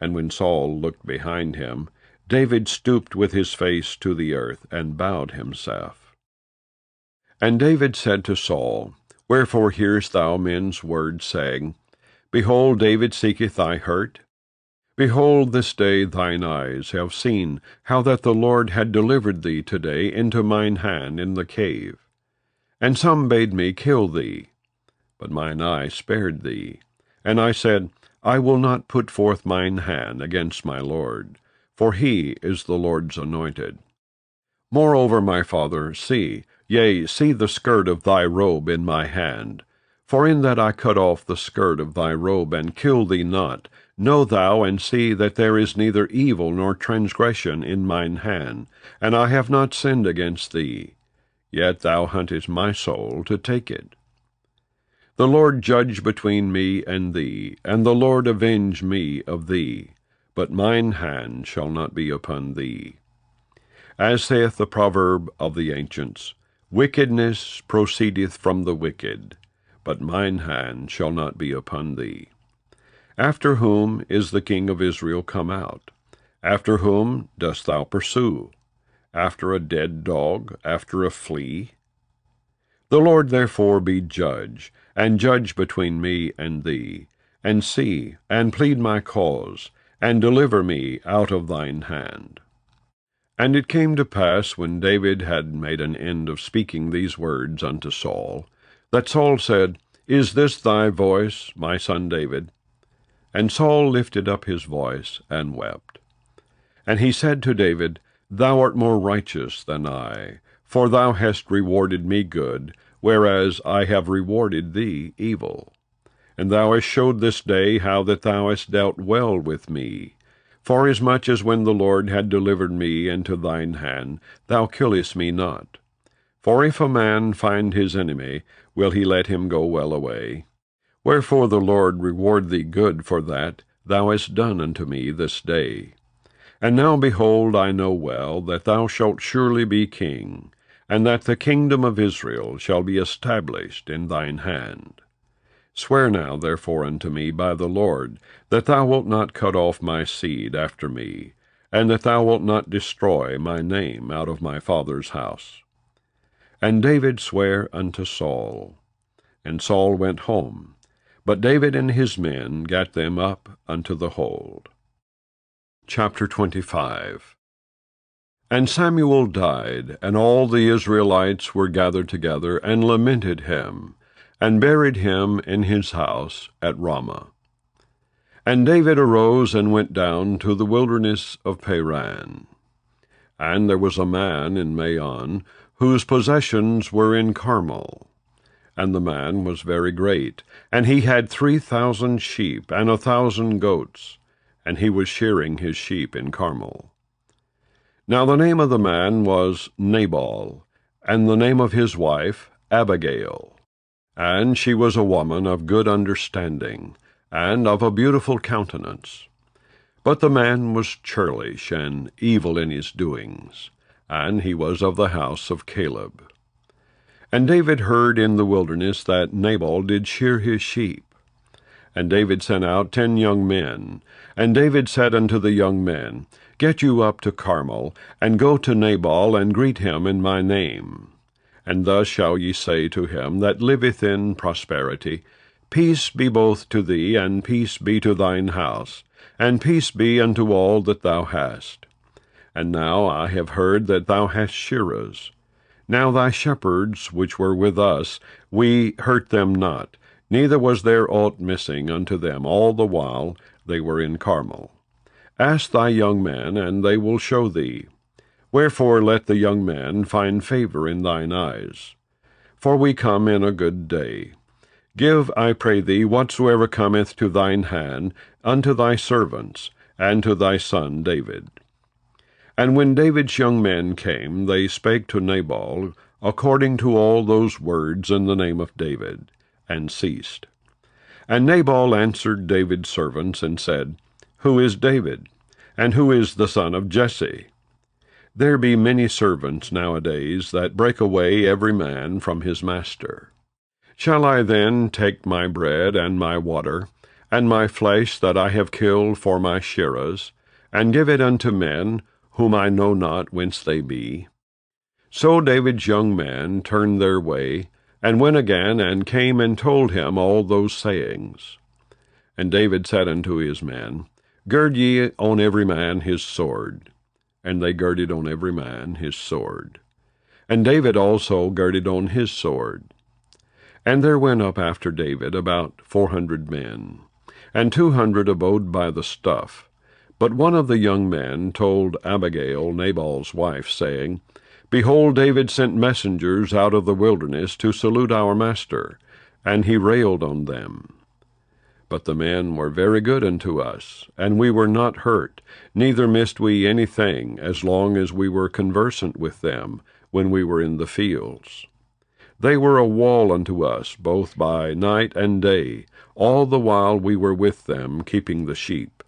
And when Saul looked behind him, David stooped with his face to the earth, and bowed himself. And David said to Saul, Wherefore hearest thou men's words, saying, Behold, David seeketh thy hurt? Behold, this day thine eyes have seen how that the Lord had delivered thee today into mine hand in the cave. And some bade me kill thee, but mine eye spared thee. And I said, I will not put forth mine hand against my Lord, for he is the Lord's anointed. Moreover, my father, see the skirt of thy robe in my hand. For in that I cut off the skirt of thy robe, and killed thee not, know thou and see that there is neither evil nor transgression in mine hand, and I have not sinned against thee. Yet thou huntest my soul to take it. The Lord judge between me and thee, and the Lord avenge me of thee, but mine hand shall not be upon thee. As saith the proverb of the ancients, Wickedness proceedeth from the wicked, but mine hand shall not be upon thee. After whom is the king of Israel come out? After whom dost thou pursue? After a dead dog? After a flea? The Lord therefore be judge, and judge between me and thee, and see, and plead my cause, and deliver me out of thine hand. And it came to pass, when David had made an end of speaking these words unto Saul, that Saul said, Is this thy voice, my son David? And Saul lifted up his voice, and wept. And he said to David, Thou art more righteous than I, for thou hast rewarded me good, whereas I have rewarded thee evil. And thou hast showed this day how that thou hast dealt well with me, forasmuch as when the Lord had delivered me into thine hand, thou killest me not. For if a man find his enemy, will he let him go well away? Wherefore the Lord reward thee good for that thou hast done unto me this day. And now, behold, I know well that thou shalt surely be king, and that the kingdom of Israel shall be established in thine hand. Swear now therefore unto me by the Lord, that thou wilt not cut off my seed after me, and that thou wilt not destroy my name out of my father's house. And David sware unto Saul. And Saul went home, but David and his men gat them up unto the hold. Chapter 25. And Samuel died, and all the Israelites were gathered together, and lamented him, and buried him in his house at Ramah. And David arose and went down to the wilderness of Paran. And there was a man in Maon, whose possessions were in Carmel. And the man was very great, and he had 3,000 sheep and 1,000 goats, and he was shearing his sheep in Carmel. Now the name of the man was Nabal, and the name of his wife Abigail. And she was a woman of good understanding, and of a beautiful countenance. But the man was churlish and evil in his doings, and he was of the house of Caleb. And David heard in the wilderness that Nabal did shear his sheep. And David sent out 10 young men. And David said unto the young men, Get you up to Carmel, and go to Nabal, and greet him in my name. And thus shall ye say to him that liveth in prosperity, Peace be both to thee, and peace be to thine house, and peace be unto all that thou hast. And now I have heard that thou hast shearers. Now thy shepherds, which were with us, we hurt them not, neither was there aught missing unto them all the while they were in Carmel. Ask thy young men, and they will show thee. Wherefore let the young men find favor in thine eyes. For we come in a good day. Give, I pray thee, whatsoever cometh to thine hand unto thy servants, and to thy son David. And when David's young men came, they spake to Nabal, according to all those words in the name of David, and ceased. And Nabal answered David's servants, and said, Who is David? And who is the son of Jesse? There be many servants nowadays that break away every man from his master. Shall I then take my bread and my water, and my flesh that I have killed for my shearers, and give it unto men, whom I know not whence they be? So David's young men turned their way, and went again, and came and told him all those sayings. And David said unto his men, Gird ye on every man his sword. And they girded on every man his sword. And David also girded on his sword. And there went up after David about 400 men, and 200 abode by the stuff. But one of the young men told Abigail, Nabal's wife, saying, Behold, David sent messengers out of the wilderness to salute our master, and he railed on them. But the men were very good unto us, and we were not hurt, neither missed we anything, as long as we were conversant with them, when we were in the fields. They were a wall unto us, both by night and day, all the while we were with them, keeping the sheep.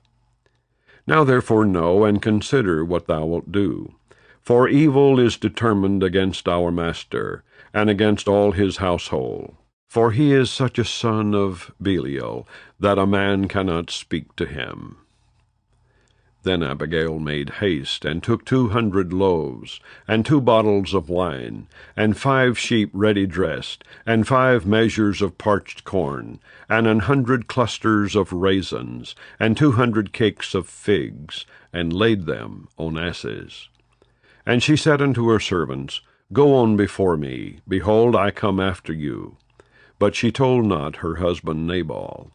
Now therefore know and consider what thou wilt do. For evil is determined against our master, and against all his household. For he is such a son of Belial, that a man cannot speak to him. Then Abigail made haste, and took 200 loaves, and 2 bottles of wine, and 5 sheep ready dressed, and 5 measures of parched corn, and 100 clusters of raisins, and 200 cakes of figs, and laid them on asses. And she said unto her servants, Go on before me, behold, I come after you. But she told not her husband Nabal.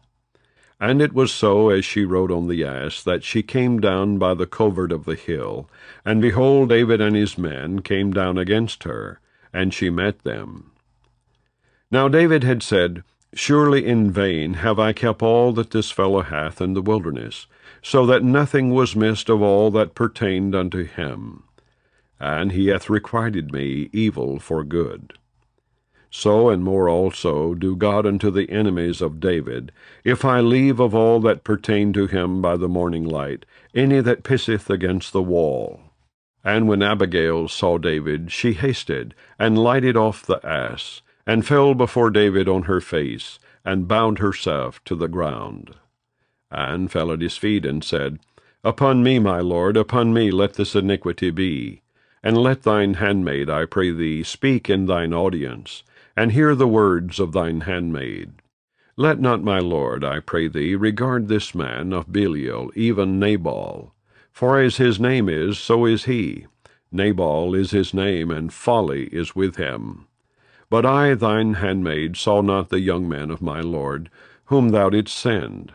And it was so, as she rode on the ass, that she came down by the covert of the hill, and behold, David and his men came down against her, and she met them. Now David had said, Surely in vain have I kept all that this fellow hath in the wilderness, so that nothing was missed of all that pertained unto him. And he hath requited me evil for good. So and more also do God unto the enemies of David, if I leave of all that pertain to him by the morning light any that pisseth against the wall. And when Abigail saw David, she hasted, and lighted off the ass, and fell before David on her face, and bowed herself to the ground, and fell at his feet, and said, Upon me, my lord, upon me let this iniquity be. And let thine handmaid, I pray thee, speak in thine audience, and hear the words of thine handmaid. Let not my lord, I pray thee, regard this man of Belial, even Nabal. For as his name is, so is he. Nabal is his name, and folly is with him. But I, thine handmaid, saw not the young men of my lord, whom thou didst send.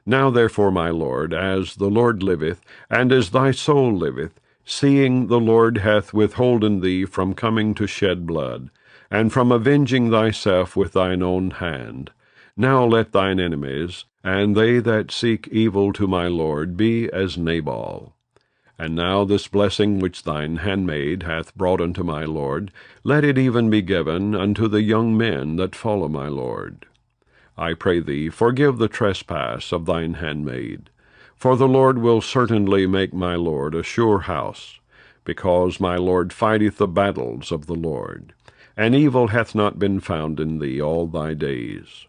Now therefore, my lord, as the Lord liveth, and as thy soul liveth, seeing the Lord hath withholden thee from coming to shed blood, and from avenging thyself with thine own hand. Now let thine enemies, and they that seek evil to my Lord, be as Nabal. And now this blessing which thine handmaid hath brought unto my Lord, let it even be given unto the young men that follow my Lord. I pray thee, forgive the trespass of thine handmaid. For the Lord will certainly make my Lord a sure house, because my Lord fighteth the battles of the Lord, and evil hath not been found in thee all thy days.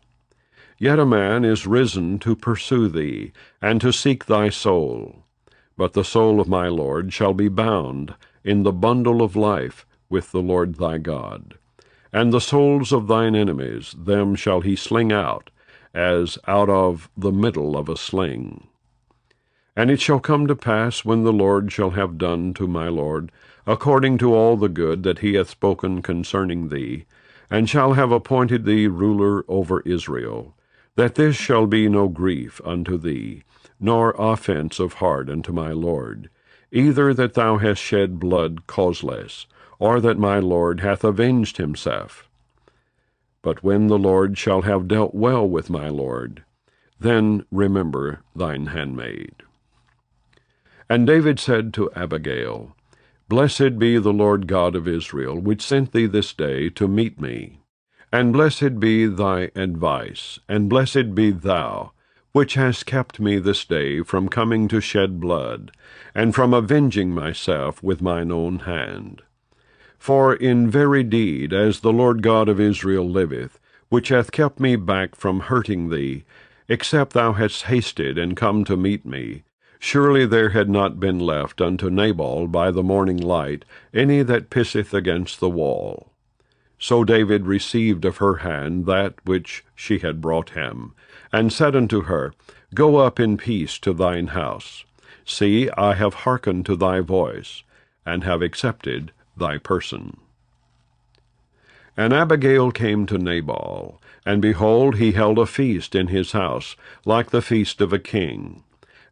Yet a man is risen to pursue thee, and to seek thy soul. But the soul of my Lord shall be bound in the bundle of life with the Lord thy God. And the souls of thine enemies, them shall he sling out, as out of the middle of a sling. And it shall come to pass, when the Lord shall have done to my Lord, according to all the good that he hath spoken concerning thee, and shall have appointed thee ruler over Israel, that this shall be no grief unto thee, nor offense of heart unto my Lord, either that thou hast shed blood causeless, or that my Lord hath avenged himself. But when the Lord shall have dealt well with my Lord, then remember thine handmaid. And David said to Abigail, Blessed be the Lord God of Israel, which sent thee this day to meet me. And blessed be thy advice, and blessed be thou, which hast kept me this day from coming to shed blood, and from avenging myself with mine own hand. For in very deed, as the Lord God of Israel liveth, which hath kept me back from hurting thee, except thou hadst hasted and come to meet me, surely there had not been left unto Nabal by the morning light any that pisseth against the wall. So David received of her hand that which she had brought him, and said unto her, Go up in peace to thine house. See, I have hearkened to thy voice, and have accepted thy person. And Abigail came to Nabal, and behold, he held a feast in his house, like the feast of a king.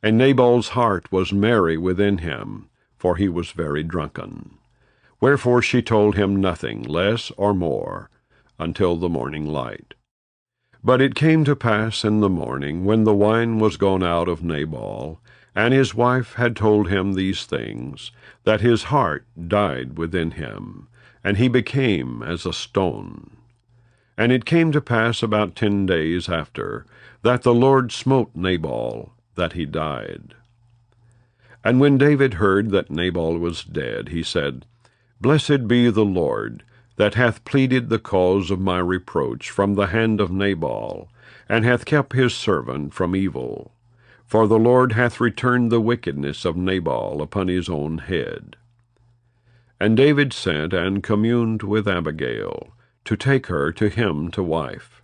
And Nabal's heart was merry within him, for he was very drunken. Wherefore she told him nothing, less or more, until the morning light. But it came to pass in the morning, when the wine was gone out of Nabal, and his wife had told him these things, that his heart died within him, and he became as a stone. And it came to pass about 10 days after, that the Lord smote Nabal, that he died. And when David heard that Nabal was dead, he said, Blessed be the Lord, that hath pleaded the cause of my reproach from the hand of Nabal, and hath kept his servant from evil. For the Lord hath returned the wickedness of Nabal upon his own head. And David sent and communed with Abigail, to take her to him to wife.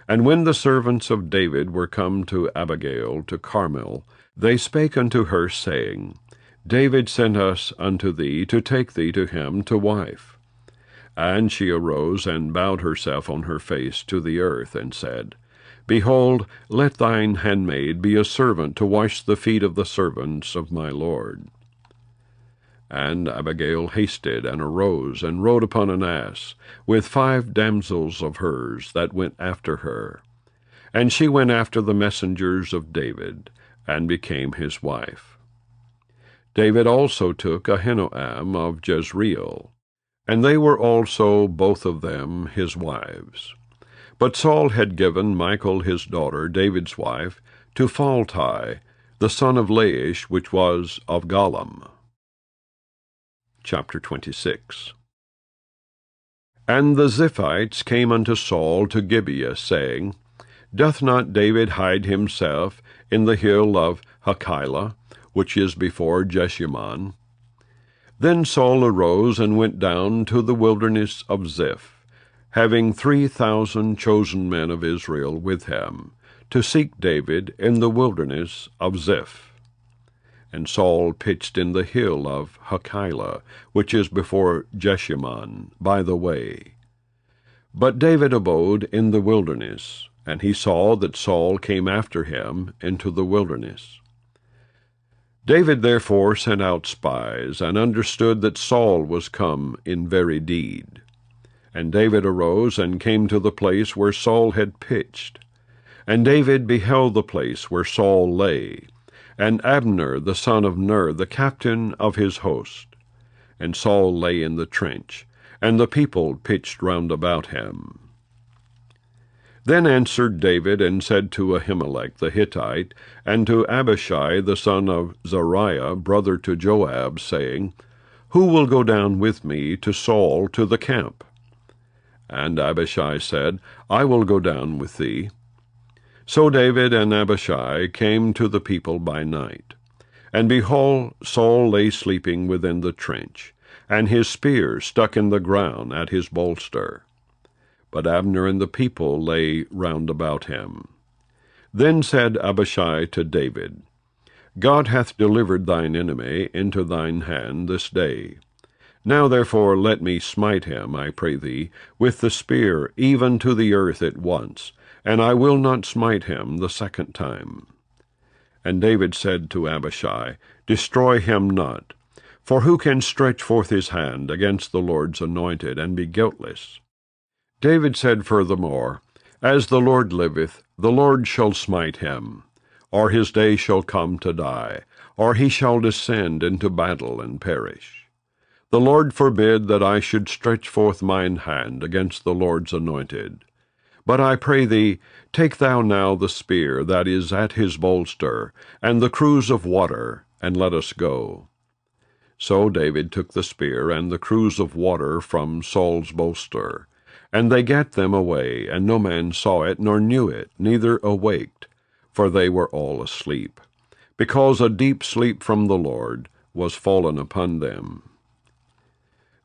And when the servants of David were come to Abigail to Carmel, they spake unto her, saying, David sent us unto thee to take thee to him to wife. And she arose and bowed herself on her face to the earth, and said, Behold, let thine handmaid be a servant to wash the feet of the servants of my Lord. And Abigail hasted, and arose, and rode upon an ass, with 5 damsels of hers that went after her. And she went after the messengers of David, and became his wife. David also took Ahinoam of Jezreel, and they were also both of them his wives. But Saul had given Michal his daughter, David's wife, to Phalti, the son of Laish, which was of Gallim. Chapter 26. And the Ziphites came unto Saul to Gibeah, saying, Doth not David hide himself in the hill of Hachilah, which is before Jeshimon? Then Saul arose and went down to the wilderness of Ziph, having 3,000 chosen men of Israel with him, to seek David in the wilderness of Ziph. And Saul pitched in the hill of Hachilah, which is before Jeshimon, by the way. But David abode in the wilderness, and he saw that Saul came after him into the wilderness. David therefore sent out spies, and understood that Saul was come in very deed. And David arose and came to the place where Saul had pitched. And David beheld the place where Saul lay, and Abner the son of Ner, the captain of his host. And Saul lay in the trench, and the people pitched round about him. Then answered David and said to Ahimelech the Hittite, and to Abishai the son of Zeruiah, brother to Joab, saying, Who will go down with me to Saul to the camp? And Abishai said, I will go down with thee. So David and Abishai came to the people by night. And behold, Saul lay sleeping within the trench, and his spear stuck in the ground at his bolster. But Abner and the people lay round about him. Then said Abishai to David, God hath delivered thine enemy into thine hand this day. Now therefore let me smite him, I pray thee, with the spear, even to the earth at once, and I will not smite him the second time. And David said to Abishai, Destroy him not, for who can stretch forth his hand against the Lord's anointed, and be guiltless? David said furthermore, As the Lord liveth, the Lord shall smite him, or his day shall come to die, or he shall descend into battle and perish. The Lord forbid that I should stretch forth mine hand against the Lord's anointed. But I pray thee, take thou now the spear that is at his bolster, and the cruse of water, and let us go. So David took the spear and the cruse of water from Saul's bolster, and they gat them away, and no man saw it, nor knew it, neither awaked, for they were all asleep, because a deep sleep from the Lord was fallen upon them.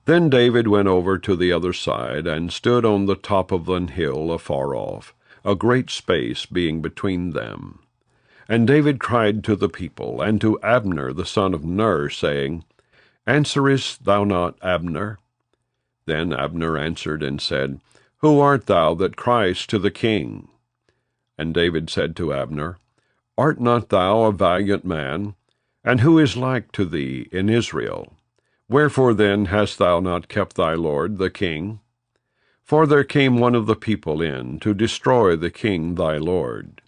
Then David went over to the other side, and stood on the top of an hill afar off, a great space being between them. And David cried to the people, and to Abner the son of Ner, saying, Answerest thou not, Abner? Then Abner answered and said, Who art thou that criest to the king? And David said to Abner, Art not thou a valiant man? And who is like to thee in Israel? Wherefore then hast thou not kept thy lord the king? For there came one of the people in to destroy the king thy lord.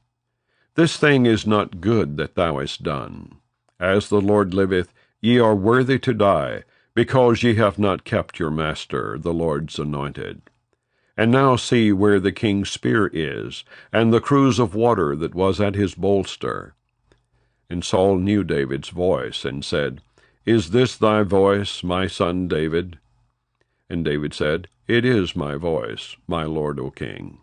This thing is not good that thou hast done. As the Lord liveth, ye are worthy to die, because ye have not kept your master, the Lord's anointed. And now see where the king's spear is, and the cruse of water that was at his bolster. And Saul knew David's voice, and said, Is this thy voice, my son David? And David said, It is my voice, my lord, O king.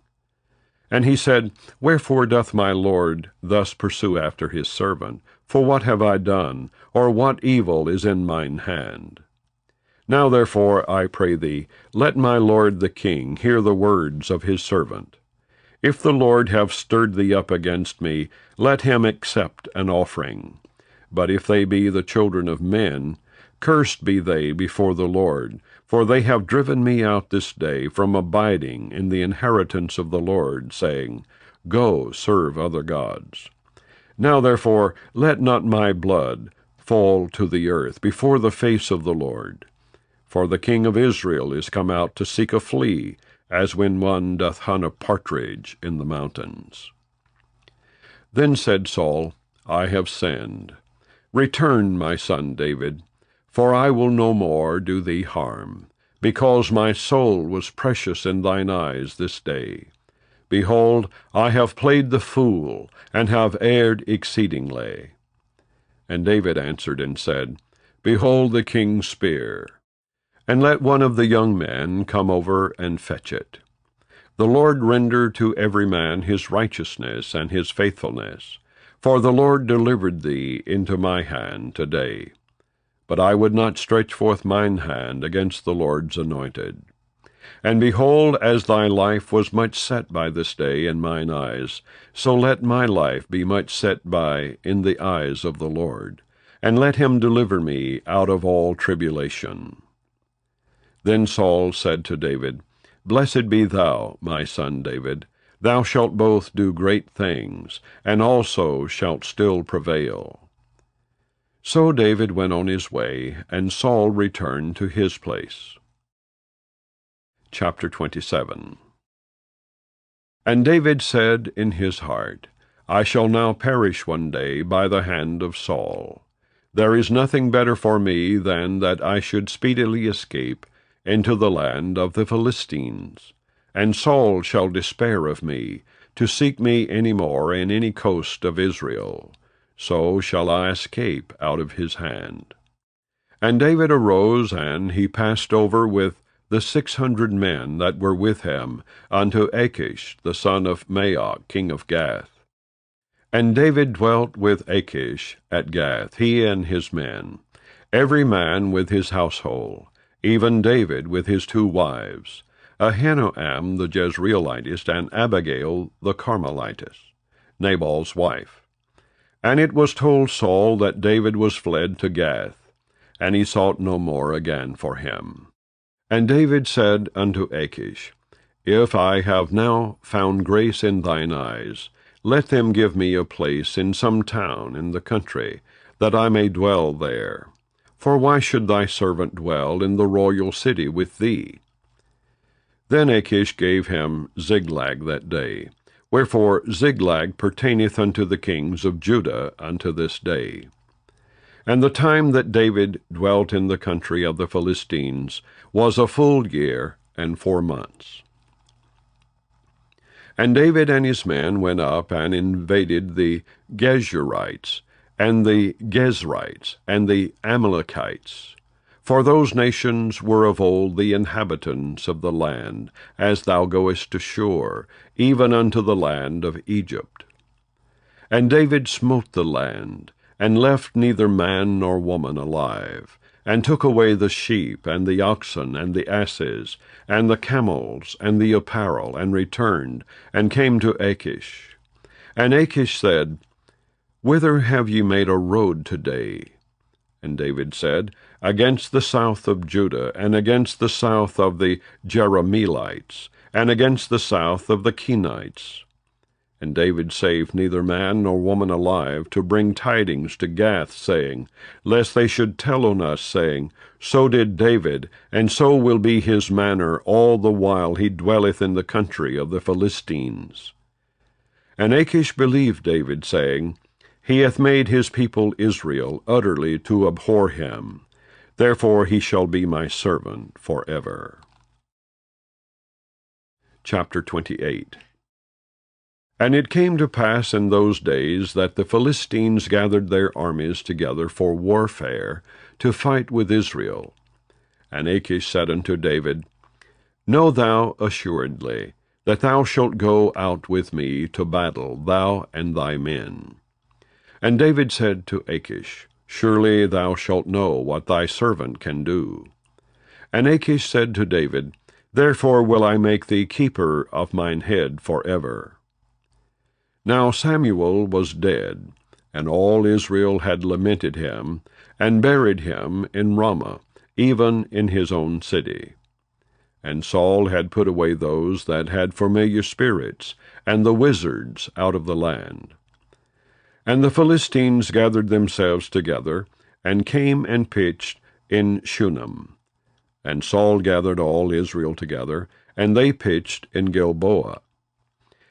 And he said, Wherefore doth my lord thus pursue after his servant? For what have I done, or what evil is in mine hand? Now therefore, I pray thee, let my lord the king hear the words of his servant. If the Lord have stirred thee up against me, let him accept an offering. But if they be the children of men, cursed be they before the Lord, for they have driven me out this day from abiding in the inheritance of the Lord, saying, Go, serve other gods. Now therefore, let not my blood fall to the earth before the face of the Lord. For the king of Israel is come out to seek a flea, as when one doth hunt a partridge in the mountains. Then said Saul, I have sinned. Return, my son David, for I will no more do thee harm, because my soul was precious in thine eyes this day. Behold, I have played the fool, and have erred exceedingly. And David answered and said, Behold the king's spear, and let one of the young men come over and fetch it. The Lord render to every man his righteousness and his faithfulness, for the Lord delivered thee into my hand today. But I would not stretch forth mine hand against the Lord's anointed. And behold, as thy life was much set by this day in mine eyes, so let my life be much set by in the eyes of the Lord, and let him deliver me out of all tribulation. Then Saul said to David, Blessed be thou, my son David. Thou shalt both do great things, and also shalt still prevail. So David went on his way, and Saul returned to his place. Chapter 27. And David said in his heart, I shall now perish one day by the hand of Saul. There is nothing better for me than that I should speedily escape into the land of the Philistines. And Saul shall despair of me, to seek me any more in any coast of Israel. So shall I escape out of his hand. And David arose, and he passed over with the 600 men that were with him unto Achish the son of Maoch, king of Gath. And David dwelt with Achish at Gath, he and his men, every man with his household, even David with his 2 wives, Ahinoam the Jezreelitess, and Abigail the Carmelitess, Nabal's wife. And it was told Saul that David was fled to Gath, and he sought no more again for him. And David said unto Achish, If I have now found grace in thine eyes, let them give me a place in some town in the country, that I may dwell there. For why should thy servant dwell in the royal city with thee? Then Achish gave him Ziklag that day, wherefore Ziklag pertaineth unto the kings of Judah unto this day. And the time that David dwelt in the country of the Philistines was a full year and 4 months. And David and his men went up and invaded the Geshurites, and the Gezrites, and the Amalekites. For those nations were of old the inhabitants of the land, as thou goest to Shur, even unto the land of Egypt. And David smote the land, and left neither man nor woman alive, and took away the sheep, and the oxen, and the asses, and the camels, and the apparel, and returned, and came to Achish. And Achish said, Whither have ye made a road today? And David said, Against the south of Judah, and against the south of the Jerahmeelites, and against the south of the Kenites. And David saved neither man nor woman alive, to bring tidings to Gath, saying, Lest they should tell on us, saying, So did David, and so will be his manner all the while he dwelleth in the country of the Philistines. And Achish believed David, saying, He hath made his people Israel utterly to abhor him. Therefore he shall be my servant forever. Chapter 28. And it came to pass in those days that the Philistines gathered their armies together for warfare, to fight with Israel. And Achish said unto David, Know thou assuredly that thou shalt go out with me to battle, thou and thy men. And David said to Achish, Surely thou shalt know what thy servant can do. And Achish said to David, Therefore will I make thee keeper of mine head forever. Now Samuel was dead, and all Israel had lamented him, and buried him in Ramah, even in his own city. And Saul had put away those that had familiar spirits, and the wizards out of the land. And the Philistines gathered themselves together, and came and pitched in Shunem. And Saul gathered all Israel together, and they pitched in Gilboa.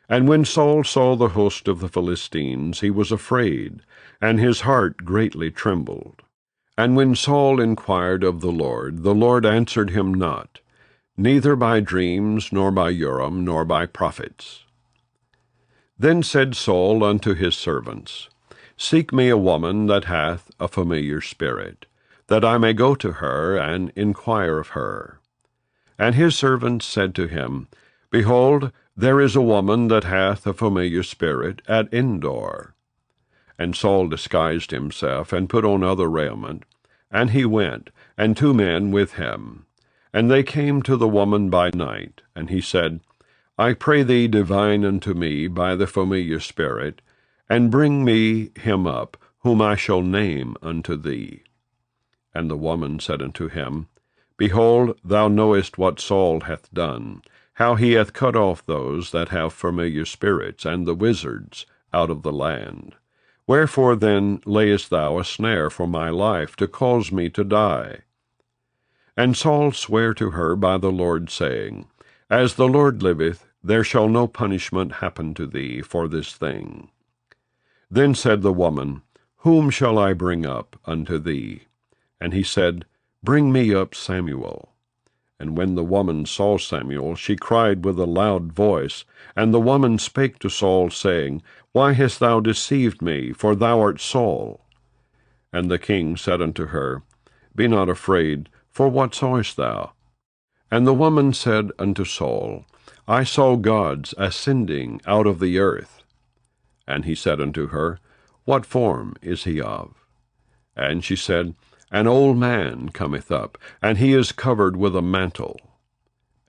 And when Saul saw the host of the Philistines, he was afraid, and his heart greatly trembled. And when Saul inquired of the Lord answered him not, neither by dreams, nor by Urim, nor by prophets. Then said Saul unto his servants, Seek me a woman that hath a familiar spirit, that I may go to her and inquire of her. And his servants said to him, Behold, there is a woman that hath a familiar spirit at Endor. And Saul disguised himself, and put on other raiment, and he went, and 2 men with him. And they came to the woman by night, and he said, I pray thee divine unto me by the familiar spirit, and bring me him up, whom I shall name unto thee. And the woman said unto him, Behold, thou knowest what Saul hath done, how he hath cut off those that have familiar spirits, and the wizards, out of the land. Wherefore then layest thou a snare for my life, to cause me to die? And Saul sware to her by the Lord, saying, As the Lord liveth, there shall no punishment happen to thee for this thing. Then said the woman, Whom shall I bring up unto thee? And he said, Bring me up Samuel. And when the woman saw Samuel, she cried with a loud voice. And the woman spake to Saul, saying, Why hast thou deceived me? For thou art Saul. And the king said unto her, Be not afraid, for what sawest thou? And the woman said unto Saul, I saw gods ascending out of the earth. And he said unto her, What form is he of? And she said, An old man cometh up, and he is covered with a mantle.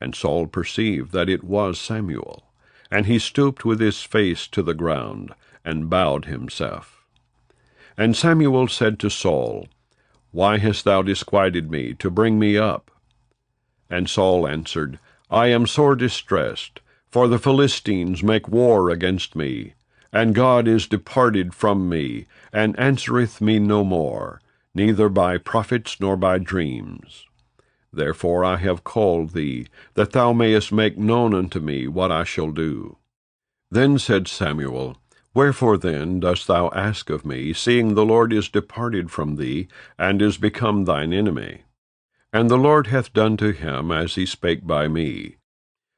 And Saul perceived that it was Samuel, and he stooped with his face to the ground, and bowed himself. And Samuel said to Saul, Why hast thou disquieted me to bring me up? And Saul answered, I am sore distressed, for the Philistines make war against me, and God is departed from me, and answereth me no more, neither by prophets nor by dreams. Therefore I have called thee, that thou mayest make known unto me what I shall do. Then said Samuel, Wherefore then dost thou ask of me, seeing the Lord is departed from thee, and is become thine enemy? And the Lord hath done to him as he spake by me.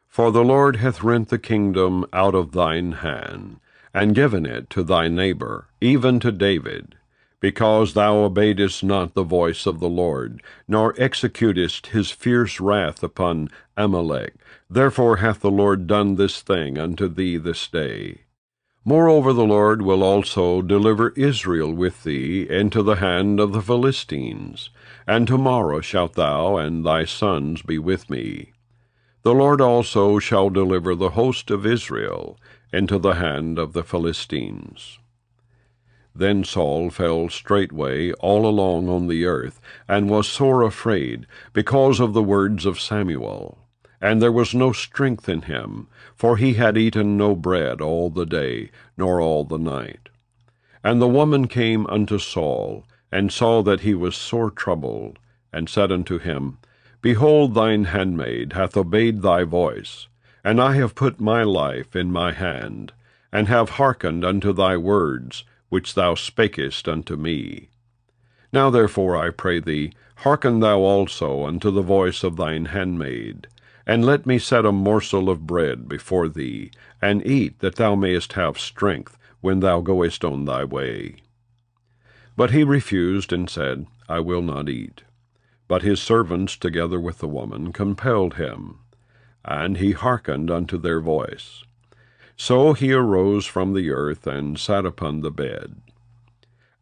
For the Lord hath rent the kingdom out of thine hand, and given it to thy neighbor, even to David, because thou obeyedest not the voice of the Lord, nor executest his fierce wrath upon Amalek. Therefore hath the Lord done this thing unto thee this day. Moreover the Lord will also deliver Israel with thee into the hand of the Philistines, and tomorrow shalt thou and thy sons be with me. The Lord also shall deliver the host of Israel into the hand of the Philistines. Then Saul fell straightway all along on the earth, and was sore afraid, because of the words of Samuel. And there was no strength in him, for he had eaten no bread all the day, nor all the night. And the woman came unto Saul, and saw that he was sore troubled, and said unto him, Behold, thine handmaid hath obeyed thy voice, and I have put my life in my hand, and have hearkened unto thy words, which thou spakest unto me. Now therefore, I pray thee, hearken thou also unto the voice of thine handmaid, and let me set a morsel of bread before thee, and eat, that thou mayest have strength when thou goest on thy way. But he refused, and said, I will not eat. But his servants, together with the woman, compelled him, and he hearkened unto their voice. So he arose from the earth, and sat upon the bed.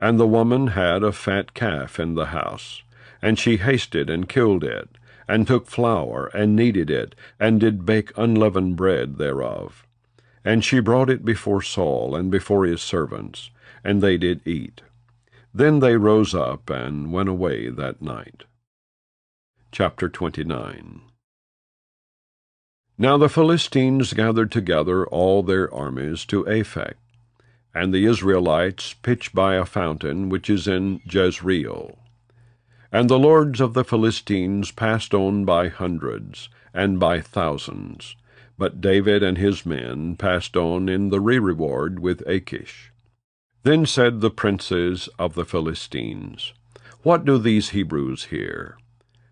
And the woman had a fat calf in the house, and she hasted and killed it, and took flour, and kneaded it, and did bake unleavened bread thereof. And she brought it before Saul, and before his servants, and they did eat. Then they rose up, and went away that night. Chapter 29. Now the Philistines gathered together all their armies to Aphek, and the Israelites pitched by a fountain which is in Jezreel. And the lords of the Philistines passed on by hundreds, and by thousands, but David and his men passed on in the rereward with Achish. Then said the princes of the Philistines, What do these Hebrews here?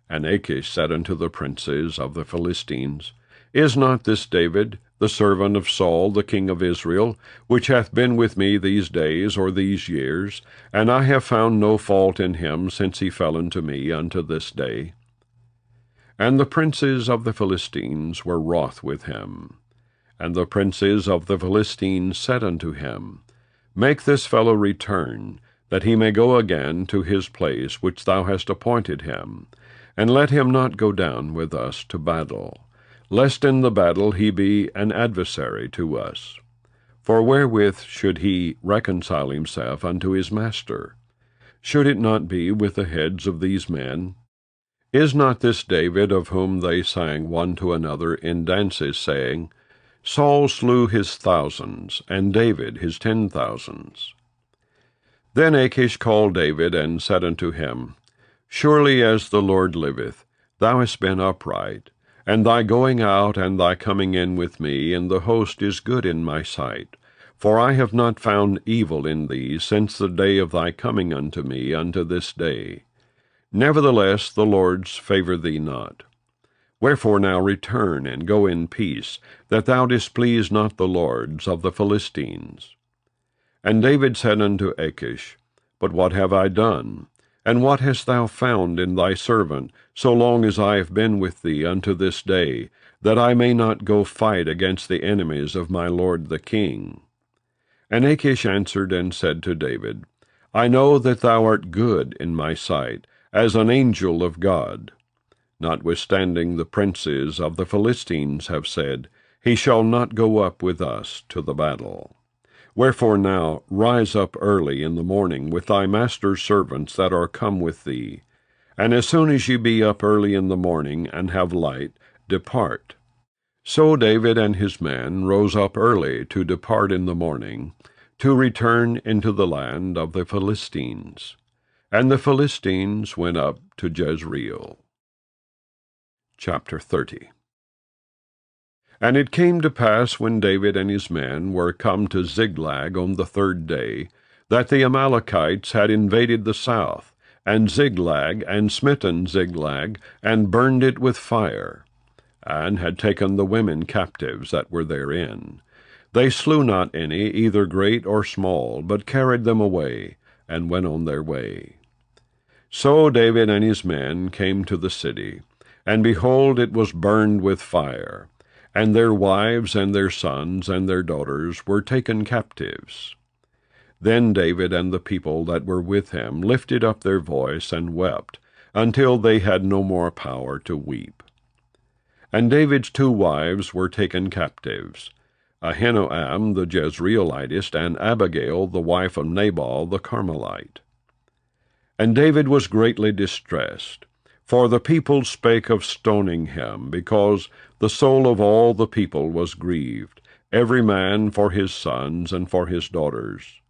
And Achish said unto the princes of the Philistines, Is not this David, the servant of Saul the king of Israel, which hath been with me these days or these years, and I have found no fault in him since he fell unto me unto this day? And the princes of the Philistines were wroth with him. And the princes of the Philistines said unto him, Make this fellow return, that he may go again to his place which thou hast appointed him, and let him not go down with us to battle, lest in the battle he be an adversary to us. For wherewith should he reconcile himself unto his master? Should it not be with the heads of these men? Is not this David, of whom they sang one to another in dances, saying, Saul slew his thousands, and David his 10,000s? Then Achish called David, and said unto him, Surely as the Lord liveth, thou hast been upright, and thy going out and thy coming in with me in the host is good in my sight. For I have not found evil in thee since the day of thy coming unto me unto this day. Nevertheless the Lord's favour thee not. Wherefore now return, and go in peace, that thou displease not the lords of the Philistines. And David said unto Achish, But what have I done? And what hast thou found in thy servant, so long as I have been with thee unto this day, that I may not go fight against the enemies of my lord the king? And Achish answered and said to David, I know that thou art good in my sight, as an angel of God. Notwithstanding the princes of the Philistines have said, He shall not go up with us to the battle. Wherefore now rise up early in the morning with thy master's servants that are come with thee, and as soon as ye be up early in the morning and have light, depart. So David and his men rose up early to depart in the morning, to return into the land of the Philistines. And the Philistines went up to Jezreel. Chapter 30. And it came to pass, when David and his men were come to Ziklag on the 3rd day, that the Amalekites had invaded the south, and Ziklag, and smitten Ziklag, and burned it with fire, and had taken the women captives that were therein. They slew not any, either great or small, but carried them away, and went on their way. So David and his men came to the city, and behold, it was burned with fire, and their wives and their sons and their daughters were taken captives. Then David and the people that were with him lifted up their voice and wept, until they had no more power to weep. And David's 2 wives were taken captives, Ahinoam the Jezreelitess, and Abigail the wife of Nabal the Carmelite. And David was greatly distressed, for the people spake of stoning him, because the soul of all the people was grieved, every man for his sons and for his daughters.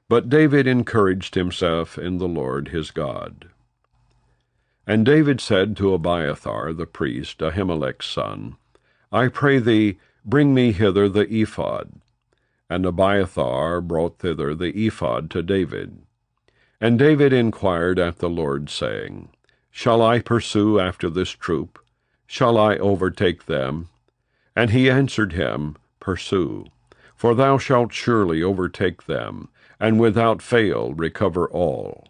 But David encouraged himself in the Lord his God. And David said to Abiathar the priest, Ahimelech's son, I pray thee, bring me hither the ephod. And Abiathar brought thither the ephod to David. And David inquired at the Lord, saying, Shall I pursue after this troop? Shall I overtake them? And he answered him, Pursue, for thou shalt surely overtake them, and without fail recover all.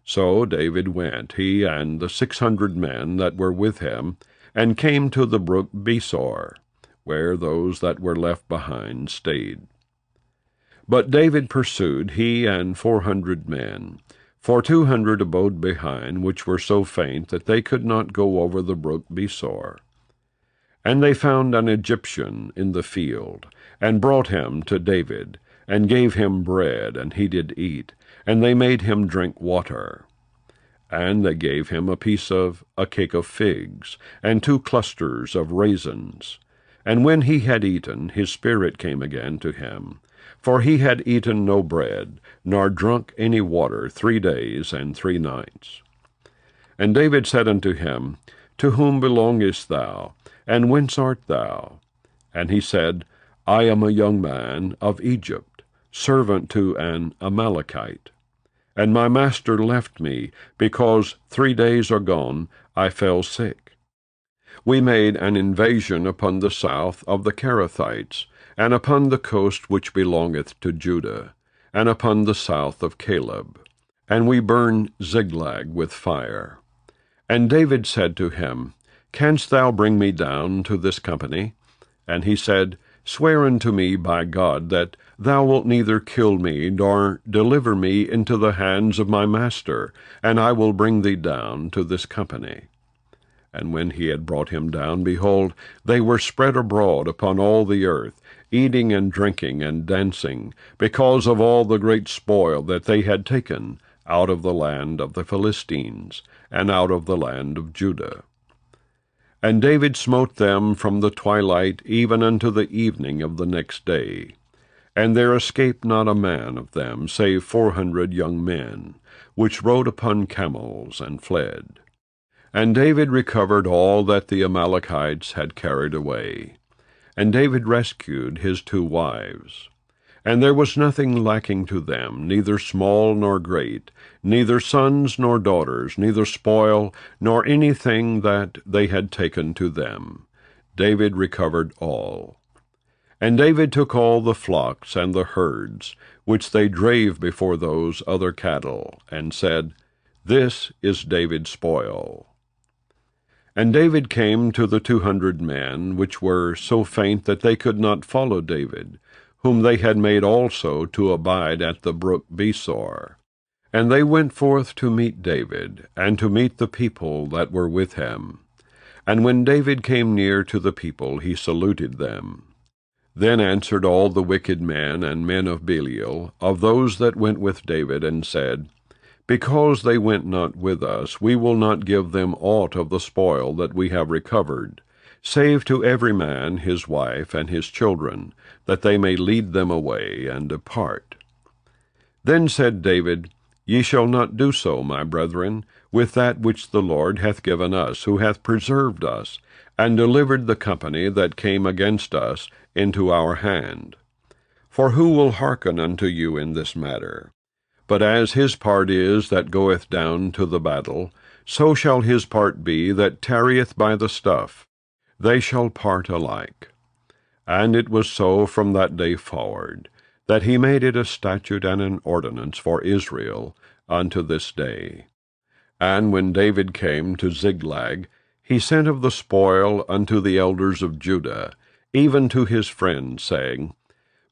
So David went, he and the 600 men that were with him, and came to the brook Besor, where those that were left behind stayed. But David pursued, he and 400 men, for 200 abode behind, which were so faint that they could not go over the brook Besor. And they found an Egyptian in the field, and brought him to David, and gave him bread, and he did eat, and they made him drink water. And they gave him a cake of figs, and 2 clusters of raisins. And when he had eaten, his spirit came again to him, for he had eaten no bread, nor drunk any water 3 days and 3 nights. And David said unto him, To whom belongest thou, and whence art thou? And he said, I am a young man of Egypt, servant to an Amalekite. And my master left me, because 3 days agone I fell sick. We made an invasion upon the south of the Cherethites, and upon the coast which belongeth to Judah, and upon the south of Caleb. And we burned Ziklag with fire. And David said to him, Canst thou bring me down to this company? And he said, Swear unto me by God that thou wilt neither kill me nor deliver me into the hands of my master, and I will bring thee down to this company. And when he had brought him down, behold, they were spread abroad upon all the earth, eating and drinking and dancing, because of all the great spoil that they had taken out of the land of the Philistines, and out of the land of Judah. And David smote them from the twilight even unto the evening of the next day. And there escaped not a man of them, save 400 young men, which rode upon camels and fled. And David recovered all that the Amalekites had carried away. And David rescued his 2 wives. And there was nothing lacking to them, neither small nor great, neither sons nor daughters, neither spoil, nor anything that they had taken to them. David recovered all. And David took all the flocks and the herds, which they drave before those other cattle, and said, This is David's spoil. And David came to the 200 men, which were so faint that they could not follow David, whom they had made also to abide at the brook Besor. And they went forth to meet David, and to meet the people that were with him. And when David came near to the people, he saluted them. Then answered all the wicked men and men of Belial, of those that went with David, and said, Because they went not with us, we will not give them aught of the spoil that we have recovered, save to every man his wife and his children, that they may lead them away and depart. Then said David, Ye shall not do so, my brethren, with that which the Lord hath given us, who hath preserved us, and delivered the company that came against us into our hand. For who will hearken unto you in this matter? But as his part is that goeth down to the battle, so shall his part be that tarrieth by the stuff. They shall part alike. And it was so from that day forward, that he made it a statute and an ordinance for Israel unto this day. And when David came to Ziklag, he sent of the spoil unto the elders of Judah, even to his friends, saying,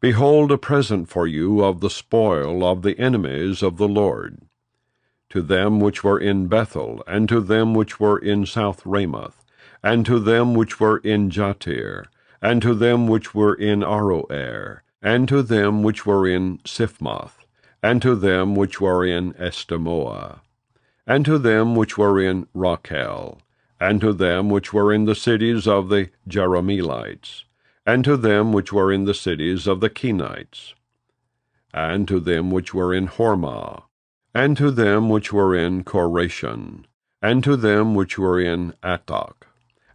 Behold a present for you of the spoil of the enemies of the Lord. To them which were in Bethel, and to them which were in South Ramoth, and to them which were in Jattir, and to them which were in Aroer, and to them which were in Siphmoth, and to them which were in Estemoa, and to them which were in Rachel, and to them which were in the cities of the Jerahmeelites, and to them which were in the cities of the Kenites, and to them which were in Hormah, and to them which were in Korashon, and to them which were in Attoch,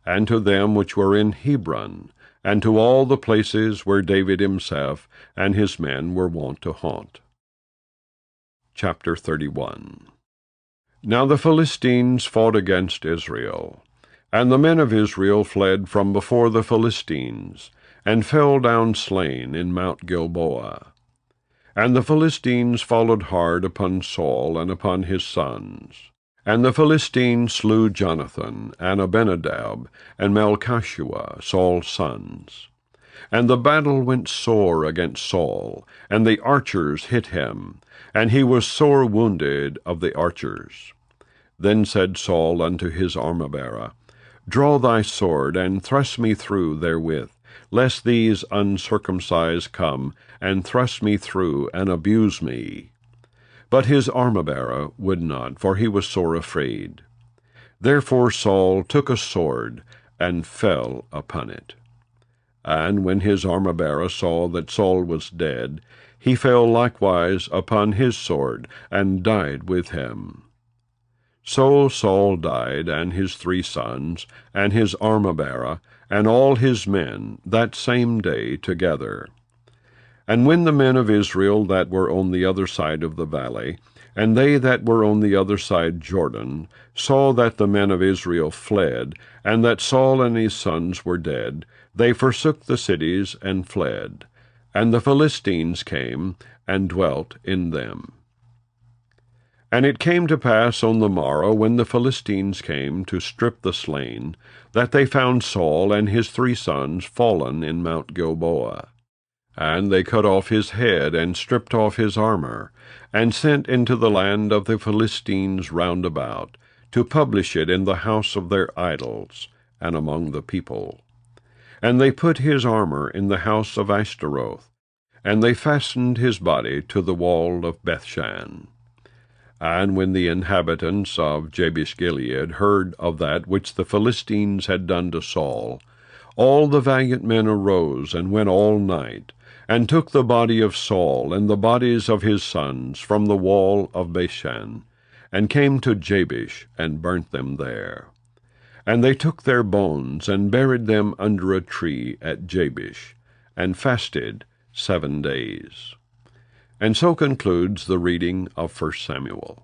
and to them which were in Hebron, and to all the places where David himself and his men were wont to haunt. Chapter 31. Now the Philistines fought against Israel, and the men of Israel fled from before the Philistines, and fell down slain in Mount Gilboa. And the Philistines followed hard upon Saul and upon his sons. And the Philistines slew Jonathan, and Abinadab, and Melchishua, Saul's sons. And the battle went sore against Saul, and the archers hit him, and he was sore wounded of the archers. Then said Saul unto his armor-bearer, Draw thy sword, and thrust me through therewith, lest these uncircumcised come, and thrust me through, and abuse me. But his armor-bearer would not, for he was sore afraid. Therefore Saul took a sword, and fell upon it. And when his armor-bearer saw that Saul was dead, he fell likewise upon his sword, and died with him. So Saul died, and his 3 sons, and his armor-bearer, and all his men, that same day together. And when the men of Israel that were on the other side of the valley, and they that were on the other side Jordan, saw that the men of Israel fled, and that Saul and his sons were dead, they forsook the cities and fled. And the Philistines came, and dwelt in them. And it came to pass on the morrow, when the Philistines came to strip the slain, that they found Saul and his 3 sons fallen in Mount Gilboa. And they cut off his head, and stripped off his armor, and sent into the land of the Philistines round about, to publish it in the house of their idols, and among the people. And they put his armor in the house of Ashtaroth, and they fastened his body to the wall of Bethshan. And when the inhabitants of Jabesh-Gilead heard of that which the Philistines had done to Saul, all the valiant men arose, and went all night, and took the body of Saul and the bodies of his sons from the wall of Bashan, and came to Jabesh, and burnt them there. And they took their bones, and buried them under a tree at Jabesh, and fasted 7 days. And so concludes the reading of 1 Samuel.